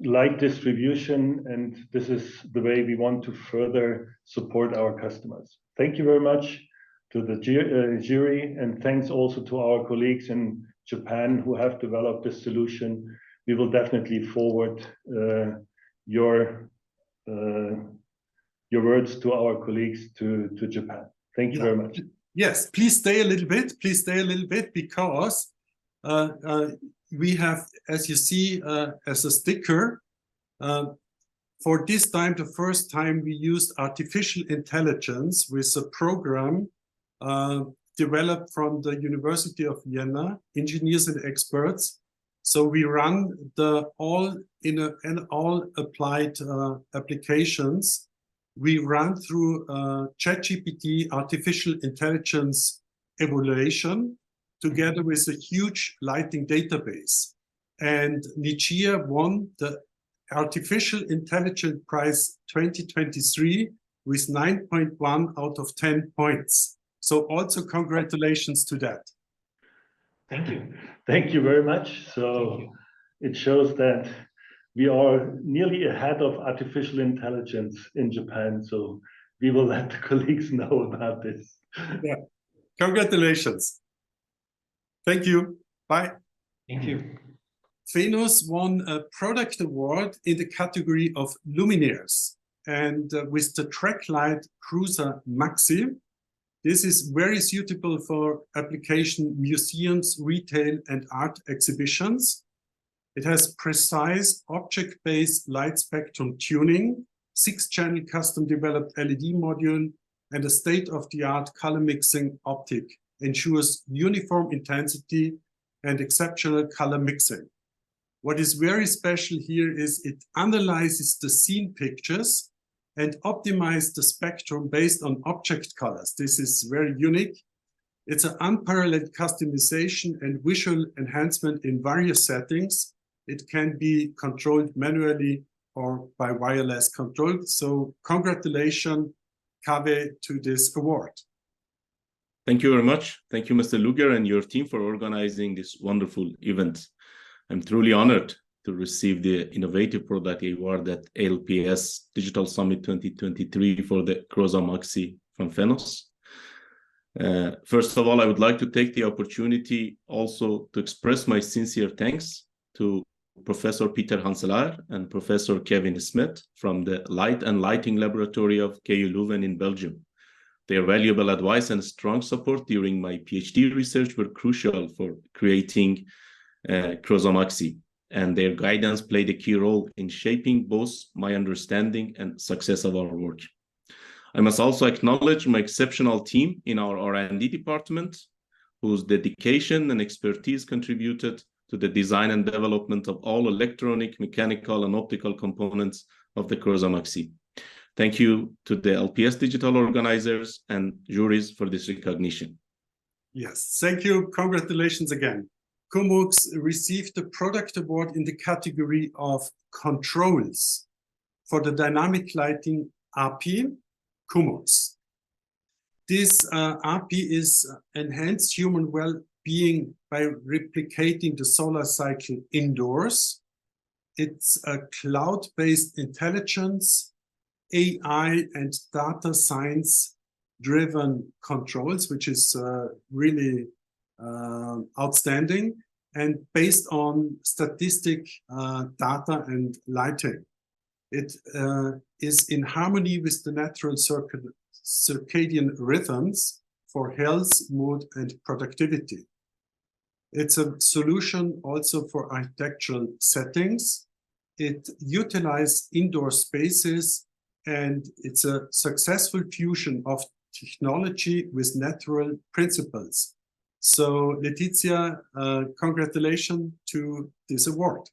light distribution, and this is the way we want to further support our customers. Thank you very much to the jury, and thanks also to our colleagues in Japan who have developed this solution. We will definitely forward your words to our colleagues to Japan. Thank you very much. Yes, please stay a little bit. Please stay a little bit, because we have, as you see, as a sticker, for this time, the first time we used artificial intelligence with a program developed from the University of Vienna, engineers and experts. So we run all applied applications. We run through ChatGPT artificial intelligence evaluation together with a huge lighting database. And Nichia won the Artificial Intelligence Prize 2023 with 9.1 out of 10 points. So also congratulations to that. Thank you. Thank you very much. So it shows that we are nearly ahead of artificial intelligence in Japan. So we will let the colleagues know about this. Yeah. Congratulations. Thank you. Bye. Thank you. Phenos won a product award in the category of luminaires, and with the Tracklight Cruiser Maxi. This is very suitable for application museums, retail, and art exhibitions. It has precise object-based light spectrum tuning, 6-channel custom-developed LED module, and a state-of-the-art color mixing optic ensures uniform intensity and exceptional color mixing. What is very special here is it analyzes the scene pictures and optimizes the spectrum based on object colors. This is very unique. It's an unparalleled customization and visual enhancement in various settings. It can be controlled manually or by wireless control. So congratulations, Kave, to this award. Thank you very much. Thank you, Mr. Luger, and your team for organizing this wonderful event. I'm truly honored to receive the Innovative Product Award at LpS Digital Summit 2023 for the Croza Maxi from Phenos. First of all, I would like to take the opportunity also to express my sincere thanks to Professor Peter Hanselaar and Professor Kevin Smith from the Light and Lighting Laboratory of KU Leuven in Belgium. Their valuable advice and strong support during my PhD research were crucial for creating Croza Maxi, and their guidance played a key role in shaping both my understanding and success of our work. I must also acknowledge my exceptional team in our R&D department, whose dedication and expertise contributed to the design and development of all electronic, mechanical, and optical components of the Croza Maxi. Thank you to the LpS Digital organizers and juries for this recognition. Yes, thank you. Congratulations again. Kumux received the product award in the category of controls for the dynamic lighting API, Kumux. This API is enhanced human well-being by replicating the solar cycle indoors. It's a cloud-based intelligence, AI and data science driven controls, which is really outstanding, and based on statistic data and lighting. It is in harmony with the natural circadian rhythms for health, mood, and productivity. It's a solution also for architectural settings. It utilizes indoor spaces, and it's a successful fusion of technology with natural principles. So Letizia, congratulations to this award.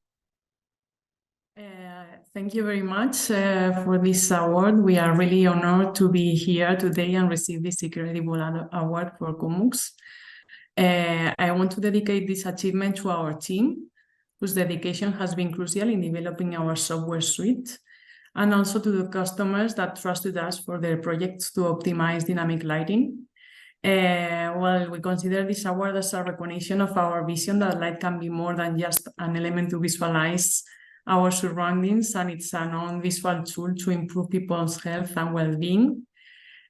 Thank you very much for this award. We are really honored to be here today and receive this incredible award for CUMUX. I want to dedicate this achievement to our team, whose dedication has been crucial in developing our software suite, and also to the customers that trusted us for their projects to optimize dynamic lighting. Well, we consider this award as a recognition of our vision that light can be more than just an element to visualize our surroundings, and it's a non-visual tool to improve people's health and well-being.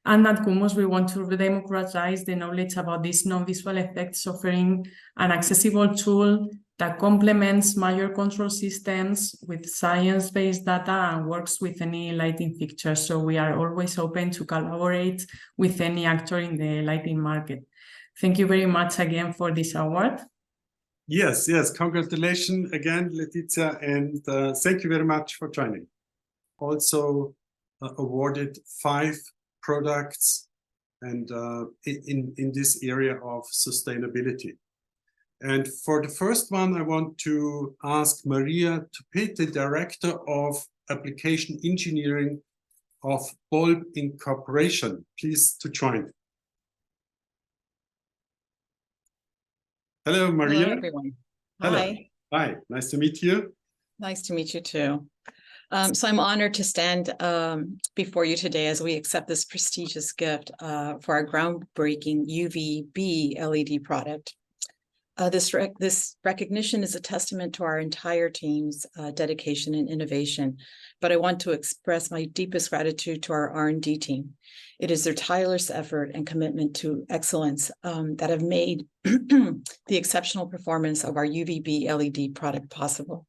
And at CUMUX, we want to democratize the knowledge about these non-visual effects, offering an accessible tool that complements major control systems with science-based data and works with any lighting fixture. So we are always open to collaborate with any actor in the lighting market. Thank you very much again for this award. Yes, congratulations again, Letizia, and thank you very much for joining. Also awarded 5 products and in this area of sustainability. And for the first one, I want to ask Maria Tupete, the Director of Application Engineering of Bulb Incorporation, please to join. Hello, Maria. Hello, everyone. Hello. Hi. Hi, nice to meet you. Nice to meet you too. So I'm honored to stand before you today as we accept this prestigious gift for our groundbreaking UVB LED product. This recognition is a testament to our entire team's dedication and innovation, but I want to express my deepest gratitude to our R&D team. It is their tireless effort and commitment to excellence that have made the exceptional performance of our UVB LED product possible.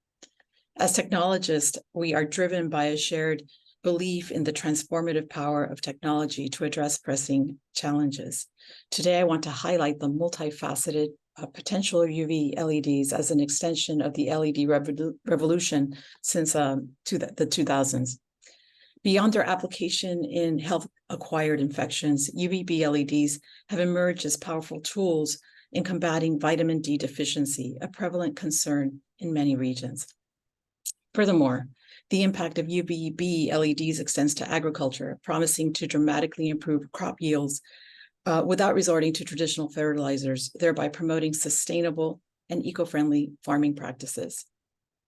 As technologists, we are driven by a shared belief in the transformative power of technology to address pressing challenges. Today, I want to highlight the multifaceted potential of UV LEDs as an extension of the LED revolution since the 2000s. Beyond their application in health-acquired infections, UVB LEDs have emerged as powerful tools in combating vitamin D deficiency, a prevalent concern in many regions. Furthermore, the impact of UVB LEDs extends to agriculture, promising to dramatically improve crop yields without resorting to traditional fertilizers, thereby promoting sustainable and eco-friendly farming practices.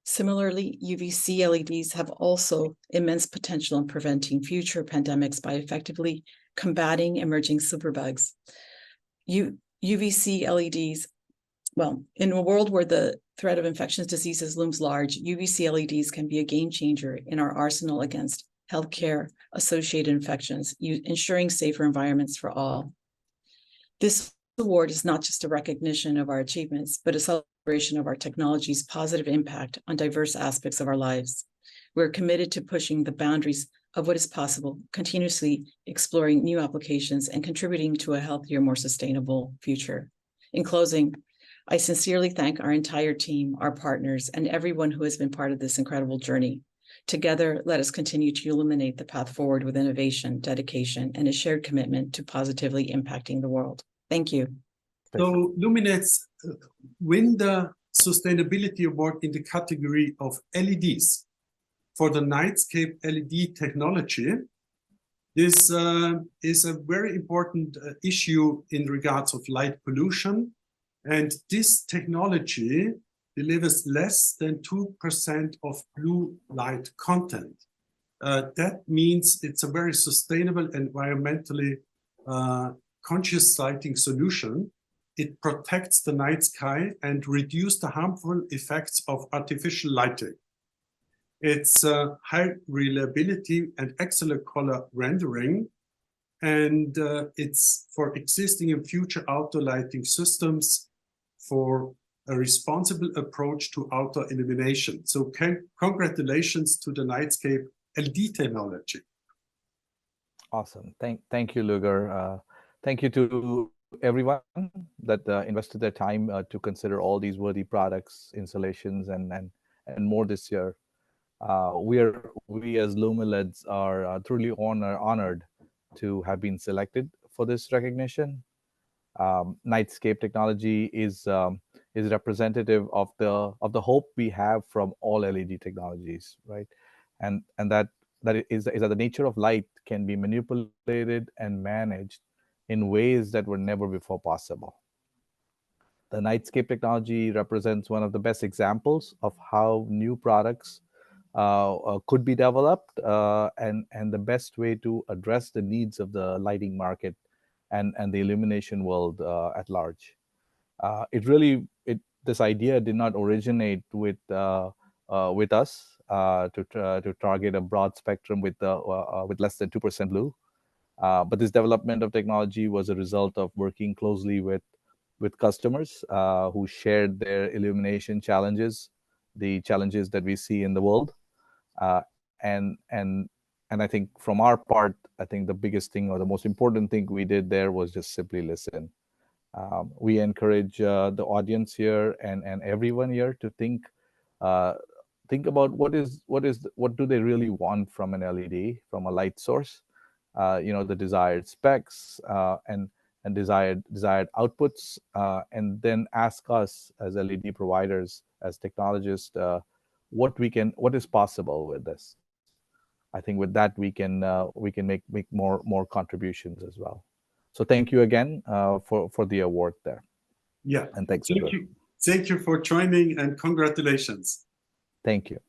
Similarly, UVC LEDs have also immense potential in preventing future pandemics by effectively combating emerging superbugs. UVC LEDs, well, in a world where the threat of infectious diseases looms large, UVC LEDs can be a game changer in our arsenal against healthcare-associated infections, ensuring safer environments for all. This award is not just a recognition of our achievements, but a celebration of our technology's positive impact on diverse aspects of our lives. We're committed to pushing the boundaries of what is possible, continuously exploring new applications, and contributing to a healthier, more sustainable future. In closing, I sincerely thank our entire team, our partners, and everyone who has been part of this incredible journey. Together, let us continue to illuminate the path forward with innovation, dedication, and a shared commitment to positively impacting the world. Thank you. So luminaires win the Sustainability Award in the category of LEDs for the Nightscape LED technology. This is a very important issue in regards of light pollution, and this technology delivers less than 2% of blue light content. That means it's a very sustainable, environmentally conscious lighting solution. It protects the night sky and reduces the harmful effects of artificial lighting. It's high reliability and excellent color rendering, and it's for existing and future outdoor lighting systems for a responsible approach to outdoor illumination. So congratulations to the Nightscape LED technology. Awesome. Thank you, Luger. Thank you to everyone that invested their time to consider all these worthy products, installations, and more this year. We as Lumileds are truly honored to have been selected for this recognition. Nightscape technology is representative of the hope we have from all LED technologies, right? And that is that the nature of light can be manipulated and managed in ways that were never before possible. The Nightscape technology represents one of the best examples of how new products could be developed and the best way to address the needs of the lighting market and the illumination world at large. This idea did not originate with us to target a broad spectrum with less than 2% blue. But this development of technology was a result of working closely with customers who shared their illumination challenges, the challenges that we see in the world. And I think from our part, I think the biggest thing or the most important thing we did there was just simply listen. We encourage the audience here and everyone here to think about what do they really want from an LED, from a light source, the desired specs and desired outputs, and then ask us as LED providers, as technologists, what is possible with this. I think with that we can make more contributions as well. So thank you again for the award there. Yeah. And thanks. Thank you for joining and congratulations. Thank you.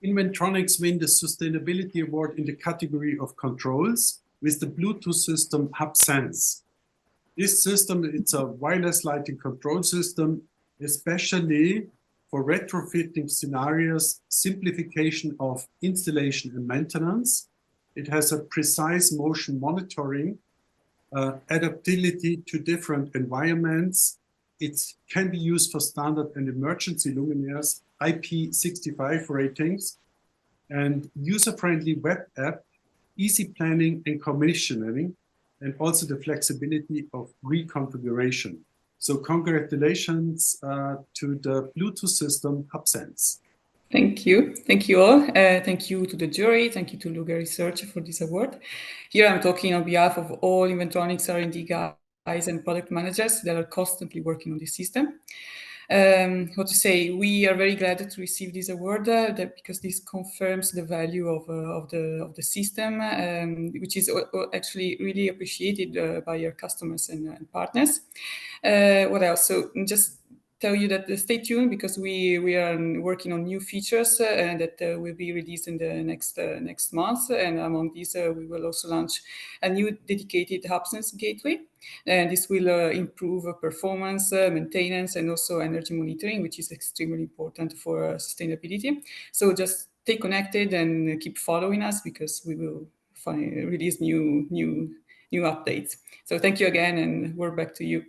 Inventronics win the Sustainability Award in the category of controls with the Bluetooth system HubSense. This system, it's a wireless lighting control system, especially for retrofitting scenarios, simplification of installation and maintenance. It has a precise motion monitoring, adaptability to different environments. It can be used for standard and emergency luminaires, IP65 ratings, and user-friendly web app, easy planning and commissioning, and also the flexibility of reconfiguration. So congratulations to the Bluetooth system HubSense. Thank you. Thank you all. Thank you to the jury. Thank you to Luga Research for this award. Here I'm talking on behalf of all Inventronics R&D guys and product managers that are constantly working on this system. What to say, we are very glad to receive this award because this confirms the value of the system, which is actually really appreciated by your customers and partners. What else? So just tell you that stay tuned because we are working on new features that will be released in the next month, and among these we will also launch a new dedicated HubSense gateway, and this will improve performance, maintenance, and also energy monitoring, which is extremely important for sustainability. So just stay connected and keep following us because we will release new updates. So thank you again, and we're back to you.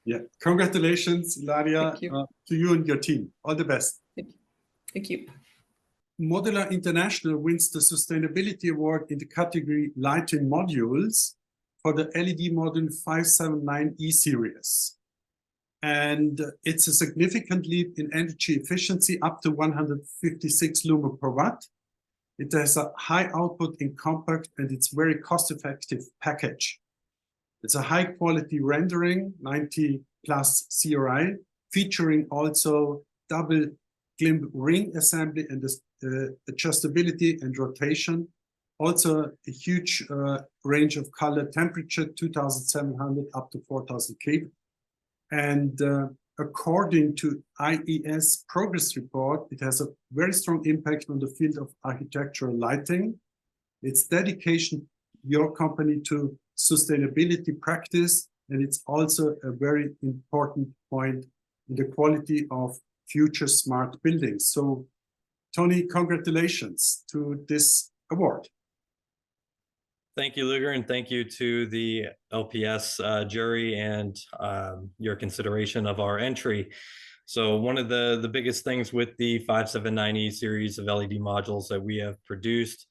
Yeah, congratulations, Laria, to you and your team. All the best. Thank you. Modular International wins the Sustainability Award in the category Lighting Modules for the LED module 579E series. And it's a significant leap in energy efficiency, up to 156 lumen per watt. It has a high output in compact, and it's very cost-effective package. It's a high quality rendering, 90 plus CRI, featuring also double glimp ring assembly and adjustability and rotation. Also a huge range of color temperature, 2700 up to 4000 Kelvin. And according to IES progress report, it has a very strong impact on the field of architectural lighting. Its dedication, your company, to sustainability practice, and it's also a very important point in the quality of future smart buildings. So, Tony, congratulations to this award. Thank you, Luger, and thank you to the LPS jury and your consideration of our entry. So one of the biggest things with the 579E series of LED modules that we have produced,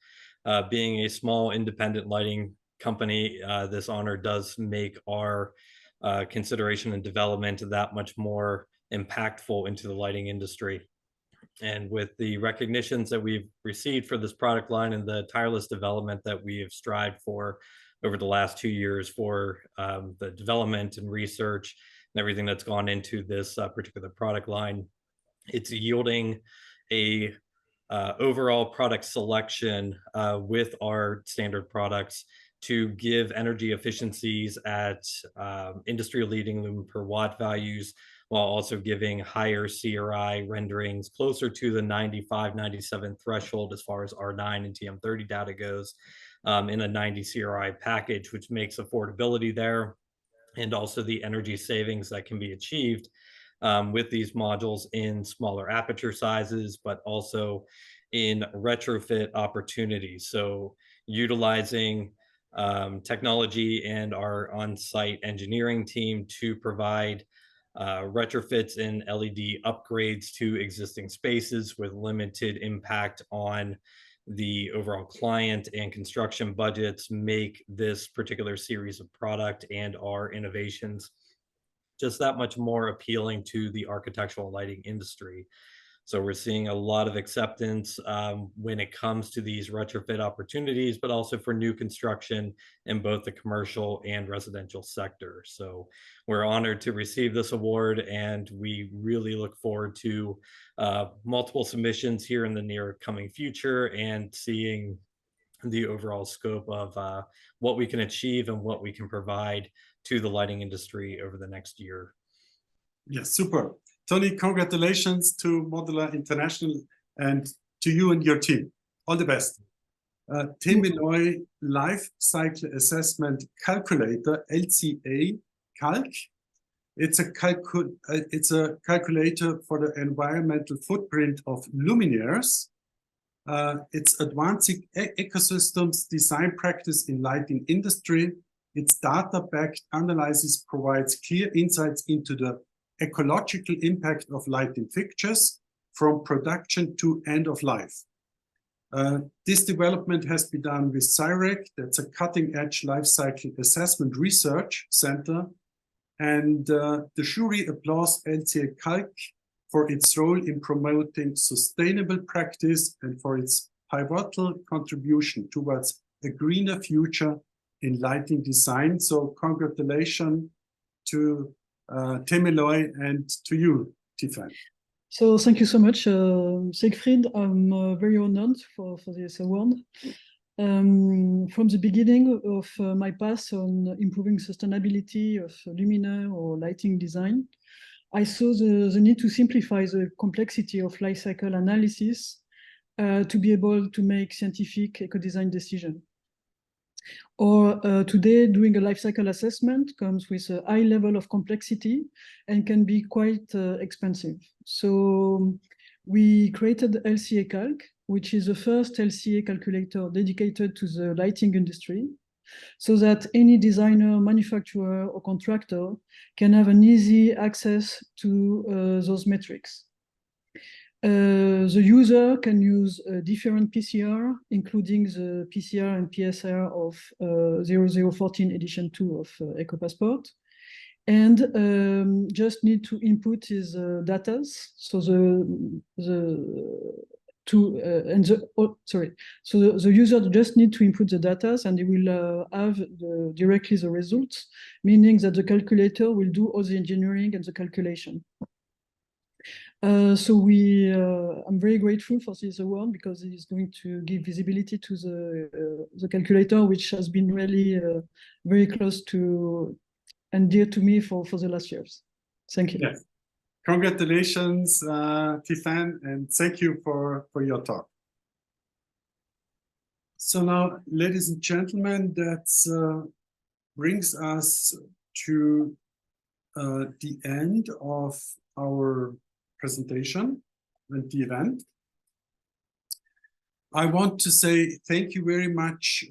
being a small independent lighting company, this honor does make our consideration and development that much more impactful into the lighting industry. And with the recognitions that we've received for this product line and the tireless development that we have strived for over the last 2 years for the development and research and everything that's gone into this particular product line, it's yielding a overall product selection with our standard products to give energy efficiencies at industry-leading lumen per watt values, while also giving higher CRI renderings closer to the 95, 97 threshold as far as R9 and TM30 data goes in a 90 CRI package, which makes affordability there, and also the energy savings that can be achieved with these modules in smaller aperture sizes, but also in retrofit opportunities. So utilizing technology and our on-site engineering team to provide retrofits and LED upgrades to existing spaces with limited impact on the overall client and construction budgets make this particular series of product and our innovations just that much more appealing to the architectural lighting industry. So we're seeing a lot of acceptance when it comes to these retrofit opportunities, but also for new construction in both the commercial and residential sector. So we're honored to receive this award, and we really look forward to multiple submissions here in the near coming future and seeing the overall scope of what we can achieve and what we can provide to the lighting industry over the next year. Yes, super. Tony, congratulations to Modular International and to you and your team. All the best. Temeloy Life Cycle Assessment Calculator, LCA Calc. It's a calculator for the environmental footprint of luminaires. It's advancing ecosystems design practice in lighting industry. Its data-backed analysis provides clear insights into the ecological impact of lighting fixtures from production to end of life. This development has been done with CIREC, that's a cutting-edge life cycle assessment research center, and the jury applauds LCA Calc for its role in promoting sustainable practice and for its pivotal contribution towards a greener future in lighting design. So congratulations to Temeloy and to you, Tiffany. So thank you so much, Siegfried. I'm very honored for this award. From the beginning of my path on improving sustainability of luminaire or lighting design, I saw the need to simplify the complexity of life cycle analysis to be able to make scientific eco-design decisions. Or today, doing a life cycle assessment comes with a high level of complexity and can be quite expensive. So we created LCA Calc, which is the first LCA calculator dedicated to the lighting industry, so that any designer, manufacturer, or contractor can have an easy access to those metrics. The user can use a different PCR, including the PCR and PSR of 0014 edition 2 of EcoPassport, and just need to input his data. So the user just need to input the data, and he will have directly the results, meaning that the calculator will do all the engineering and the calculation. So I'm very grateful for this award because it is going to give visibility to the calculator, which has been really very close to and dear to me for the last years. Thank you. Yes. Congratulations, Tiffany, and thank you for your talk. So now, ladies and gentlemen, that brings us to the end of our presentation and the event. I want to say thank you very much,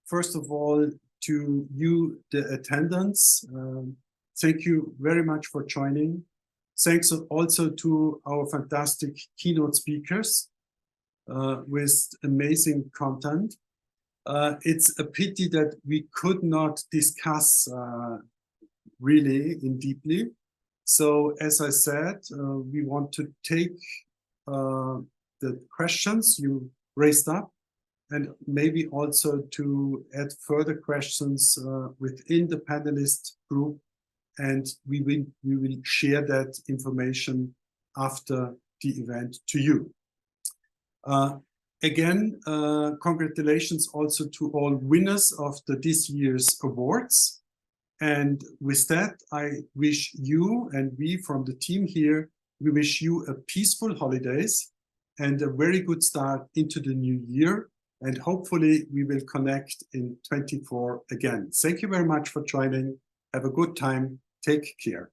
first of all, to you, the attendants. Thank you very much for joining. Thanks also to our fantastic keynote speakers with amazing content. It's a pity that we could not discuss really in deeply. So as I said, we want to take the questions you raised up and maybe also to add further questions within the panelist group, and we will share that information after the event to you. Again, congratulations also to all winners of this year's awards. And with that, I wish you and we from the team here, we wish you a peaceful holidays and a very good start into the new year. And hopefully we will connect in 2024 again. Thank you very much for joining. Have a good time. Take care.